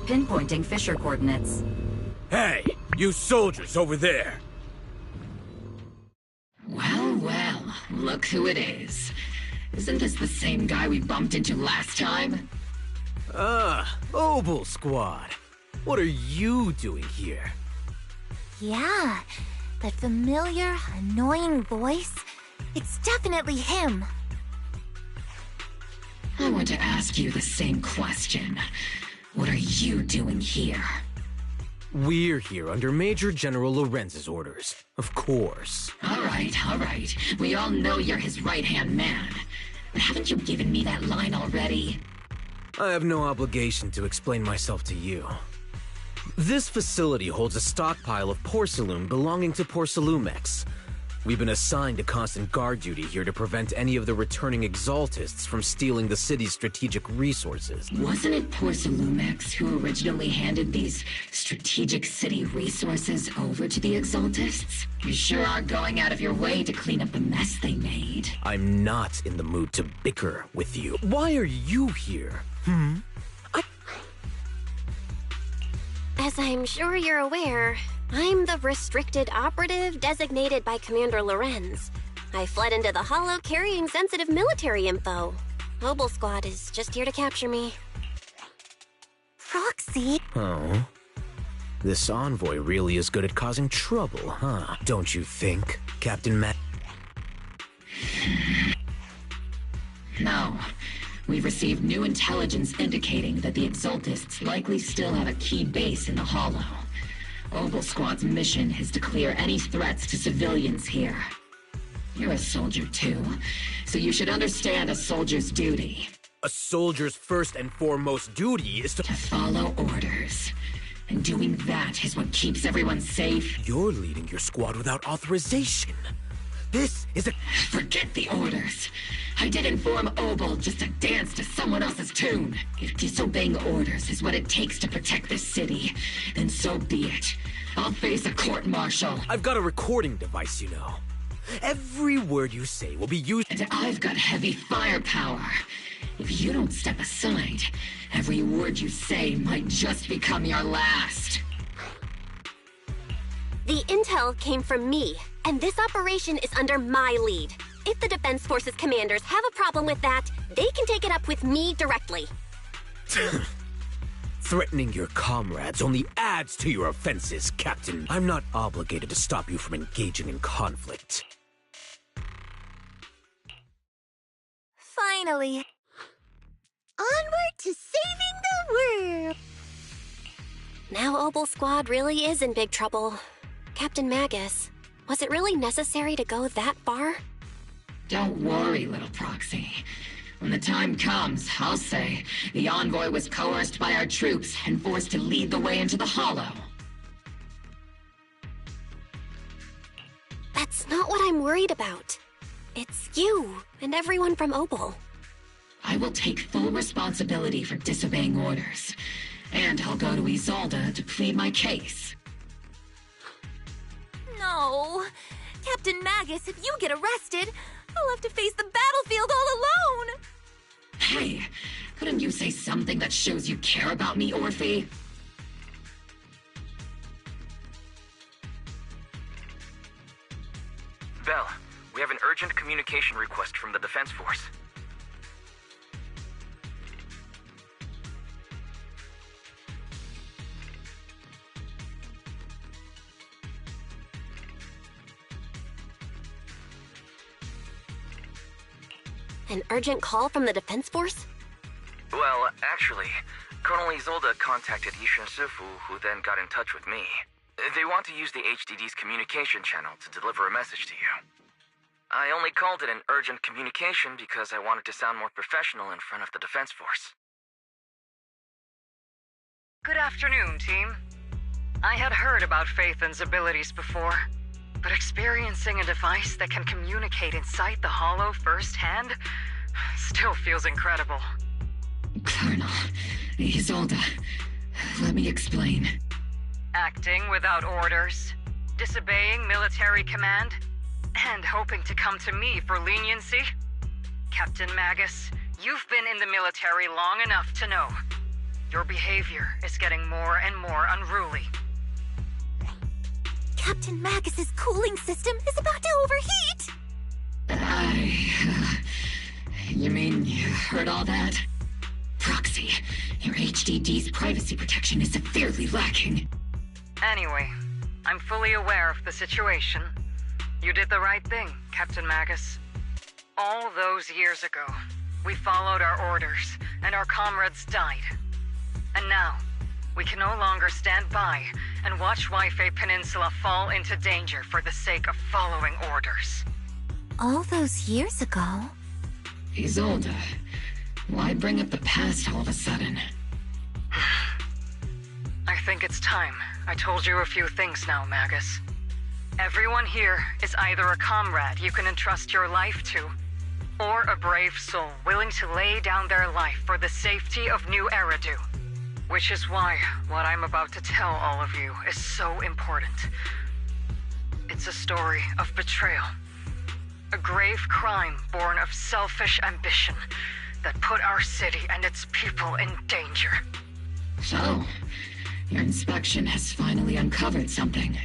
Pinpointing fissure coordinates. Hey, you soldiers over there! Well, well, look who it is. Isn't this the same guy we bumped into last time? Obel Squad. What are you doing here? Yeah, that familiar, annoying voice. It's definitely him. I want to ask you the same question. What are you doing here? We're here under Major General Lorenz's orders, of course. All right. We all know you're his right-hand man. But haven't you given me that line already? I have no obligation to explain myself to you. This facility holds a stockpile of porcelain belonging to Porcelumex. We've been assigned to constant guard duty here to prevent any of the returning Exaltists from stealing the city's strategic resources. Wasn't it Porcelumex who originally handed these strategic city resources over to the Exaltists? You sure are going out of your way to clean up the mess they made. I'm not in the mood to bicker with you. Why are you here? As I'm sure you're aware, I'm the restricted operative designated by Commander Lorenz. I fled into the Hollow carrying sensitive military info. Obel Squad is just here to capture me. Proxy? Oh? This envoy really is good at causing trouble, huh? Don't you think, Captain Matt? No. We've received new intelligence indicating that the Exaltists likely still have a key base in the Hollow. Obel Squad's mission is to clear any threats to civilians here. You're a soldier too, so you should understand a soldier's duty. A soldier's first and foremost duty is to follow orders. And doing that is what keeps everyone safe. You're leading your squad without authorization. This is a... Forget the orders. I did inform Obel just to dance to someone else's tune. If disobeying orders is what it takes to protect this city, then so be it. I'll face a court-martial. I've got a recording device, you know. Every word you say will be used... And I've got heavy firepower. If you don't step aside, every word you say might just become your last. The intel came from me, and this operation is under my lead. If the Defense Forces commanders have a problem with that, they can take it up with me directly. Threatening your comrades only adds to your offenses, Captain. I'm not obligated to stop you from engaging in conflict. Finally. Onward to saving the world. Now Obel Squad really is in big trouble. Captain Magus, was it really necessary to go that far? Don't worry, little proxy. When the time comes, I'll say the envoy was coerced by our troops and forced to lead the way into the Hollow. That's not what I'm worried about. It's you and everyone from Obel. I will take full responsibility for disobeying orders. And I'll go to Isolde to plead my case. No. Captain Magus, if you get arrested, I'll have to face the battlefield all alone! Hey, couldn't you say something that shows you care about me, Orphe? Belle, we have an urgent communication request from the Defense Force. An urgent call from the Defense Force? Well, actually, Colonel Isolde contacted Yishin Sifu, who then got in touch with me. They want to use the HDD's communication channel to deliver a message to you. I only called it an urgent communication because I wanted to sound more professional in front of the Defense Force. Good afternoon, team. I had heard about Phaethon's abilities before, but experiencing a device that can communicate inside the Hollow firsthand still feels incredible. Colonel, Isolde, let me explain. Acting without orders, disobeying military command, and hoping to come to me for leniency? Captain Magus, you've been in the military long enough to know. Your behavior is getting more and more unruly. Captain Magus's cooling system is about to overheat! You mean you heard all that? Proxy, your HDD's privacy protection is severely lacking. Anyway, I'm fully aware of the situation. You did the right thing, Captain Magus. All those years ago, we followed our orders, and our comrades died. And now, we can no longer stand by and watch Waifei Peninsula fall into danger for the sake of following orders. All those years ago? Isolde, why bring up the past all of a sudden? I think it's time I told you a few things now, Magus. Everyone here is either a comrade you can entrust your life to, or a brave soul willing to lay down their life for the safety of New Eridu. Which is why what I'm about to tell all of you is so important. It's a story of betrayal. A grave crime born of selfish ambition that put our city and its people in danger. So, your inspection has finally uncovered something.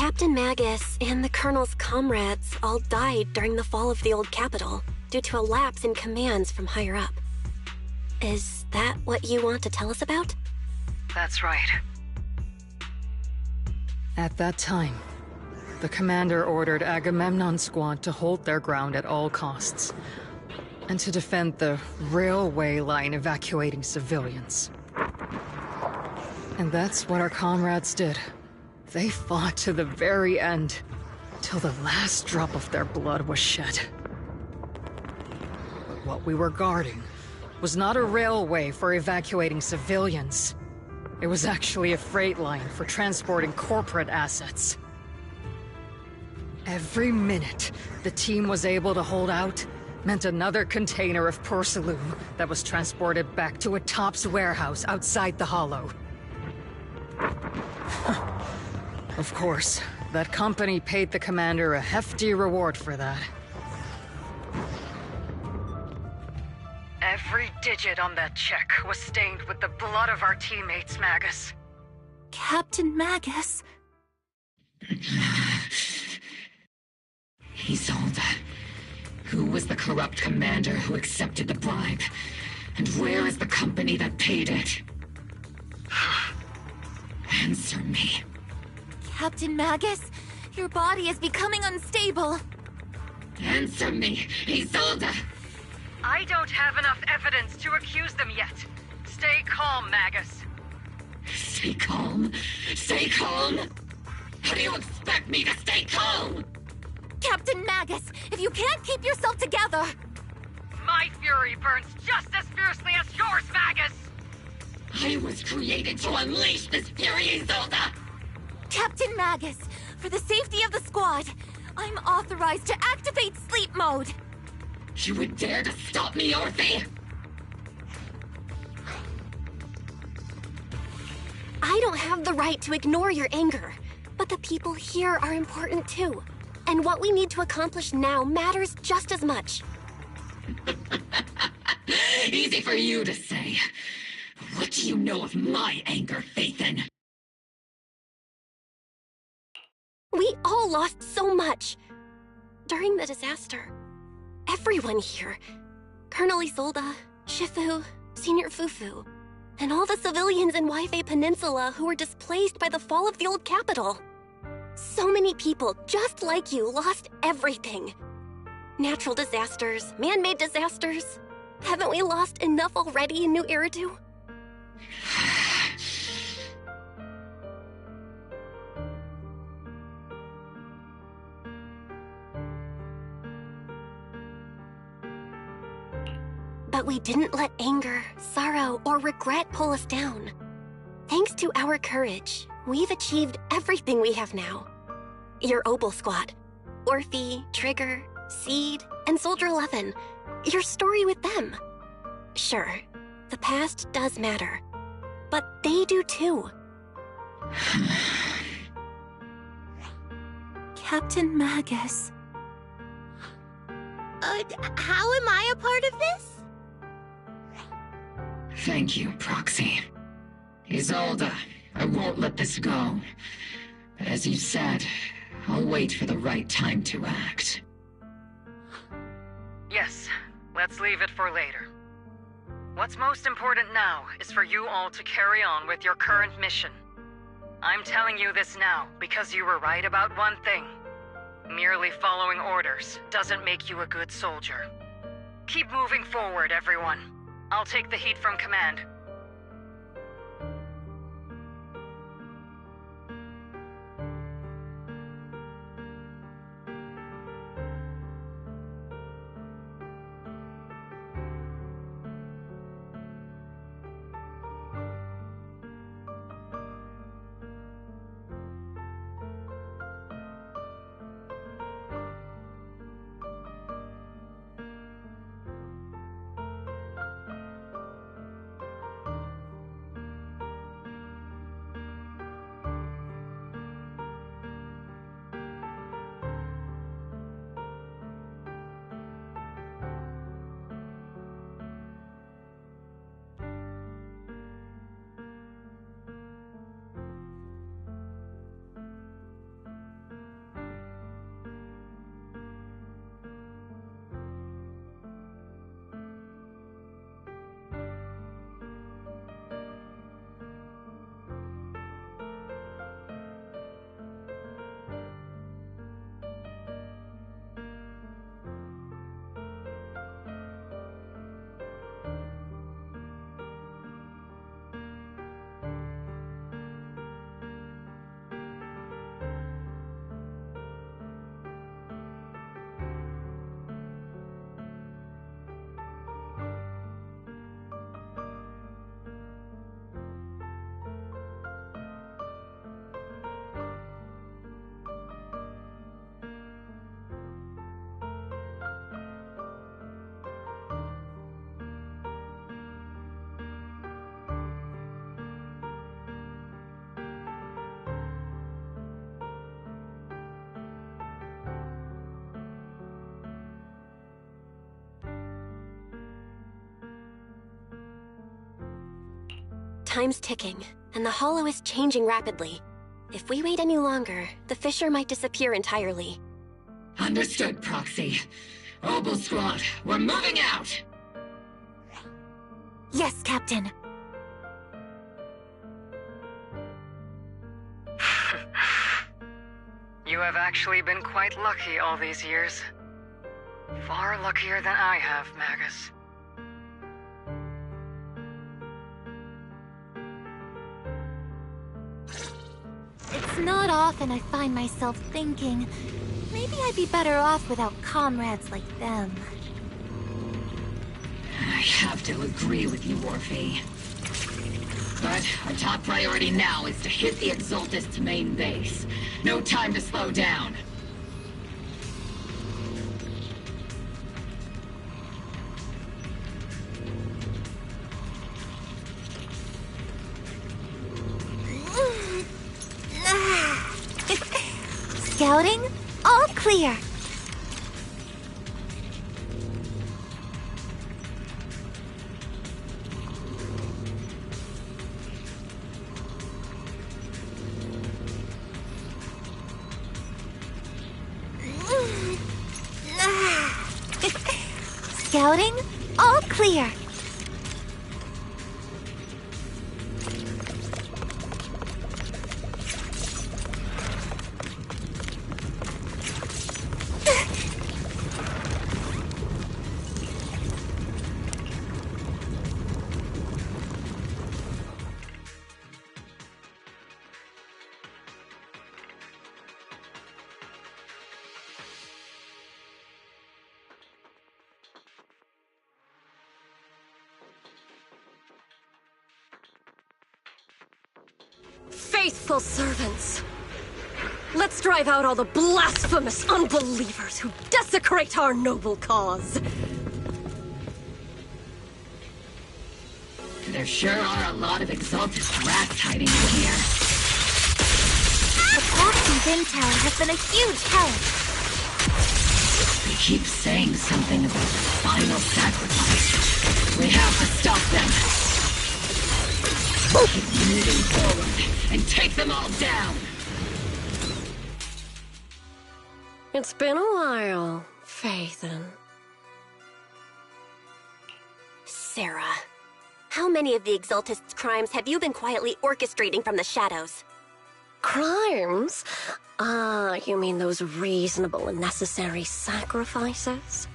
Captain Magus and the Colonel's comrades all died during the fall of the old capital due to a lapse in commands from higher up. Is that what you want to tell us about? That's right. At that time, the commander ordered Agamemnon's squad to hold their ground at all costs, and to defend the railway line evacuating civilians. And that's what our comrades did. They fought to the very end, till the last drop of their blood was shed. But what we were guarding was not a railway for evacuating civilians. It was actually a freight line for transporting corporate assets. Every minute the team was able to hold out meant another container of porcelain that was transported back to a Topps warehouse outside the Hollow. Of course, that company paid the commander a hefty reward for that. Every digit on that check was stained with the blood of our teammates, Magus. Captain Magus? Isolde. Who was the corrupt commander who accepted the bribe? And where is the company that paid it? Answer me. Captain Magus, your body is becoming unstable. Answer me, Isolde! I don't have enough evidence to accuse them yet. Stay calm, Magus. Stay calm? Stay calm? How do you expect me to stay calm? Captain Magus, if you can't keep yourself together... My fury burns just as fiercely as yours, Magus! I was created to unleash this fury, Isolde! Captain Magus, for the safety of the squad, I'm authorized to activate sleep mode. You would dare to stop me, Orphe? I don't have the right to ignore your anger, but the people here are important too. And what we need to accomplish now matters just as much. Easy for you to say. What do you know of my anger, Phaethon? We all lost so much. During the disaster, everyone here, Colonel Isolde, Shifu, Senior Fufu, and all the civilians in Waifei Peninsula who were displaced by the fall of the old capital. So many people, just like you, lost everything. Natural disasters, man-made disasters. Haven't we lost enough already in New Eridu? But we didn't let anger, sorrow, or regret pull us down. Thanks to our courage, we've achieved everything we have now. Your Obel Squad, Orphe, Trigger, Seed, and Soldier 11. Your story with them. Sure, the past does matter, but they do too. Captain Magus. How am I a part of this? Thank you, Proxy. Isolde, I won't let this go. But as you said, I'll wait for the right time to act. Yes, let's leave it for later. What's most important now is for you all to carry on with your current mission. I'm telling you this now because you were right about one thing. Merely following orders doesn't make you a good soldier. Keep moving forward, everyone. I'll take the heat from command. Time's ticking, and the Hollow is changing rapidly. If we wait any longer, the fissure might disappear entirely. Understood, Proxy. Obel Squad, we're moving out! Yes, Captain. You have actually been quite lucky all these years. Far luckier than I have, Magus. It's not often I find myself thinking, maybe I'd be better off without comrades like them. I have to agree with you, Orphe. But our top priority now is to hit the Exaltist's main base. No time to slow down. Scouting? All clear. Scouting? All clear. Faithful servants! Let's drive out all the blasphemous unbelievers who desecrate our noble cause! There sure are a lot of Exaltist rats hiding in here. The Proxy's intel has been a huge help. They keep saying something about the final sacrifice. We have to stop them. Keep moving forward and take them all down. It's been a while, Phaethon. Sarah, how many of the Exaltist's crimes have you been quietly orchestrating from the shadows? Crimes? Ah, you mean those reasonable and necessary sacrifices?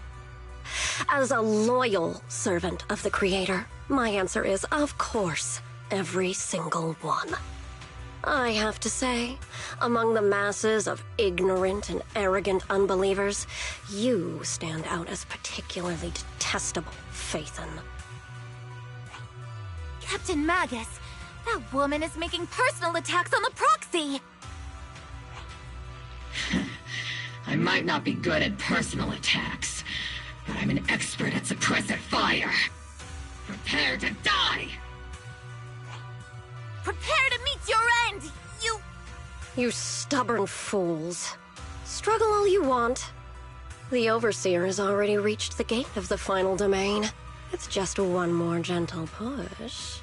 As a loyal servant of the Creator, my answer is, of course, every single one. I have to say, among the masses of ignorant and arrogant unbelievers, you stand out as particularly detestable, Phaethon. Captain Magus, that woman is making personal attacks on the Proxy! I might not be good at personal attacks, but I'm an expert at suppressive fire. Prepare to die! Prepare to meet your end, you... You stubborn fools. Struggle all you want. The Overseer has already reached the gate of the final domain. It's just one more gentle push.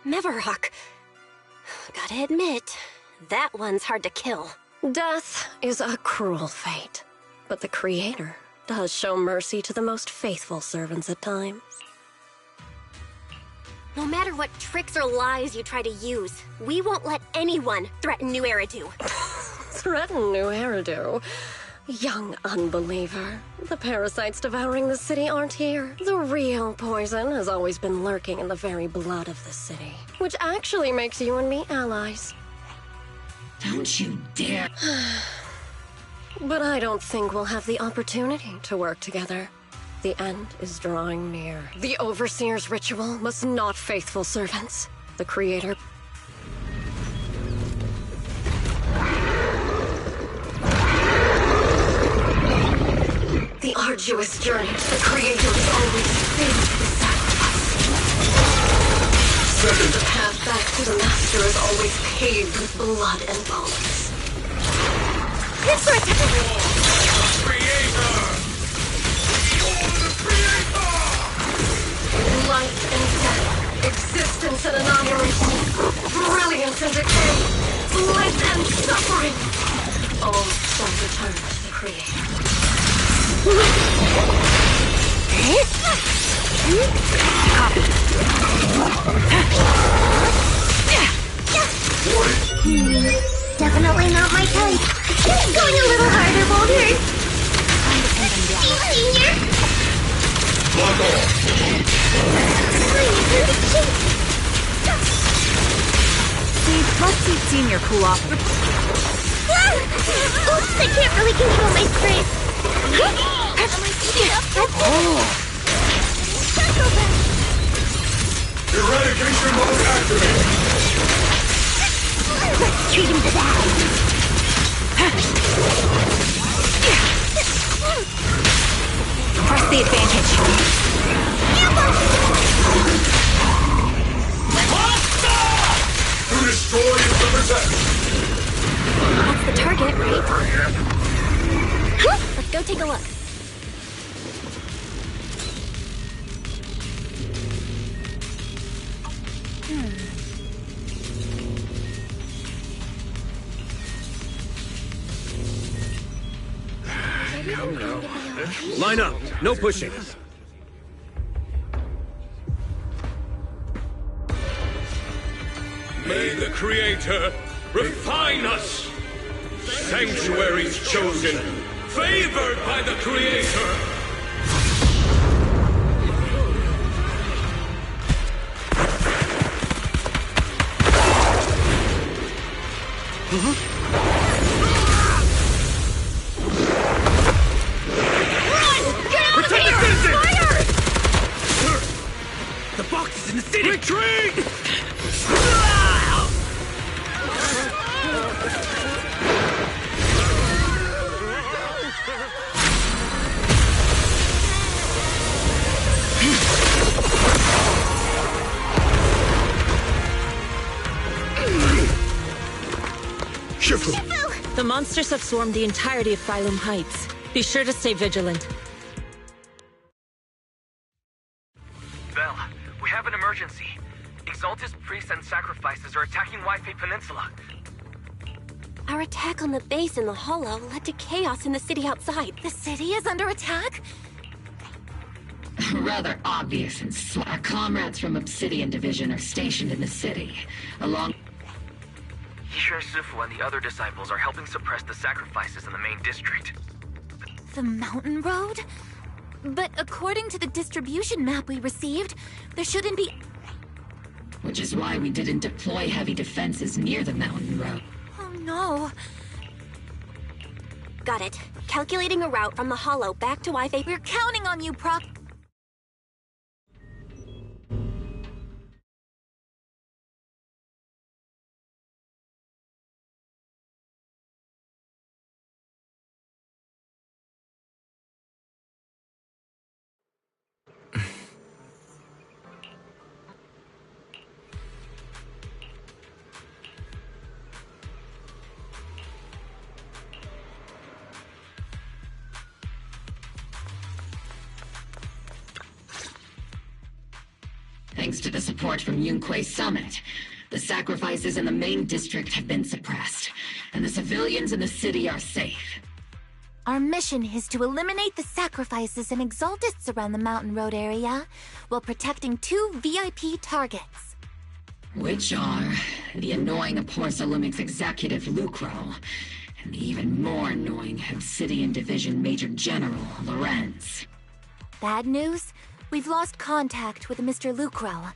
Meverok. Gotta admit, that one's hard to kill. Death is a cruel fate, but the Creator does show mercy to the most faithful servants at times. No matter what tricks or lies you try to use, we won't let anyone threaten New Eridu. Threaten New Eridu? Young unbeliever. The parasites devouring the city aren't here. The real poison has always been lurking in the very blood of the city, which actually makes you and me allies. Don't you dare. But I don't think we'll have the opportunity to work together. The end is drawing near. The Overseer's ritual must not faithful servants. The Creator... The arduous journey to the Creator is always filled with sacrifice. The path back to the Master is always paved with blood and bones. It's for attack! Creator! You're the Creator! Light Existence and annihilation, brilliance and decay, bliss and suffering, all from return to the Creator. Definitely not my type. Going a little harder, Boulder. Senior! Lock off! Seed, let's see Senior cool off. Oops, I can't really control my strength. Eradication mode activated! Let's treat him to that. Press the advantage. To destroy is to possess! That's the target, right? Let's go take a look. Come now. Line up. No pushing. May the Creator refine us. Sanctuaries chosen, favored by the Creator. Protect the citizens! The box is in the city! Retreat! The monsters have swarmed the entirety of Phylum Heights. Be sure to stay vigilant. Bell, we have an emergency. Exaltus priests and sacrifices are attacking Wi-Fi Peninsula. Our attack on the base in the Hollow led to chaos in the city outside. The city is under attack? Rather obvious and our comrades from Obsidian Division are stationed in the city, along... Yishen Sifu and the other disciples are helping suppress the sacrifices in the main district. The mountain road? But according to the distribution map we received, there shouldn't be... Which is why we didn't deploy heavy defenses near the mountain road. Oh no. Got it. Calculating a route from the Hollow back to Wi-Fi. We're counting on you, Proc. Thanks to the support from Yunquay Summit, the sacrifices in the main district have been suppressed, and the civilians in the city are safe. Our mission is to eliminate the sacrifices and exaltists around the mountain road area, while protecting 2 VIP targets. Which are the annoying Porsalumix executive Lucro, and the even more annoying Obsidian Division Major General Lorenz. Bad news? We've lost contact with Mr. Lucro.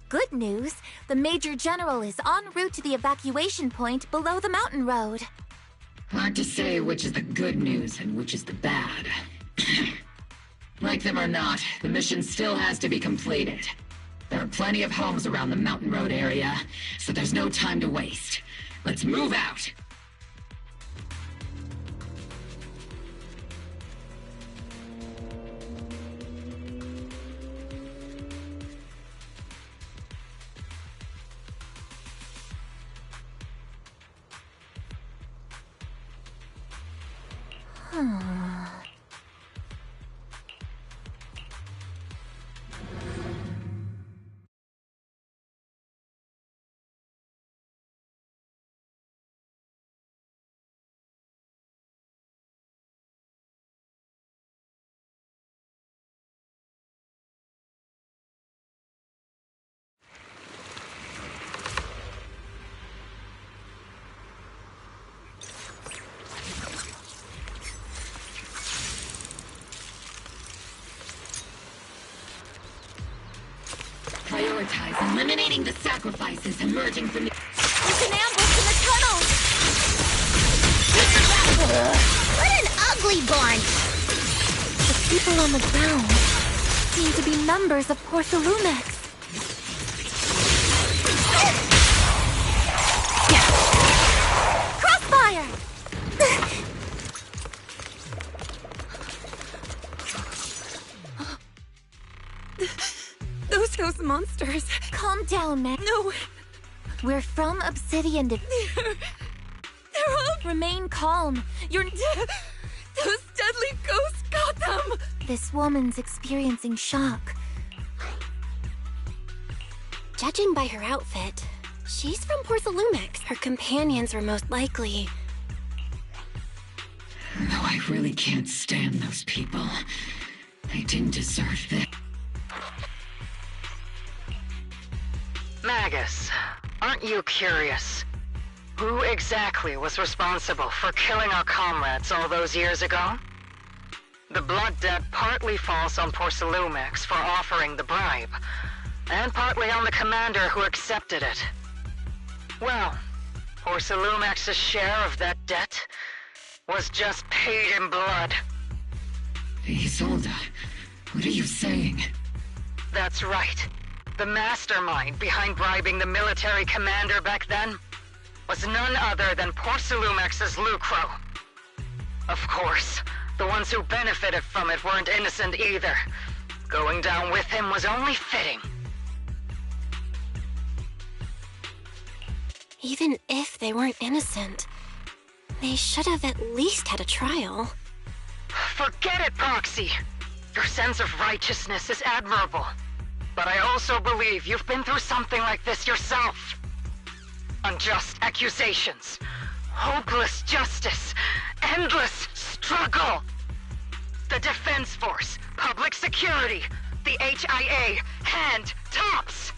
Good news, the Major General is en route to the evacuation point below the mountain road. Hard to say which is the good news and which is the bad. Like them or not, the mission still has to be completed. There are plenty of homes around the mountain road area, so there's no time to waste. Let's move out! eliminating the sacrifices emerging from the... There's an ambush in the tunnel! What an ugly bunch! The people on the ground seem to be members of Porcelumex. Crossfire! Those monsters. Calm down, man. No. We're from Obsidian They're all... Remain calm. You're... Those deadly ghosts got them! This woman's experiencing shock. Judging by her outfit, she's from Porcelumex. Her companions were most likely... No, I really can't stand those people. They didn't deserve this. Magus, aren't you curious? Who exactly was responsible for killing our comrades all those years ago? The blood debt partly falls on Porcelumex for offering the bribe, and partly on the commander who accepted it. Well, Porcelumex's share of that debt was just paid in blood. Isolde, what are you saying? That's right. The mastermind behind bribing the military commander back then was none other than Porcelumex's Lucro. Of course, the ones who benefited from it weren't innocent either. Going down with him was only fitting. Even if they weren't innocent, they should have at least had a trial. Forget it, Proxy! Your sense of righteousness is admirable. But I also believe you've been through something like this yourself. Unjust accusations, hopeless justice, endless struggle. The Defense Force, public security, the HIA, and tops.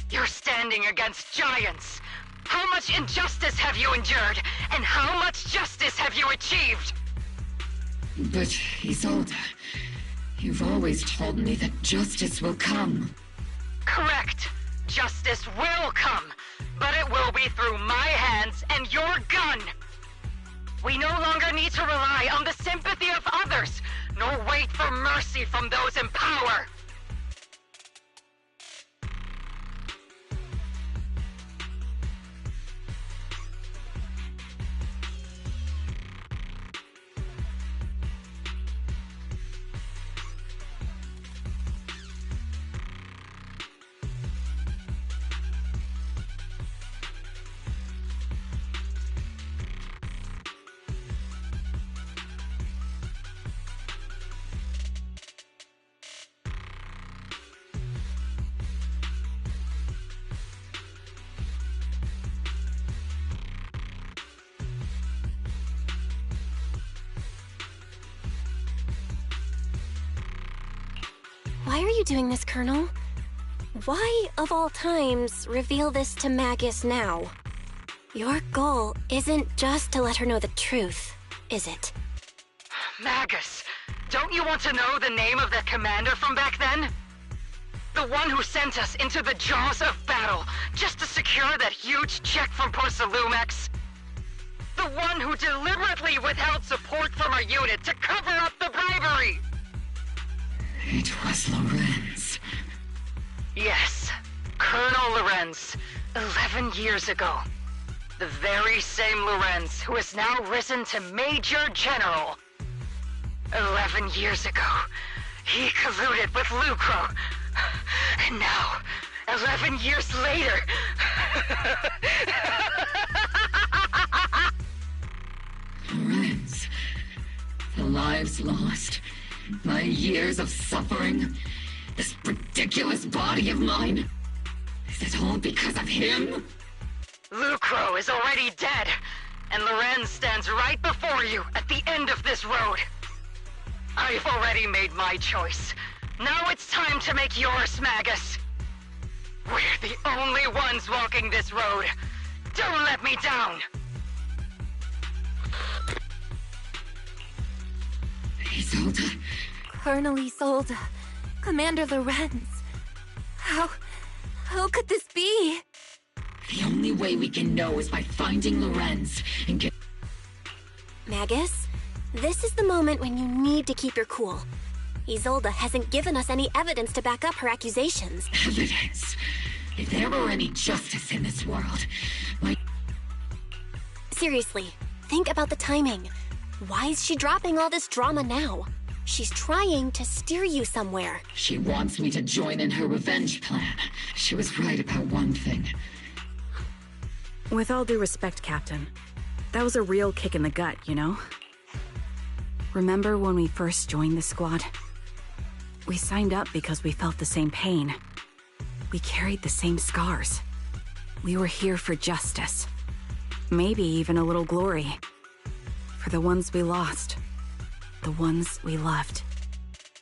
You're standing against giants. How much injustice have you endured, and how much justice have you achieved? But, Isolde, you've always told me that justice will come. Correct. Justice will come, but it will be through my hands and your gun. We no longer need to rely on the sympathy of others, nor wait for mercy from those in power. Why are you doing this, Colonel? Why, of all times, reveal this to Magus now? Your goal isn't just to let her know the truth, is it? Magus, don't you want to know the name of that commander from back then? The one who sent us into the jaws of battle just to secure that huge check from Porcelumex? The one who deliberately withheld support from our unit to cover up the bribery? It was Lorenz. Yes, Colonel Lorenz, 11 years ago. The very same Lorenz who has now risen to Major General. 11 years ago, he colluded with Lucro. And now, 11 years later... Lorenz, the lives lost, my years of suffering, this ridiculous body of mine. Is it all because of him? Lucro is already dead, and Lorenz stands right before you at the end of this road. I've already made my choice. Now it's time to make yours, Magus. We're the only ones walking this road. Don't let me down! Isolde? Colonel Isolde, Commander Lorenz. Who could this be? The only way we can know is by finding Lorenz and get... Magus, this is the moment when you need to keep your cool. Isolde hasn't given us any evidence to back up her accusations. Evidence? If there were any justice in this world, my... Seriously, think about the timing. Why is she dropping all this drama now? She's trying to steer you somewhere. She wants me to join in her revenge plan. She was right about one thing. With all due respect, Captain, that was a real kick in the gut, you know? Remember when we first joined the squad? We signed up because we felt the same pain. We carried the same scars. We were here for justice. Maybe even a little glory. For the ones we lost. The ones we loved.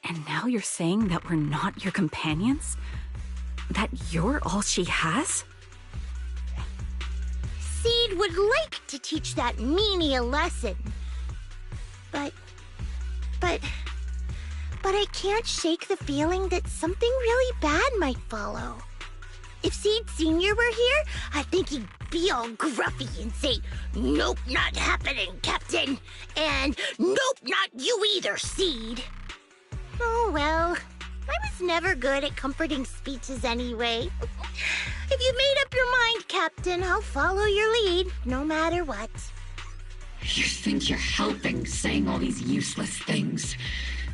And now you're saying that we're not your companions? That you're all she has? Seed would like to teach that meanie a lesson. But I can't shake the feeling that something really bad might follow. If Seed Sr. were here, I think he'd be all gruffy and say, "Nope, not happening, Captain." And, "Nope, not you either, Seed." Oh well, I was never good at comforting speeches anyway. If you've made up your mind, Captain, I'll follow your lead, no matter what. You think you're helping saying all these useless things,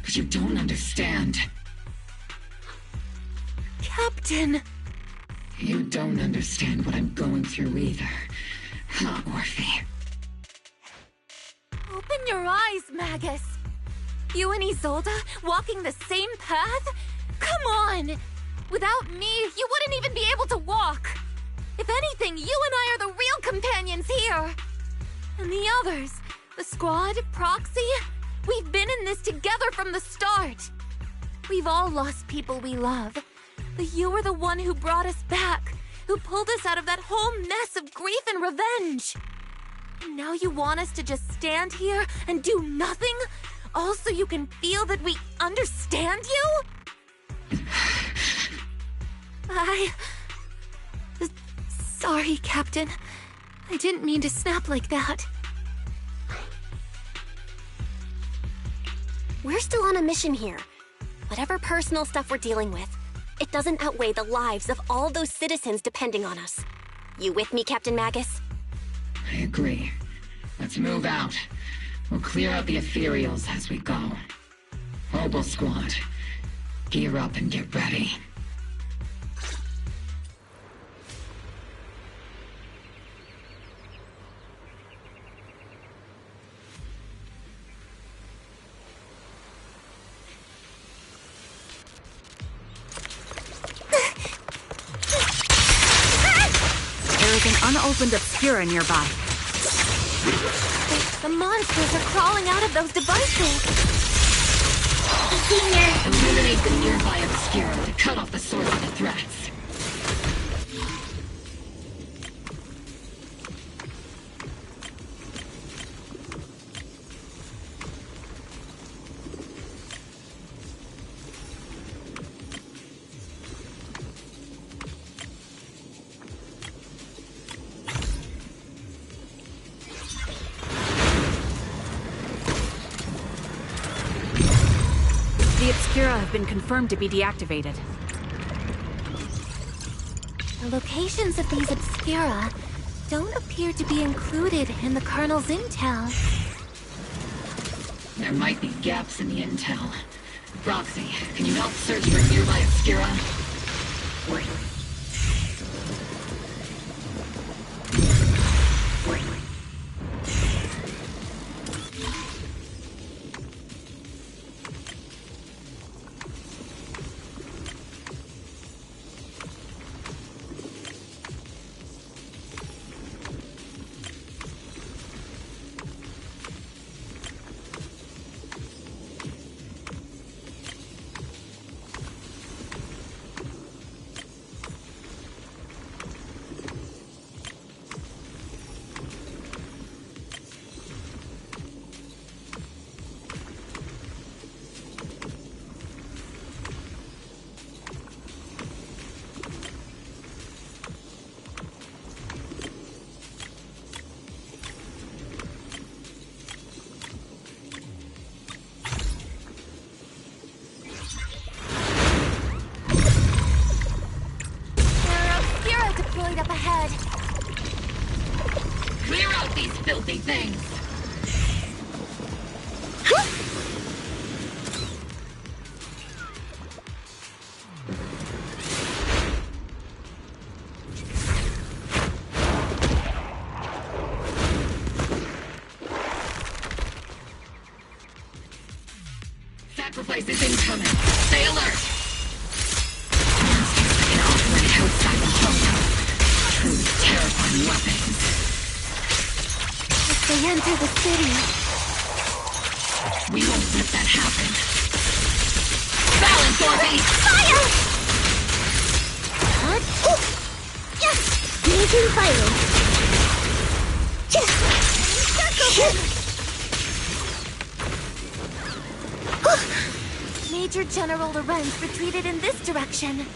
but you don't understand. Captain! You don't understand what I'm going through either, huh, Orphe? Open your eyes, Magus! You and Isolde walking the same path? Come on! Without me, you wouldn't even be able to walk! If anything, you and I are the real companions here! And the others, the squad, Proxy, we've been in this together from the start! We've all lost people we love, but you were the one who brought us back, who pulled us out of that whole mess of grief and revenge! And now you want us to just stand here and do nothing? All so you can feel that we understand you? Sorry, Captain. I didn't mean to snap like that. We're still on a mission here. Whatever personal stuff we're dealing with, it doesn't outweigh the lives of all those citizens depending on us. You with me, Captain Magus? I agree. Let's move out. We'll clear out the ethereals as we go. Mobile Squad, gear up and get ready. There is an unopened Obscura nearby. The monsters are crawling out of those devices! Senior! Eliminate the nearby Obscura to cut off the source of the threats. The Obscura have been confirmed to be deactivated. The locations of these Obscura don't appear to be included in the Colonel's intel. There might be gaps in the intel. Roxy, can you help search for nearby Obscura? these filthy things! Sacrifice is incoming. Stay alert! Monsters can operate outside the hollow. Truly terrifying weapons. If they enter the city... We won't let that happen. Balance, Orby! Fire! What? Oh! Yes! Using fire. Yes! Circle them! Major General Lorenz retreated in this direction.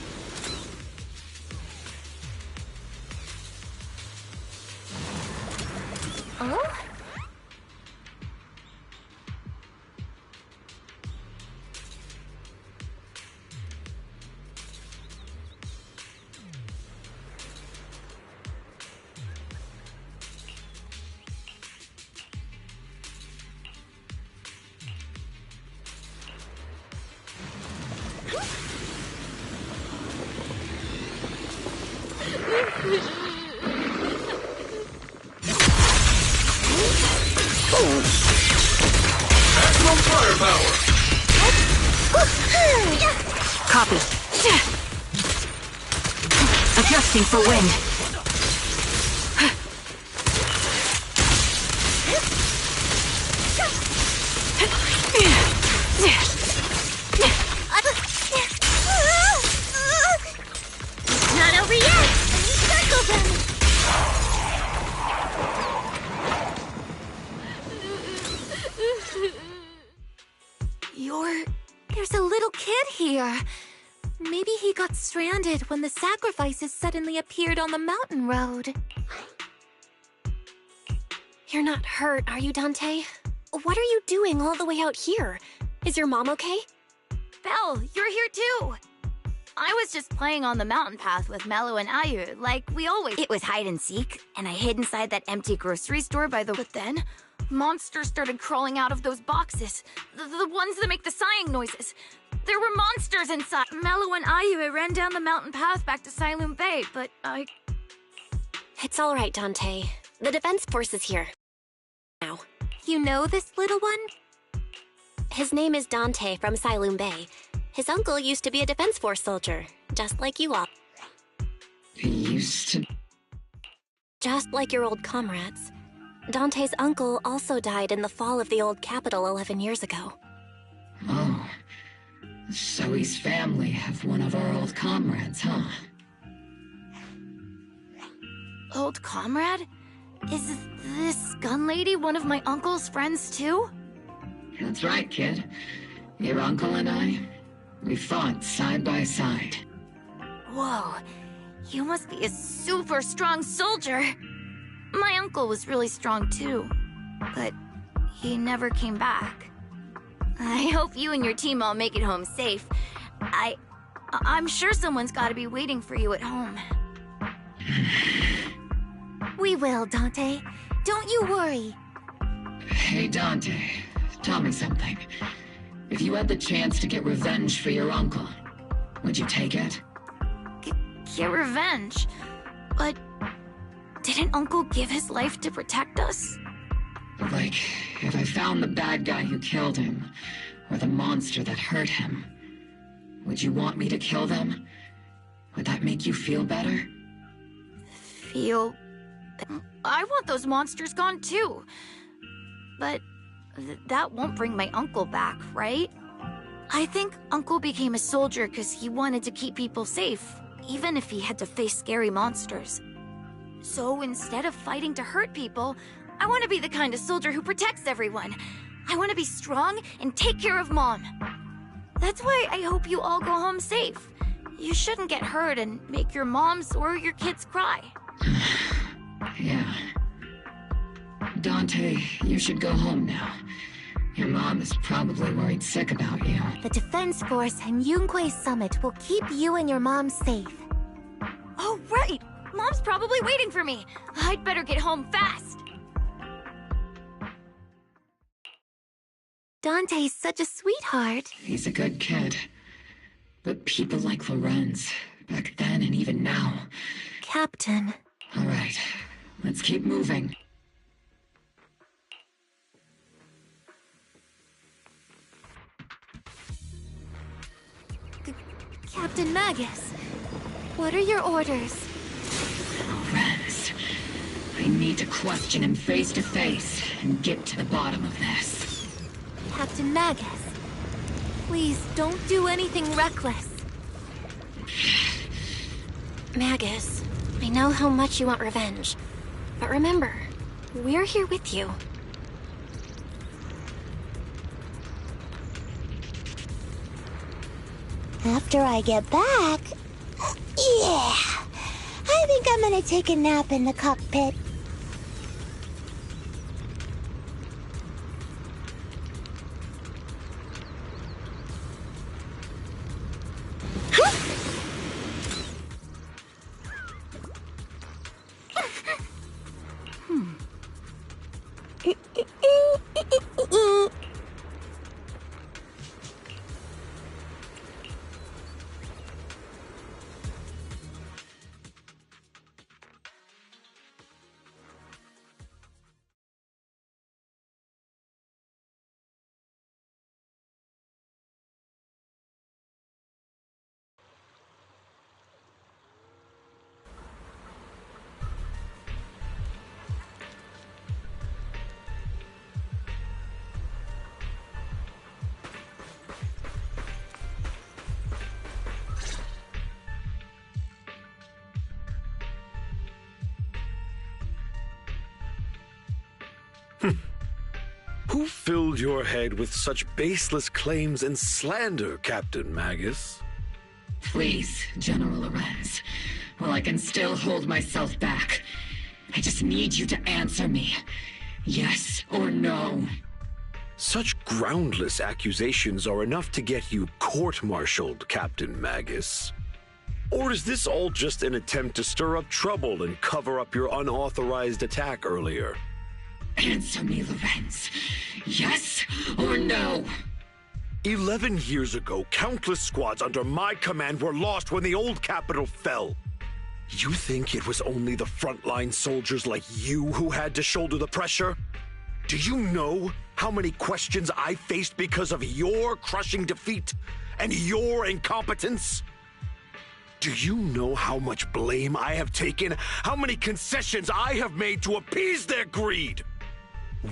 Oh? Maximum firepower! Copy. Adjusting for wind. Not over yet! Circle them! There's a little kid here. Maybe he got stranded when the sacrifices suddenly appeared on the mountain road. You're not hurt, are you, Dante? What are you doing all the way out here? Is your mom okay? Belle, you're here too! I was just playing on the mountain path with Mello and Ayu, like we always— It was hide and seek, and I hid inside that empty grocery store by the— But then, monsters started crawling out of those boxes. The ones that make the sighing noises. There were monsters inside. Mello and Ayu ran down the mountain path back to Siloam Bay, but I— It's all right, Dante. The Defense Force is here. Now. You know this little one? His name is Dante from Siloam Bay. His uncle used to be a Defense Force soldier, just like you all. He used to... Just like your old comrades. Dante's uncle also died in the fall of the old capital 11 years ago. Oh. So his family have one of our old comrades, huh? Old comrade? Is this gun lady one of my uncle's friends too? That's right, kid. Your uncle and I, we fought side by side. Whoa, you must be a super strong soldier. My uncle was really strong too, but he never came back. I hope you and your team all make it home safe. I'm sure someone's gotta be waiting for you at home. We will, Dante. Don't you worry. Hey, Dante, tell me something. If you had the chance to get revenge for your uncle, would you take it? Get revenge? But didn't Uncle give his life to protect us? Like, if I found the bad guy who killed him, or the monster that hurt him, would you want me to kill them? Would that make you feel better? Feel... I want those monsters gone too. But that won't bring my uncle back, right? I think Uncle became a soldier because he wanted to keep people safe, even if he had to face scary monsters. So instead of fighting to hurt people, I want to be the kind of soldier who protects everyone. I want to be strong and take care of Mom. That's why I hope you all go home safe. You shouldn't get hurt and make your moms or your kids cry. Yeah. Dante, you should go home now. Your mom is probably worried sick about you. The Defense Force and Yunque Summit will keep you and your mom safe. Oh, right! Mom's probably waiting for me. I'd better get home fast. Dante's such a sweetheart. He's a good kid. But people like Lorenz, back then and even now... Captain. All right, let's keep moving. Captain Magus, what are your orders? Lorenz, I need to question him face to face and get to the bottom of this. Captain Magus, please don't do anything reckless. Magus, I know how much you want revenge. But remember, we're here with you. After I get back... Yeah! I think I'm gonna take a nap in the cockpit. Who filled your head with such baseless claims and slander, Captain Magus? Please, General Lorenz. While I can still hold myself back, I just need you to answer me. Yes or no? Such groundless accusations are enough to get you court-martialed, Captain Magus. Or is this all just an attempt to stir up trouble and cover up your unauthorized attack earlier? Answer me, Lorenz. Yes or no? 11 years ago, countless squads under my command were lost when the old capital fell. You think it was only the frontline soldiers like you who had to shoulder the pressure? Do you know how many questions I faced because of your crushing defeat and your incompetence? Do you know how much blame I have taken? How many concessions I have made to appease their greed?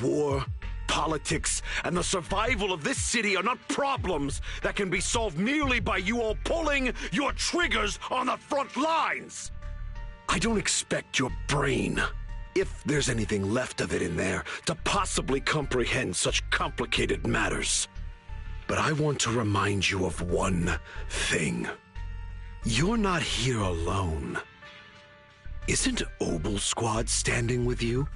War, politics, and the survival of this city are not problems that can be solved merely by you all pulling your triggers on the front lines. I don't expect your brain, if there's anything left of it in there, to possibly comprehend such complicated matters. But I want to remind you of one thing. You're not here alone. Isn't Obel Squad standing with you?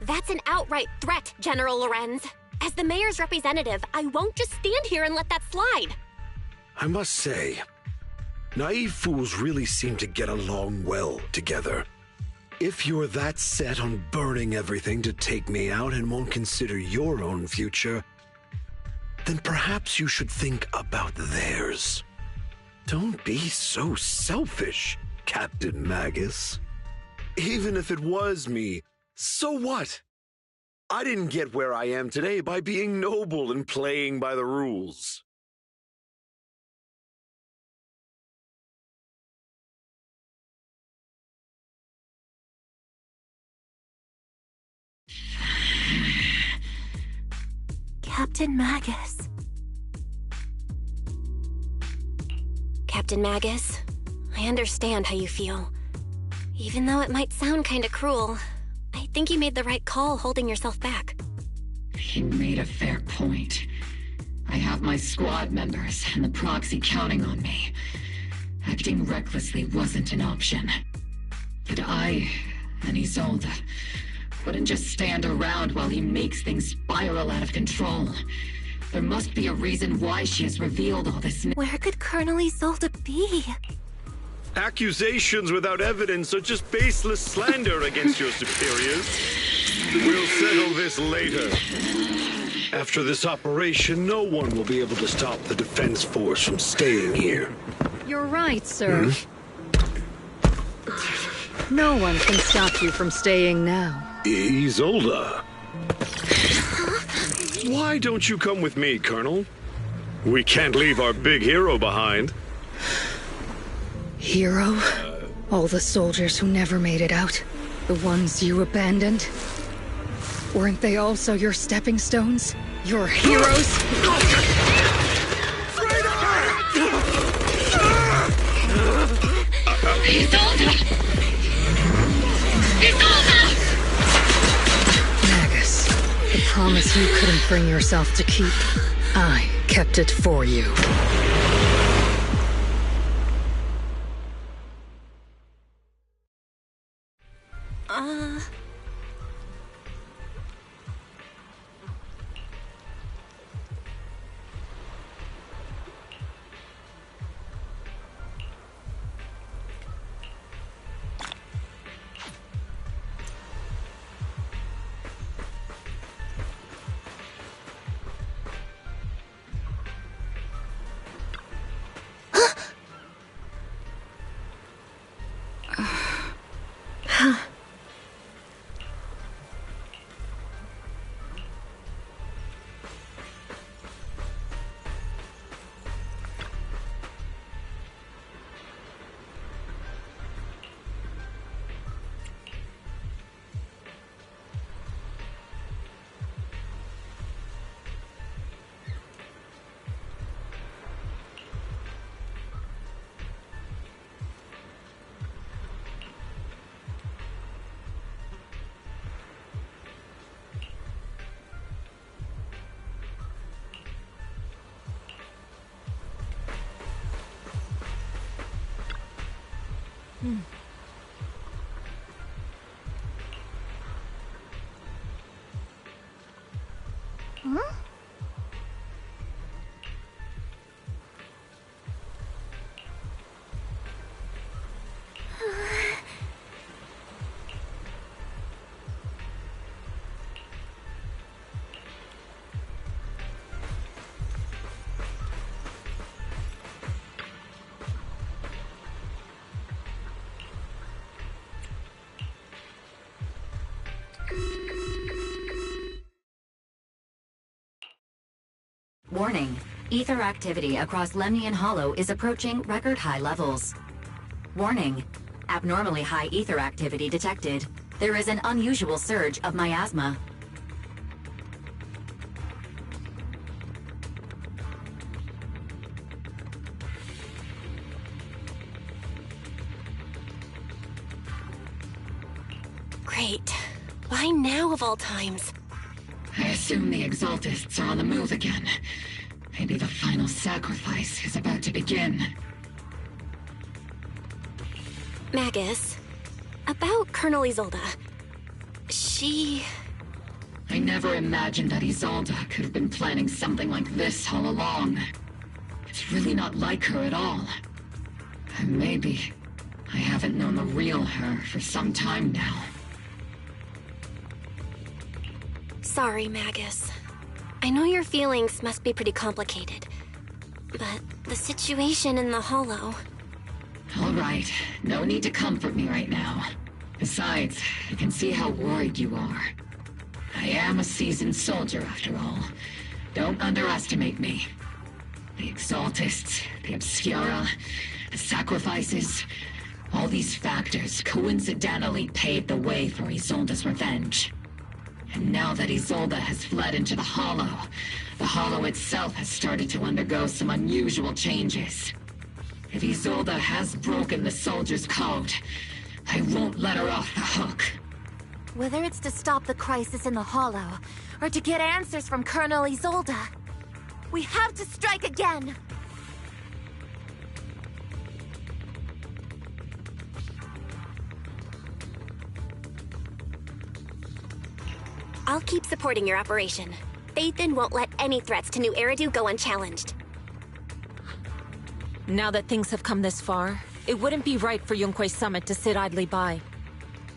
That's an outright threat, General Lorenz. As the mayor's representative, I won't just stand here and let that slide. I must say, naive fools really seem to get along well together. If you're that set on burning everything to take me out and won't consider your own future, then perhaps you should think about theirs. Don't be so selfish, Captain Magus. Even if it was me, so what? I didn't get where I am today by being noble and playing by the rules. Captain Magus. Captain Magus, I understand how you feel. Even though it might sound kinda cruel, I think you made the right call holding yourself back. You made a fair point. I have my squad members and the proxy counting on me. Acting recklessly wasn't an option. But I and Isolde wouldn't just stand around while he makes things spiral out of control. There must be a reason why she has revealed all this. Where could Colonel Isolde be? Accusations without evidence are just baseless slander against your superiors. We'll settle this later. After this operation, no one will be able to stop the Defense Force from staying here. You're right, sir. No one can stop you from staying now. Isolde. Why don't you come with me, Colonel? We can't leave our big hero behind. Hero? All the soldiers who never made it out? The ones you abandoned? Weren't they also your stepping stones? Your heroes? Isolde! Isolde! Magus, the promise you couldn't bring yourself to keep, I kept it for you. Warning. Ether activity across Lemnian Hollow is approaching record-high levels. Warning. Abnormally high ether activity detected. There is an unusual surge of miasma. Great. Why now of all times? I assume the Exaltists are on the move again. Maybe the final sacrifice is about to begin. Magus, about Colonel Isolde. She... I never imagined that Isolde could have been planning something like this all along. It's really not like her at all. And maybe I haven't known the real her for some time now. Sorry, Magus. I know your feelings must be pretty complicated, but the situation in the Hollow... All right, no need to comfort me right now. Besides, I can see how worried you are. I am a seasoned soldier, after all. Don't underestimate me. The Exaltists, the Obscura, the sacrifices... all these factors coincidentally paved the way for Isolde's revenge. And now that Isolde has fled into the Hollow itself has started to undergo some unusual changes. If Isolde has broken the soldier's code, I won't let her off the hook. Whether it's to stop the crisis in the Hollow, or to get answers from Colonel Isolde, we have to strike again! I'll keep supporting your operation. Phaethon won't let any threats to New Eridu go unchallenged. Now that things have come this far, It wouldn't be right for Yunque's summit to sit idly by.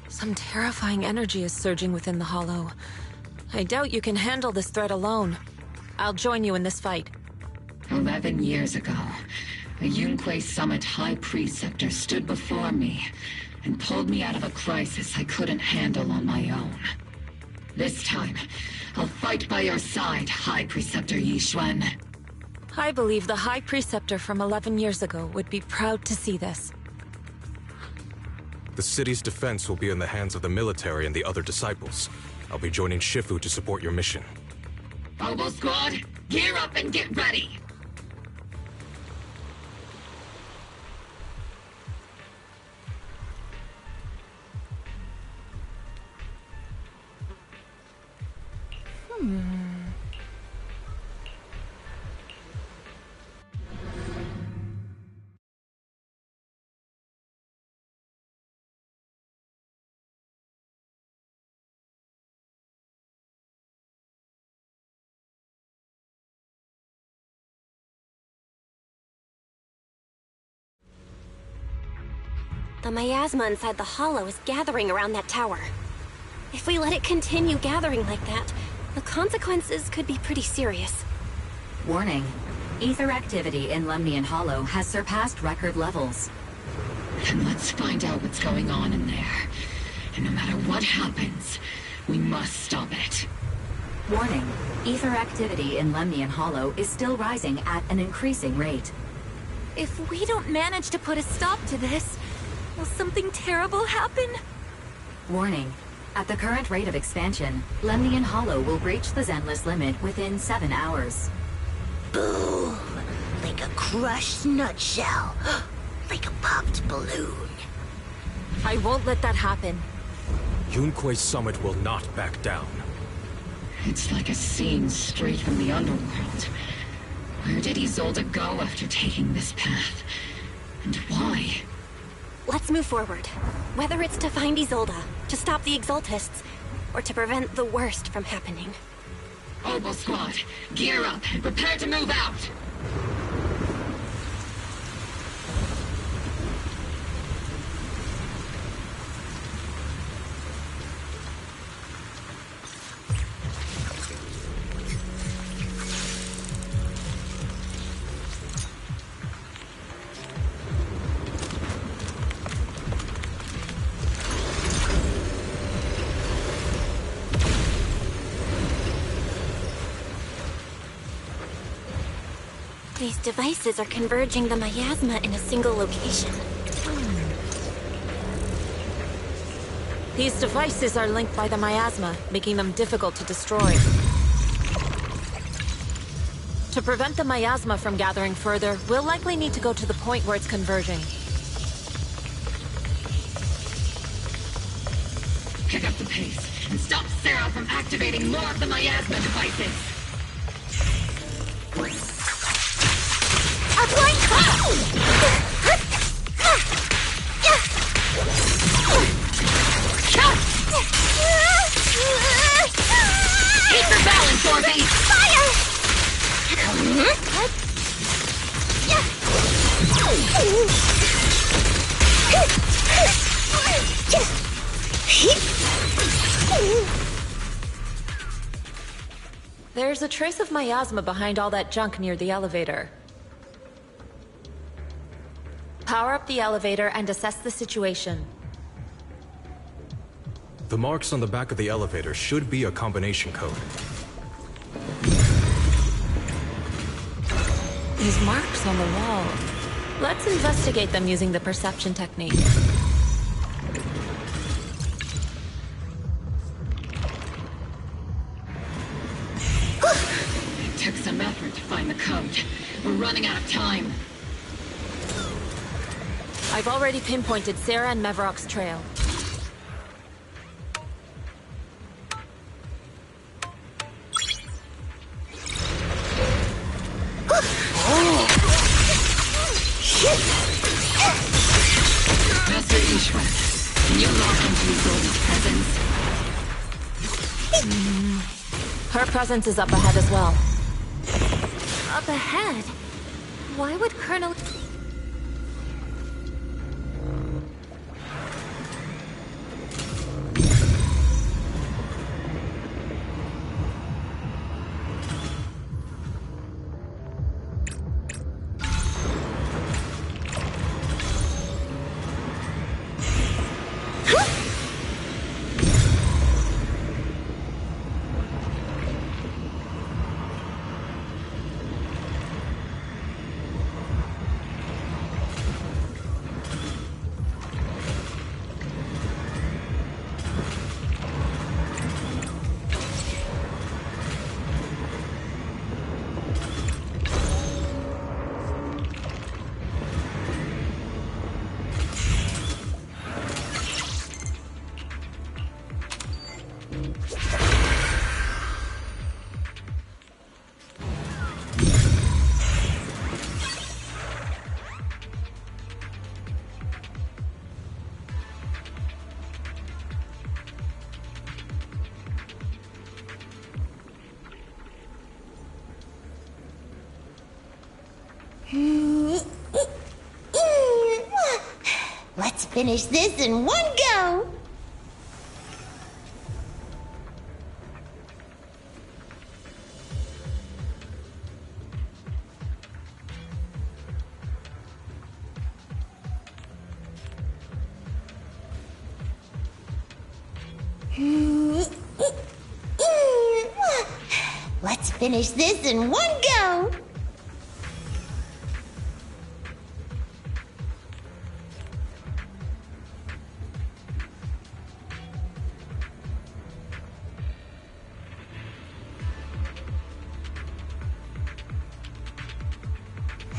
Some terrifying energy is surging within the Hollow. I doubt you can handle this threat alone. I'll join you in this fight. 11 years ago, a Yunque Summit High Preceptor stood before me and pulled me out of a crisis I couldn't handle on my own. This time, I'll fight by your side, High Preceptor Yixuan. I believe the High Preceptor from 11 years ago would be proud to see this. The city's defense will be in the hands of the military and the other disciples. I'll be joining Shifu to support your mission. Oboe Squad, gear up and get ready! The miasma inside the Hollow is gathering around that tower. If we let it continue gathering like that, the consequences could be pretty serious. Warning. Ether activity in Lemnian Hollow has surpassed record levels. Then let's find out what's going on in there. And no matter what happens, we must stop it. Warning. Ether activity in Lemnian Hollow is still rising at an increasing rate. If we don't manage to put a stop to this, will something terrible happen? Warning. At the current rate of expansion, Lemnian Hollow will reach the Zenless limit within 7 hours. Boom! Like a crushed nutshell. Like a popped balloon. I won't let that happen. Yunque's summit will not back down. It's like a scene straight from the underworld. Where did Isolde go after taking this path? And why? Let's move forward. Whether it's to find Isolde, to stop the Exaltists, or to prevent the worst from happening. Oboe Squad, gear up and prepare to move out! These devices are converging the miasma in a single location. These devices are linked by the miasma, making them difficult to destroy. To prevent the miasma from gathering further, we'll likely need to go to the point where it's converging. Pick up the pace and stop Sarah from activating more of the miasma devices! Applying Keep your balance, Orby! Fire! There's a trace of miasma behind all that junk near the elevator. Power up the elevator and assess the situation. The marks on the back of the elevator should be a combination code. These marks on the wall. Let's investigate them using the perception technique. It took some effort to find the code. We're running out of time. I've already pinpointed Sarah and Mevarok's trail. Master Yixuan, can you lock into Isolde's presence? Her presence is up ahead as well. Up ahead? Why would Colonel... Let's finish this in one go! Let's finish this in one go!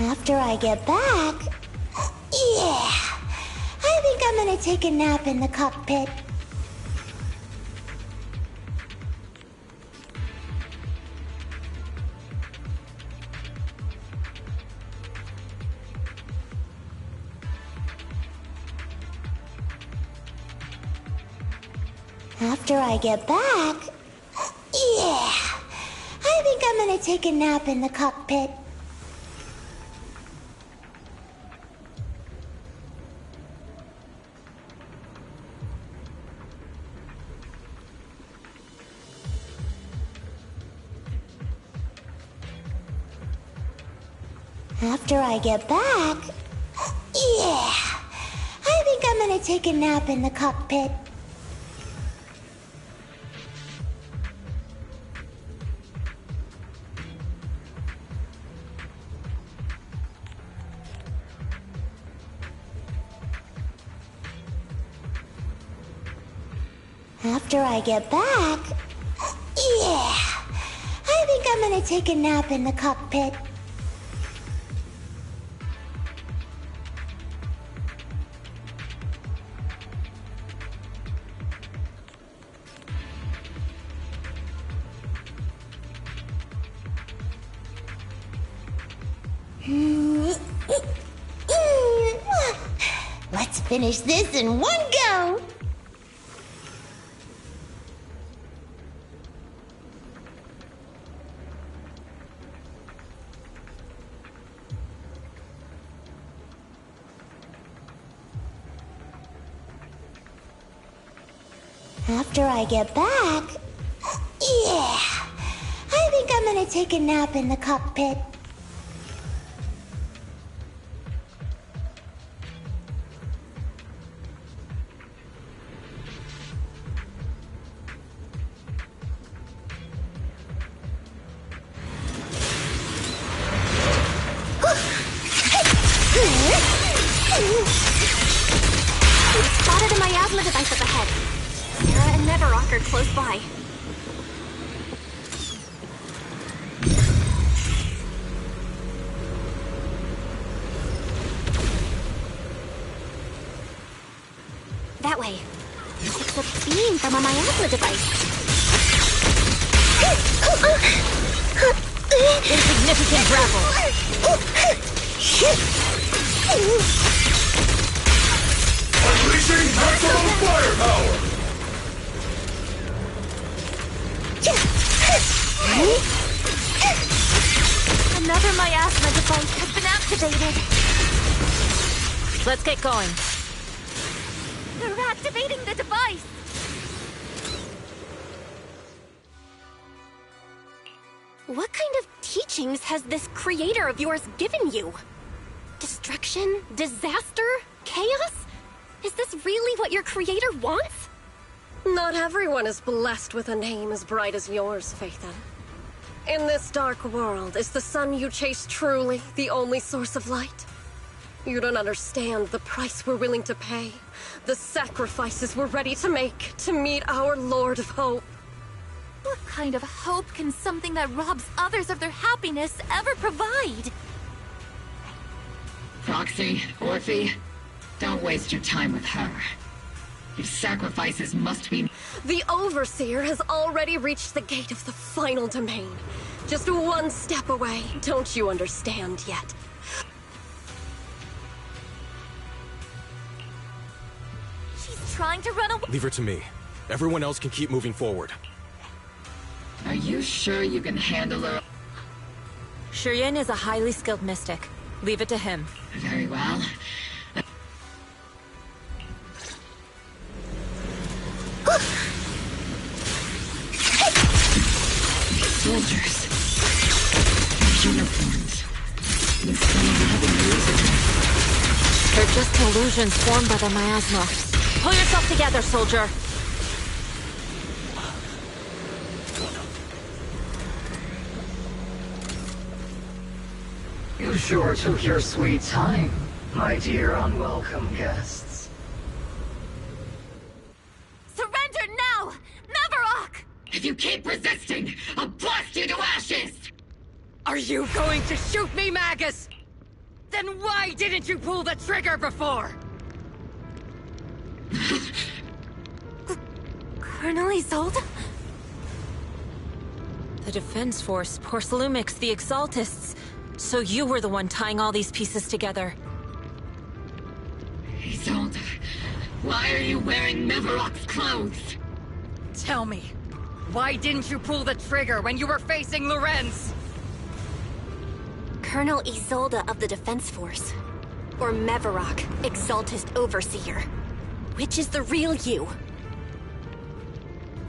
After I get back... Yeah! I think I'm gonna take a nap in the cockpit. After I get back... Yeah! I think I'm gonna take a nap in the cockpit. After I get back... Yeah! I think I'm gonna take a nap in the cockpit. After I get back... Yeah! I think I'm gonna take a nap in the cockpit. Let's finish this in one go! After I get back... Yeah! I think I'm gonna take a nap in the cockpit. Spotted a miasma device up ahead. Sarah and Neverrock are close by. That way. It's a beam from a miasma device. Insignificant grapple. Unleashing maximum firepower! Another miasma device has been activated. Let's get going. They're activating the device. What kind of teachings has this creator of yours given you? Destruction? Disaster? Chaos? Is this really what your creator wants? Not everyone is blessed with a name as bright as yours, Phaethon. In this dark world, is the sun you chase truly the only source of light? You don't understand the price we're willing to pay, the sacrifices we're ready to make to meet our Lord of Hope. What kind of hope can something that robs others of their happiness ever provide? Proxy, Orphe, don't waste your time with her. If sacrifices must be... The Overseer has already reached the gate of the final domain. Just one step away. Don't you understand yet? She's trying to run away. Leave her to me. Everyone else can keep moving forward. Are you sure you can handle her? Shireen is a highly skilled mystic. Leave it to him. Very well. Soldiers. Uniforms. They're just illusions formed by the miasma. Pull yourself together, soldier. You sure took your sweet time, my dear unwelcome guests. Surrender now! Mavarok! If you keep resisting, I'll blast you to ashes! Are you going to shoot me, Magus? Then why didn't you pull the trigger before? Colonel Isolde? The Defense Force, Porcelumix, the Exaltists. So you were the one tying all these pieces together. Isolde, why are you wearing Mavarok's clothes? Tell me, why didn't you pull the trigger when you were facing Lorenz? Colonel Isolde of the Defense Force. Or Mavarok, Exaltist Overseer. Which is the real you?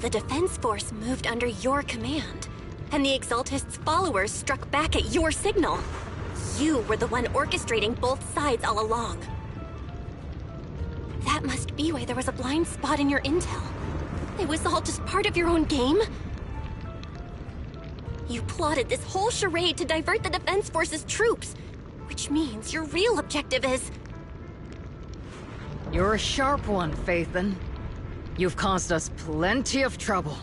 The Defense Force moved under your command, and the Exaltist's followers struck back at your signal. You were the one orchestrating both sides all along. That must be why there was a blind spot in your intel. It was all just part of your own game? You plotted this whole charade to divert the Defense Force's troops, which means your real objective is... You're a sharp one, Phaethon. You've caused us plenty of trouble,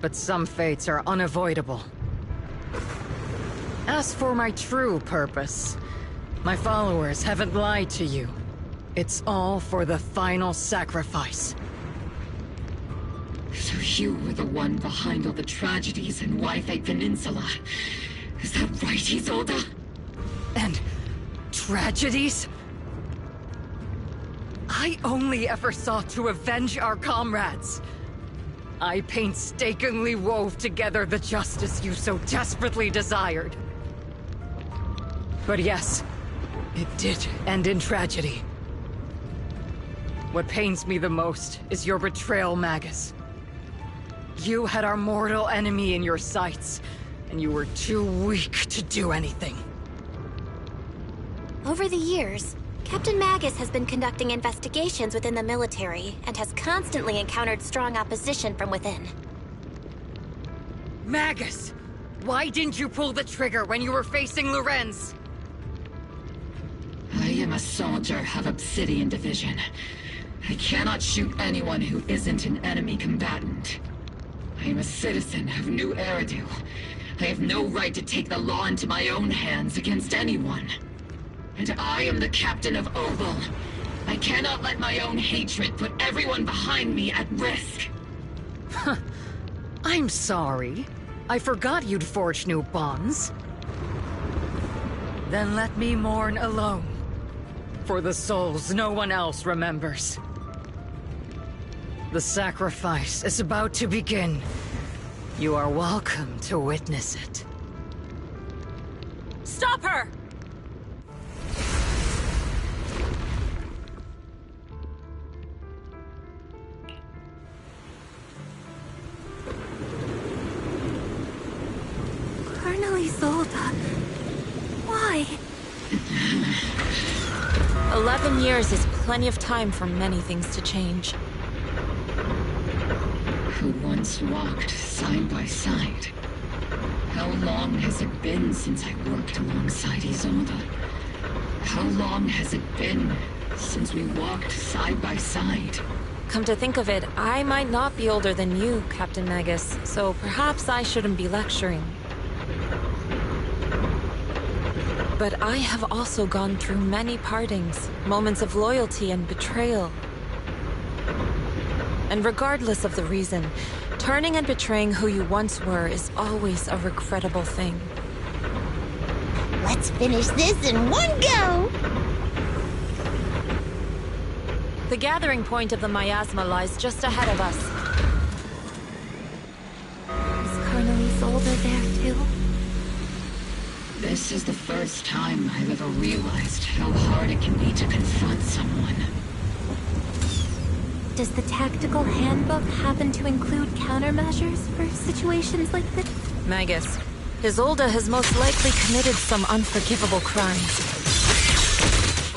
but some fates are unavoidable. As for my true purpose, my followers haven't lied to you. It's all for the final sacrifice. So you were the one behind all the tragedies in Wi-Fi Peninsula. Is that right, Isolde? And tragedies? I only ever sought to avenge our comrades. I painstakingly wove together the justice you so desperately desired. But yes, it did end in tragedy. What pains me the most is your betrayal, Magus. You had our mortal enemy in your sights, and you were too weak to do anything. Over the years, Captain Magus has been conducting investigations within the military and has constantly encountered strong opposition from within. Magus! Why didn't you pull the trigger when you were facing Lorenz? I am a soldier of Obsidian Division. I cannot shoot anyone who isn't an enemy combatant. I am a citizen of New Eridu. I have no right to take the law into my own hands against anyone. And I am the captain of Oval. I cannot let my own hatred put everyone behind me at risk. I'm sorry. I forgot you'd forged new bonds. Then let me mourn alone. For the souls no one else remembers. The sacrifice is about to begin. You are welcome to witness it. Stop her! Colonel Isolde. Why? 11 years is plenty of time for many things to change. Who once walked side by side. How long has it been since I worked alongside Isolde? How long has it been since we walked side by side? Come to think of it, I might not be older than you, Captain Magus, so perhaps I shouldn't be lecturing. But I have also gone through many partings, moments of loyalty and betrayal. And regardless of the reason, turning and betraying who you once were is always a regrettable thing. Let's finish this in one go! The gathering point of the miasma lies just ahead of us. Is Colonel Isolde there too? This is the first time I've ever realized how hard it can be to confront someone. Does the tactical handbook happen to include countermeasures for situations like this? Magus, Isolde has most likely committed some unforgivable crimes.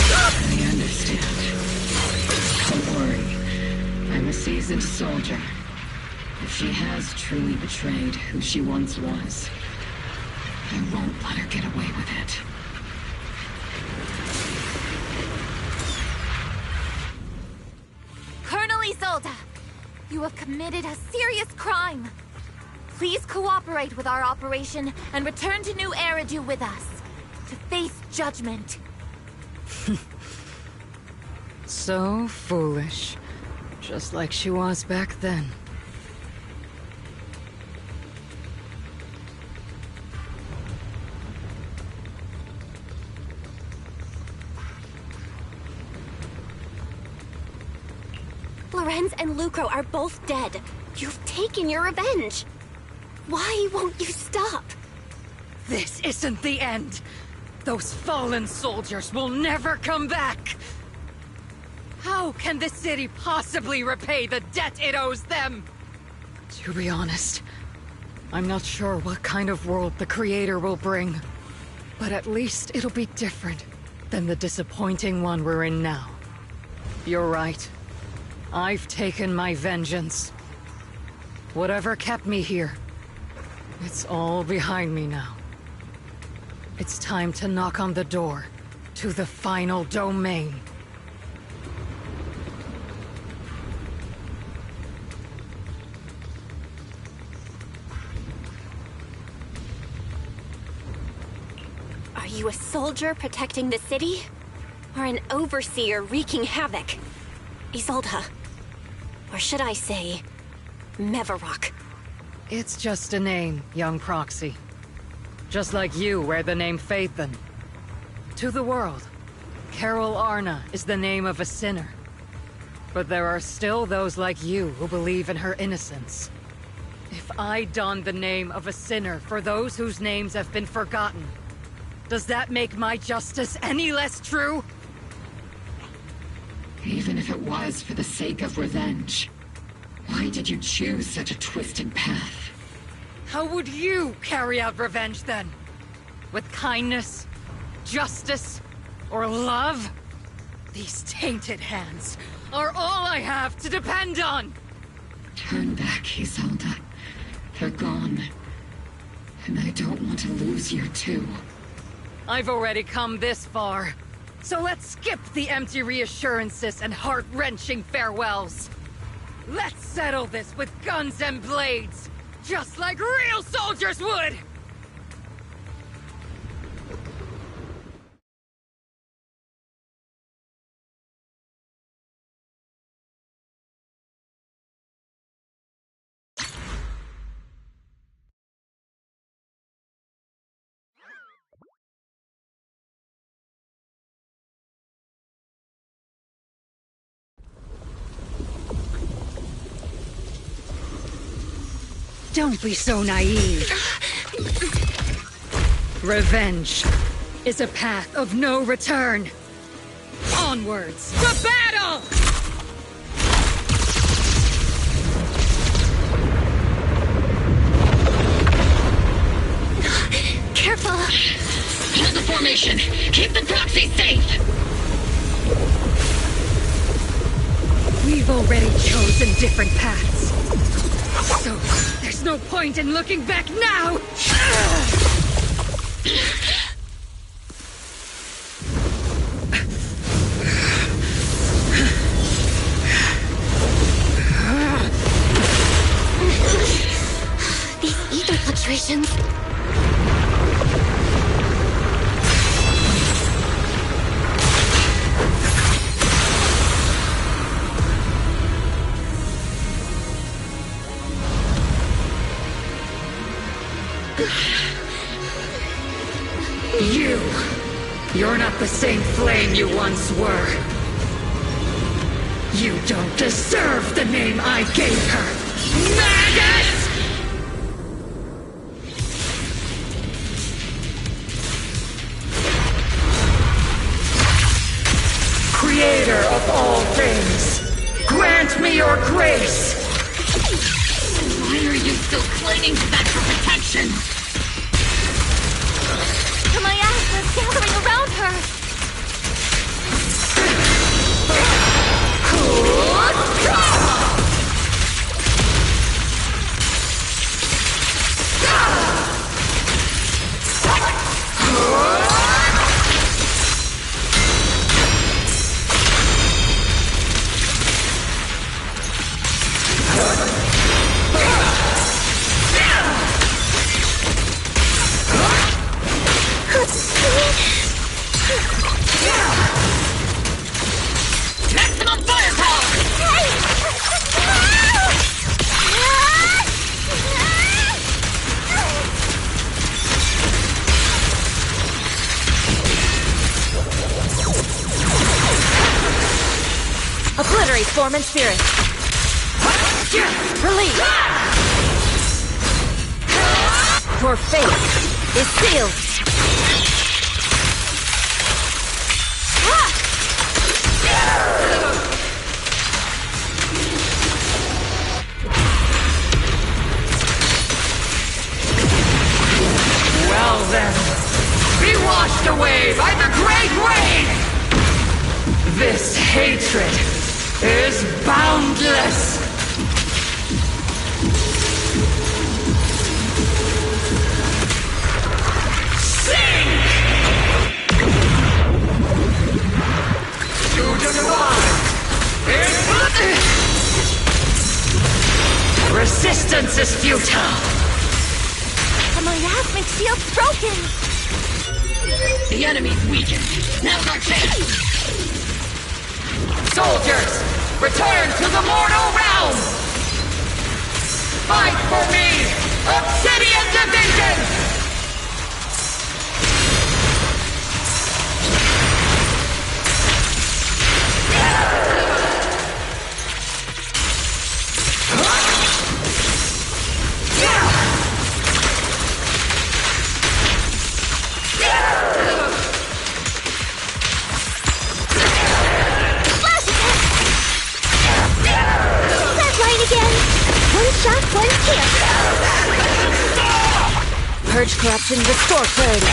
I understand. Don't worry. I'm a seasoned soldier. If she has truly betrayed who she once was, I won't let her get away with it. Colonel Isolde, you have committed a serious crime. Please cooperate with our operation and return to New Eridu with us to face judgment. So foolish. Just like she was back then. Lorenz and Lucro are both dead. You've taken your revenge. Why won't you stop? This isn't the end. Those fallen soldiers will never come back. How can the city possibly repay the debt it owes them? To be honest, I'm not sure what kind of world the Creator will bring. But at least it'll be different than the disappointing one we're in now. You're right. I've taken my vengeance. Whatever kept me here, it's all behind me now. It's time to knock on the door to the final domain. Are you a soldier protecting the city? Or an overseer wreaking havoc? Isolde. Or should I say, Mevarok? It's just a name, young proxy. Just like you wear the name Phaethon. To the world, Carol Arna is the name of a sinner. But there are still those like you who believe in her innocence. If I don the name of a sinner for those whose names have been forgotten, does that make my justice any less true? Even if it was for the sake of revenge, why did you choose such a twisted path? How would you carry out revenge then? With kindness, justice, or love? These tainted hands are all I have to depend on! Turn back, Isolde. They're gone. And I don't want to lose you too. I've already come this far. So let's skip the empty reassurances and heart-wrenching farewells. Let's settle this with guns and blades, just like real soldiers would! Don't be so naive. Revenge is a path of no return. Onwards to battle! Careful! Hold the formation! Keep the proxy safe! We've already chosen different paths. So, there's no point in looking back now! These ether fluctuations... You're not the same flame you once were. You don't deserve the name I gave her! Magus! of all things, grant me your grace! Why are you still clinging to that for protection? The miasma's gathering around her! Maximum firepower! Obliterate form and spirit. Release. Your fate is sealed. Well then, be washed away by the great rain! This hatred is boundless! Sing! To divide! Resistance is futile! The miasmic shield's broken! The enemy's weakened. Now's our chance! Soldiers, return to the mortal realm! Fight for me! Obsidian Division! One kill! Purge corruption, restore clarity.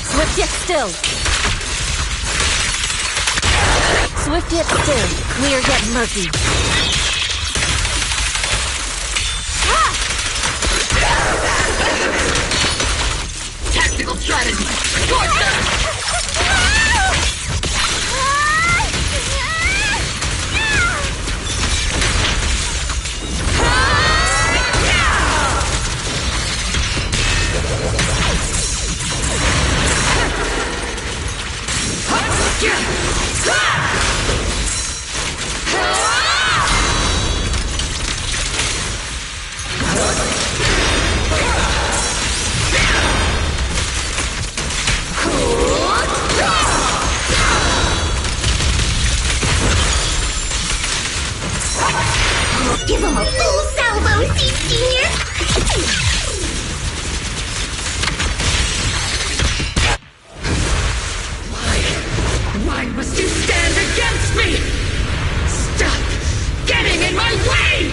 Swift yet still. Swift yet still, clear yet murky. Tactical strategy! Torture! Give him a full salvo, Senior! Why must you stand against me? Stop getting in my way!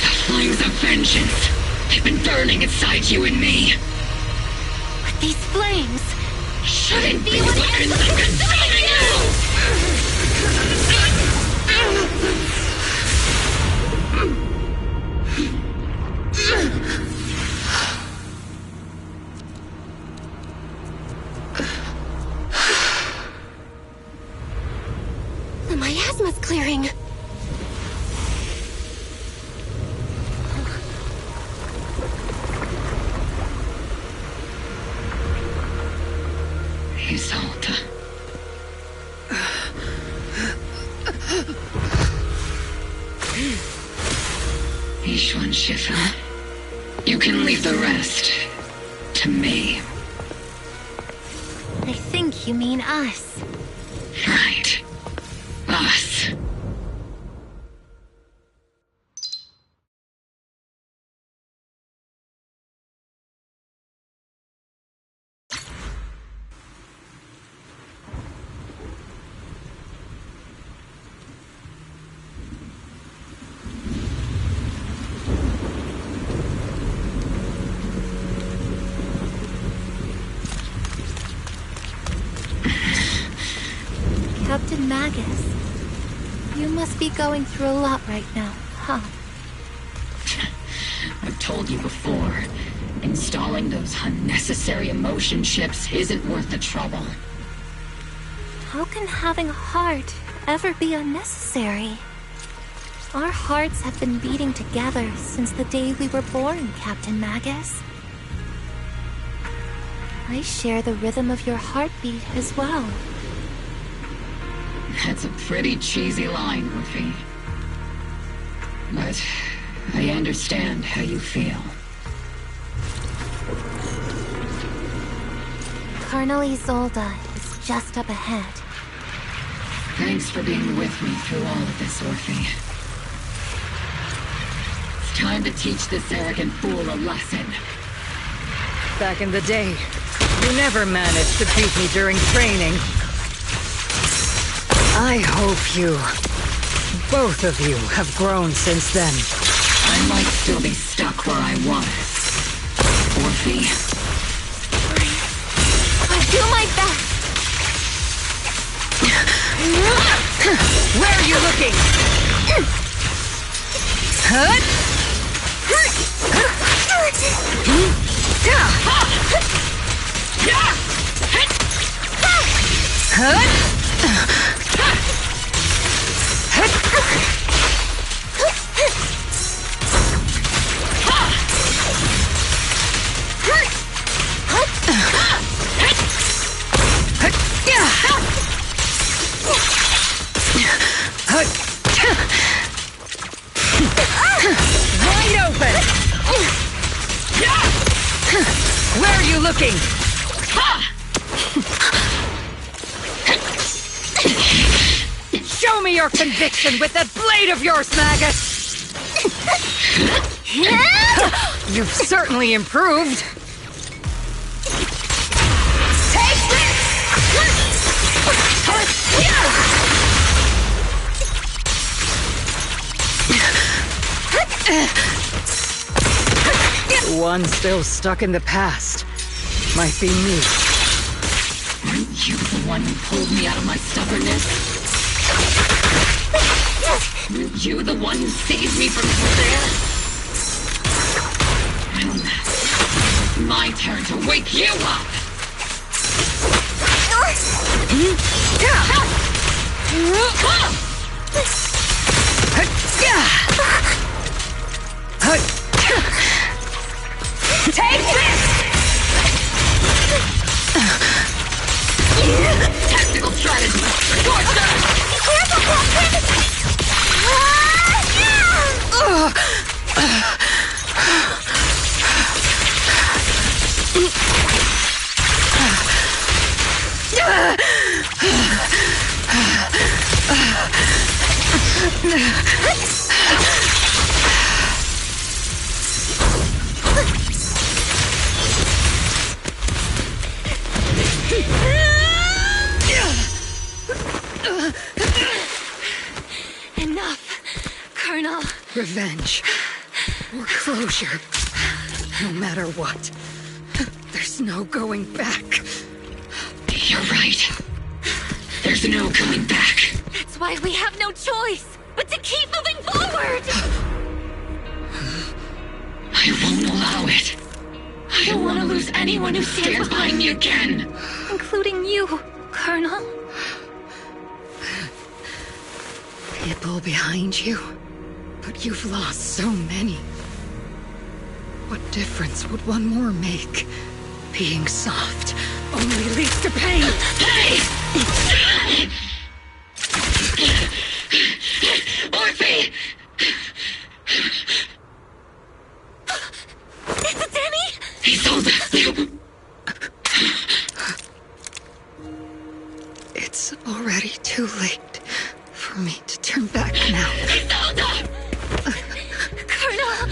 The flames of vengeance. They've been burning inside you and me. But these flames shouldn't be weapons of consuming you! The miasma's clearing. Isolde. Ishwan Shifa. You can leave the rest to me. I think you mean us. Right. Us. Magus. You must be going through a lot right now, huh? I've told you before, installing those unnecessary emotion chips isn't worth the trouble. How can having a heart ever be unnecessary? Our hearts have been beating together since the day we were born, Captain Magus. I share the rhythm of your heartbeat as well. That's a pretty cheesy line, Woofy. But I understand how you feel. Colonel Isolde is just up ahead. Thanks for being with me through all of this, Orphe. It's time to teach this arrogant fool a lesson. Back in the day, you never managed to beat me during training. I hope you, both of you, have grown since then. I might still be stuck where I was. Orphe. I'll do my best. Where are you looking? Wide open! Where are you looking? Show me your conviction with that blade of yours, Magus! You've certainly improved. Take One still stuck in the past. Might be me. Aren't you the one who pulled me out of my stubbornness? Aren't you the one who saved me from despair? My turn to wake you up! Take this! Tactical strategy! Torture! Be careful, Captain! Enough, Colonel. Revenge. Or closure. No matter what. There's no going back. You're right. There's no coming back. That's why we have no choice but to keep moving forward! I won't allow it. I don't want to lose anyone who stands behind me again. Including you, Colonel. People behind you, but you've lost so many. What difference would one more make? Being soft only leads to pain. Hey! Orphe! Is it Danny? He told us to. It's already too late for me to turn back now. Colonel!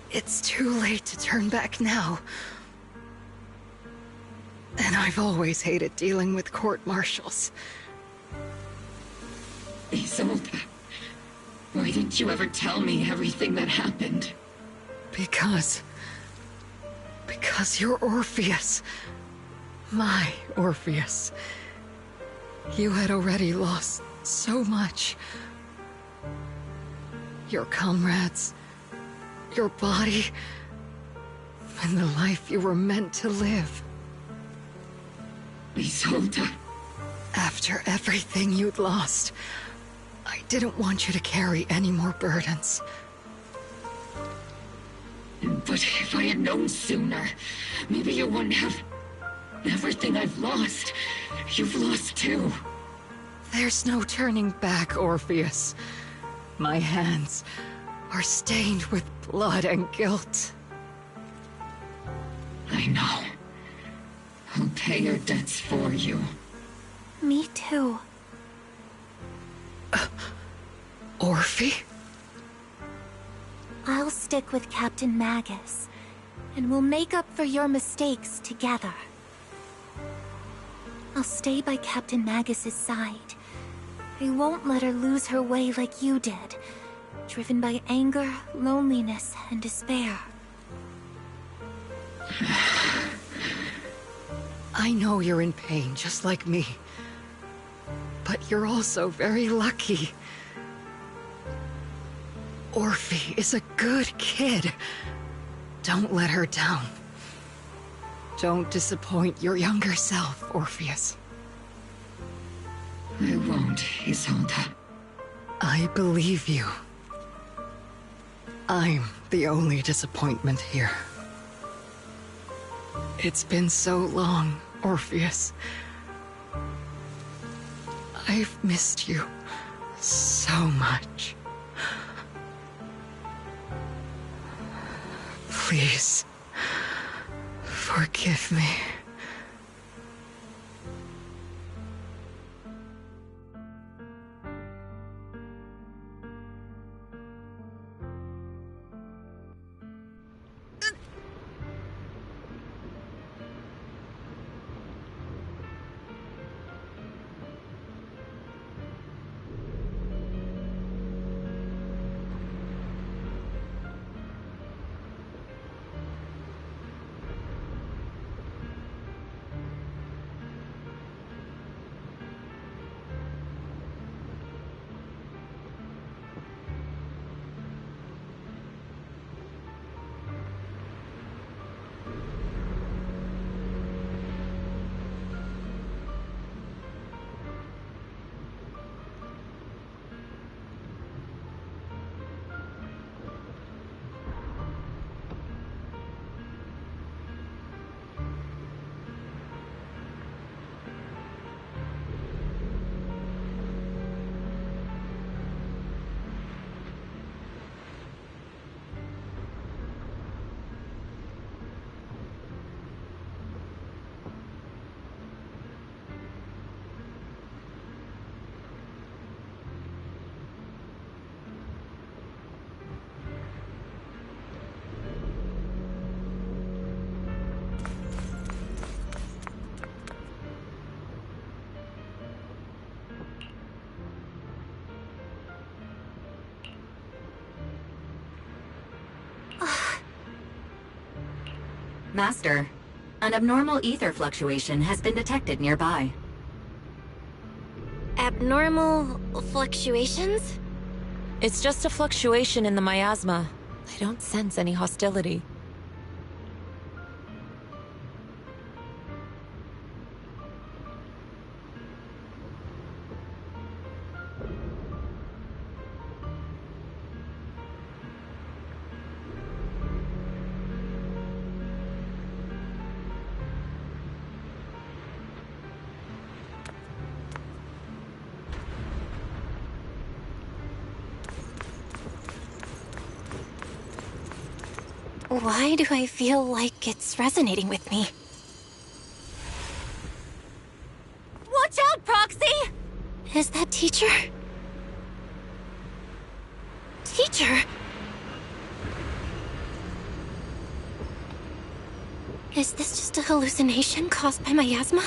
It's too late to turn back now. And I've always hated dealing with court-martials. Isolde, Why didn't you ever tell me everything that happened? Because you're Orpheus. My Orpheus. You had already lost so much. Your comrades, your body, and the life you were meant to live. Isolde. After everything you'd lost, I didn't want you to carry any more burdens. But if I had known sooner, maybe you wouldn't have... Everything I've lost, you've lost too. There's no turning back, Orpheus. My hands are stained with blood and guilt. I know. I'll pay your debts for you. Me too. Orphe? I'll stick with Captain Magus, and we'll make up for your mistakes together. I'll stay by Captain Magus's side. I won't let her lose her way like you did, driven by anger, loneliness, and despair. I know you're in pain, just like me. But you're also very lucky. Orphe is a good kid. Don't let her down. Don't disappoint your younger self, Orpheus. I won't, Isolde. I believe you. I'm the only disappointment here. It's been so long, Orpheus. I've missed you so much. Please, forgive me. Master, an abnormal ether fluctuation has been detected nearby. Abnormal fluctuations? It's just a fluctuation in the miasma. I don't sense any hostility. Why do I feel like it's resonating with me? Watch out, Proxy! Is that teacher? Teacher? Is this just a hallucination caused by miasma?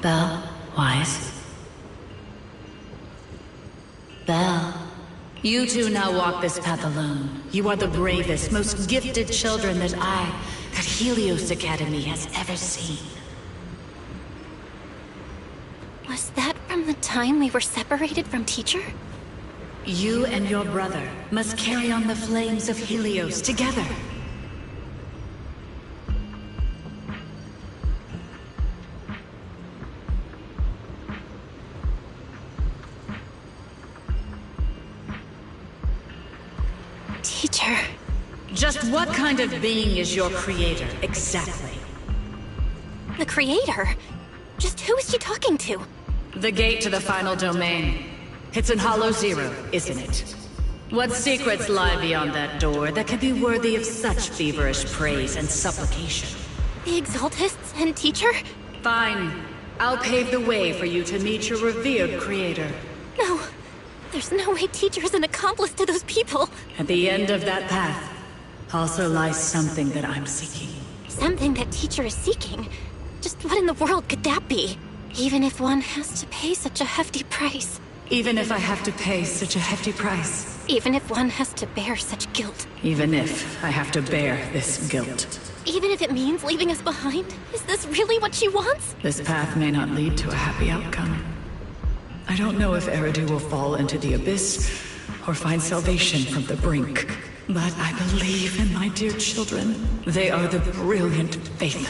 Belle, Wise. Belle. You two now walk this path alone. You are the bravest, most gifted children that Helios Academy has ever seen. Was that from the time we were separated from Teacher? You and your brother must carry on the flames of Helios together. Teacher. Just what kind of being is your creator, exactly? The creator? Just who is she talking to? The gate to the final domain. It's in Hollow Zero, isn't it? What secrets lie beyond that door that can be worthy of such feverish praise and supplication? The Exaltists and Teacher? Fine. I'll pave the way for you to meet your revered creator. No. There's no way Teacher is an accomplice to those people. At the end of that path also lies something that I'm seeking. Something that Teacher is seeking? Just what in the world could that be? Even if one has to pay such a hefty price. Even if I have to pay such a hefty price. Even if one has to bear such guilt. Even if I have to bear this guilt. Even if it means leaving us behind? Is this really what she wants? This path may not lead to a happy outcome. I don't know if Eridu will fall into the abyss or find salvation from the brink. But I believe in my dear children. They are the brilliant Phaethon.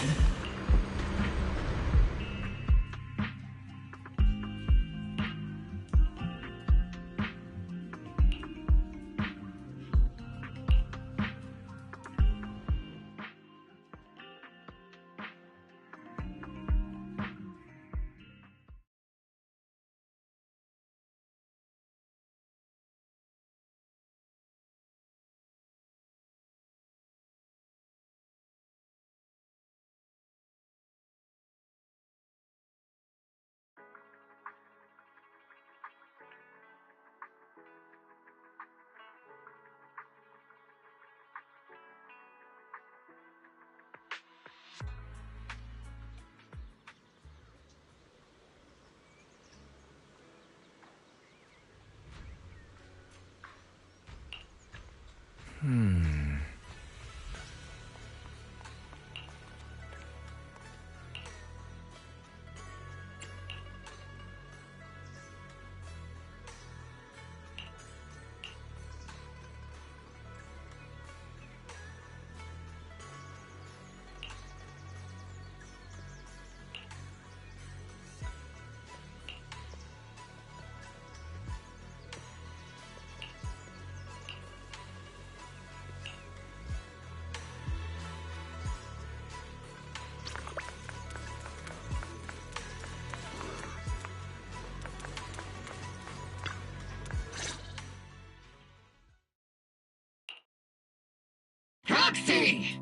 Proxy!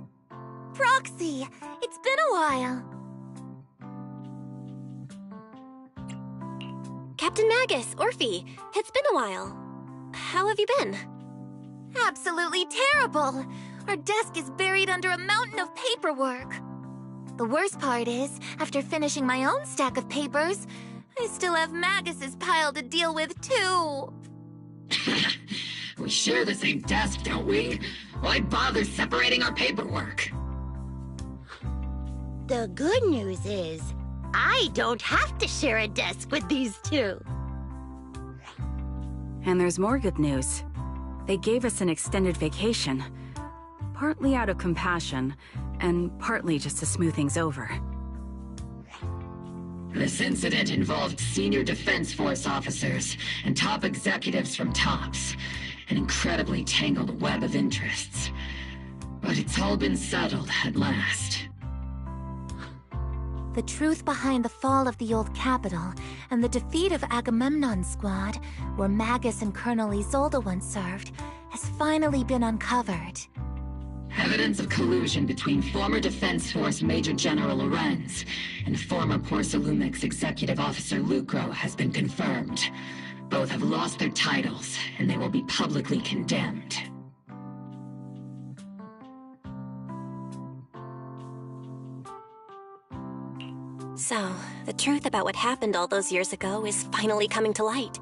Proxy! It's been a while. Captain Magus, Orphe, it's been a while. How have you been? Absolutely terrible! Our desk is buried under a mountain of paperwork. The worst part is, after finishing my own stack of papers, I still have Magus's pile to deal with, too. We share the same desk, don't we? Why bother separating our paperwork? The good news is, I don't have to share a desk with these two. And there's more good news. They gave us an extended vacation. Partly out of compassion, and partly just to smooth things over. This incident involved senior Defense Force officers and top executives from TOPS. An incredibly tangled web of interests. But it's all been settled at last. The truth behind the fall of the old capital and the defeat of Agamemnon's squad, where Magus and Colonel Isolde once served, has finally been uncovered. Evidence of collusion between former Defense Force Major General Lorenz and former Porcelumix Executive Officer Lucro has been confirmed. Both have lost their titles, and they will be publicly condemned. So, the truth about what happened all those years ago is finally coming to light.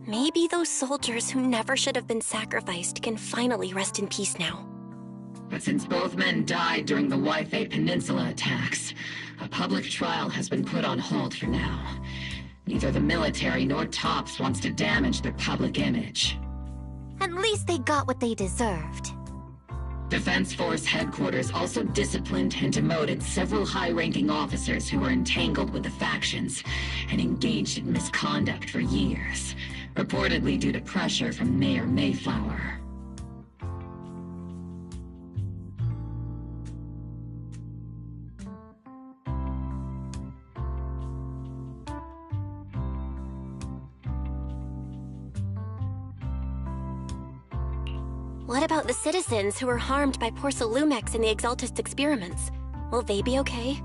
Maybe those soldiers who never should have been sacrificed can finally rest in peace now. But since both men died during the Wi-Fi Peninsula attacks, a public trial has been put on hold for now. Neither the military nor TOPS wants to damage their public image. At least they got what they deserved. Defense Force headquarters also disciplined and demoted several high-ranking officers who were entangled with the factions and engaged in misconduct for years, reportedly due to pressure from Mayor Mayflower. What about the citizens who were harmed by Porcelumex in the Exaltist experiments? Will they be okay?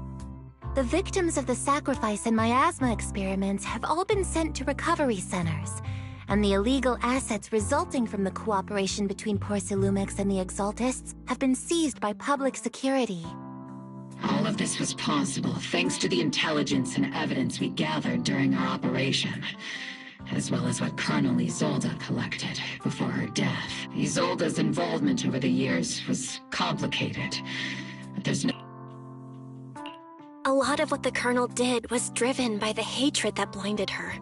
The victims of the sacrifice and miasma experiments have all been sent to recovery centers, and the illegal assets resulting from the cooperation between Porcelumex and the Exaltists have been seized by public security. All of this was possible thanks to the intelligence and evidence we gathered during our operation, as well as what Colonel Isolde collected before her death. Isolde's involvement over the years was complicated, but there's no... A lot of what the Colonel did was driven by the hatred that blinded her.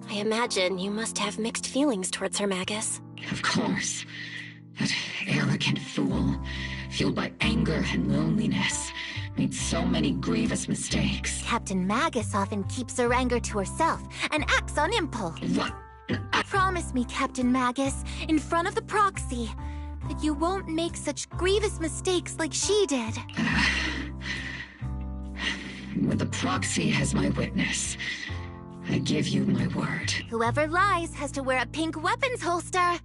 I imagine you must have mixed feelings towards her, Magus. Of course. That arrogant fool, fueled by anger and loneliness, made so many grievous mistakes. Captain Magus often keeps her anger to herself and acts on impulse. What? Promise me, Captain Magus, in front of the proxy, that you won't make such grievous mistakes like she did. With the proxy as my witness, I give you my word. Whoever lies has to wear a pink weapons holster.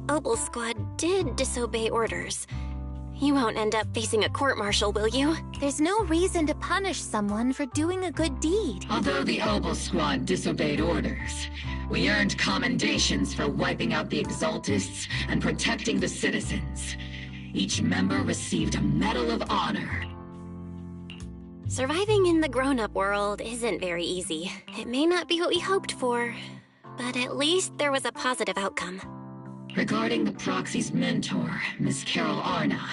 Opal Squad did disobey orders. You won't end up facing a court-martial, will you? There's no reason to punish someone for doing a good deed. Although the Opal Squad disobeyed orders, we earned commendations for wiping out the Exaltists and protecting the citizens. Each member received a Medal of Honor. Surviving in the grown-up world isn't very easy. It may not be what we hoped for, but at least there was a positive outcome. Regarding the proxy's mentor, Miss Carol Arna,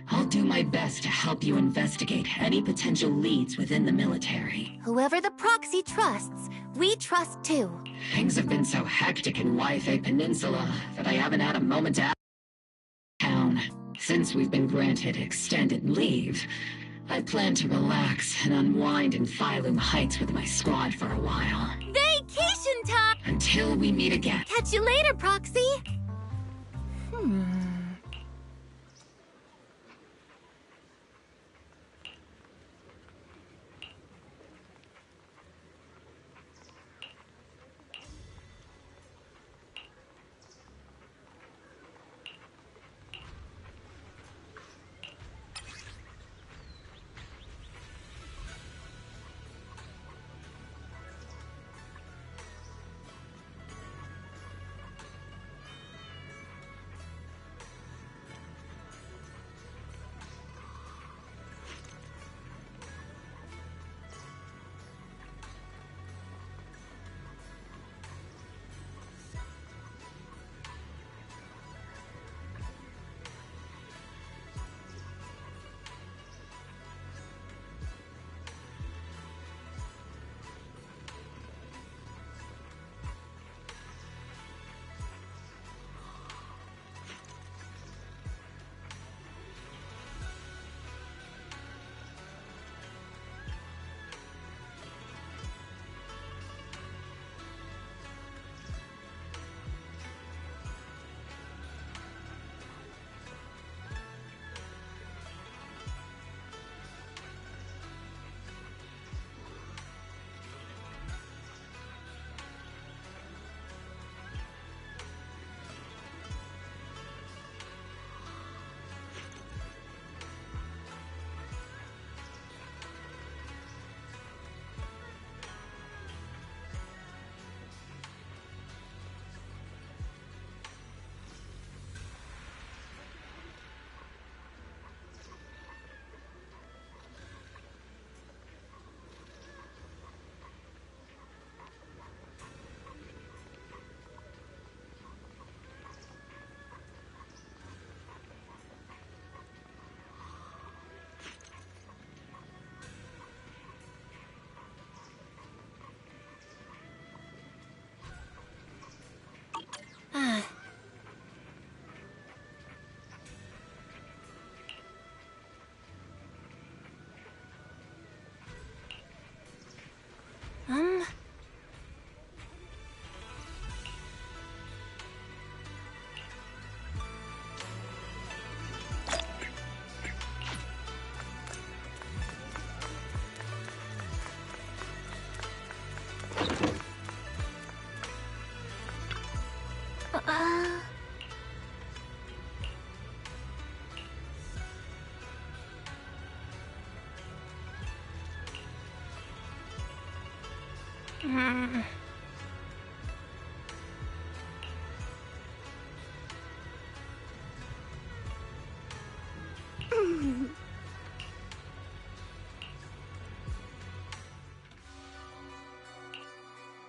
I'll do my best to help you investigate any potential leads within the military. Whoever the proxy trusts, we trust too. Things have been so hectic in Wi-Fi Peninsula that I haven't had a moment to town. Since we've been granted extended leave, I plan to relax and unwind in Phylum Heights with my squad for a while. Vacation time! Until we meet again. Catch you later, Proxy!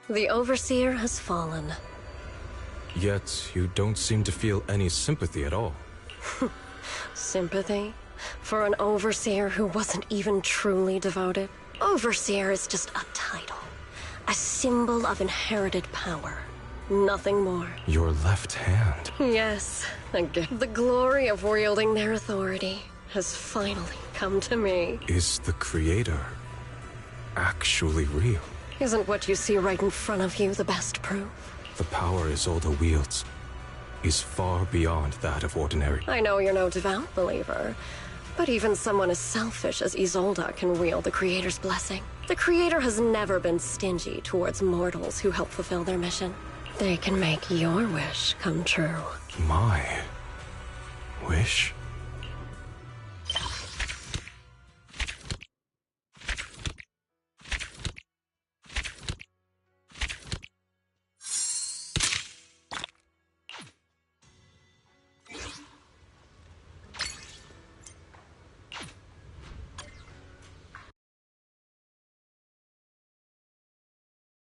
The Overseer has fallen. Yet, you don't seem to feel any sympathy at all. Sympathy? For an Overseer who wasn't even truly devoted? Overseer is just a title. A symbol of inherited power. Nothing more. Your left hand. Yes, again. The glory of wielding their authority has finally come to me. Is the Creator actually real? Isn't what you see right in front of you the best proof? The power Isolde wields is far beyond that of ordinary. I know you're no devout believer, but even someone as selfish as Isolde can wield the Creator's blessing. The Creator has never been stingy towards mortals who help fulfill their mission. They can make your wish come true. My wish?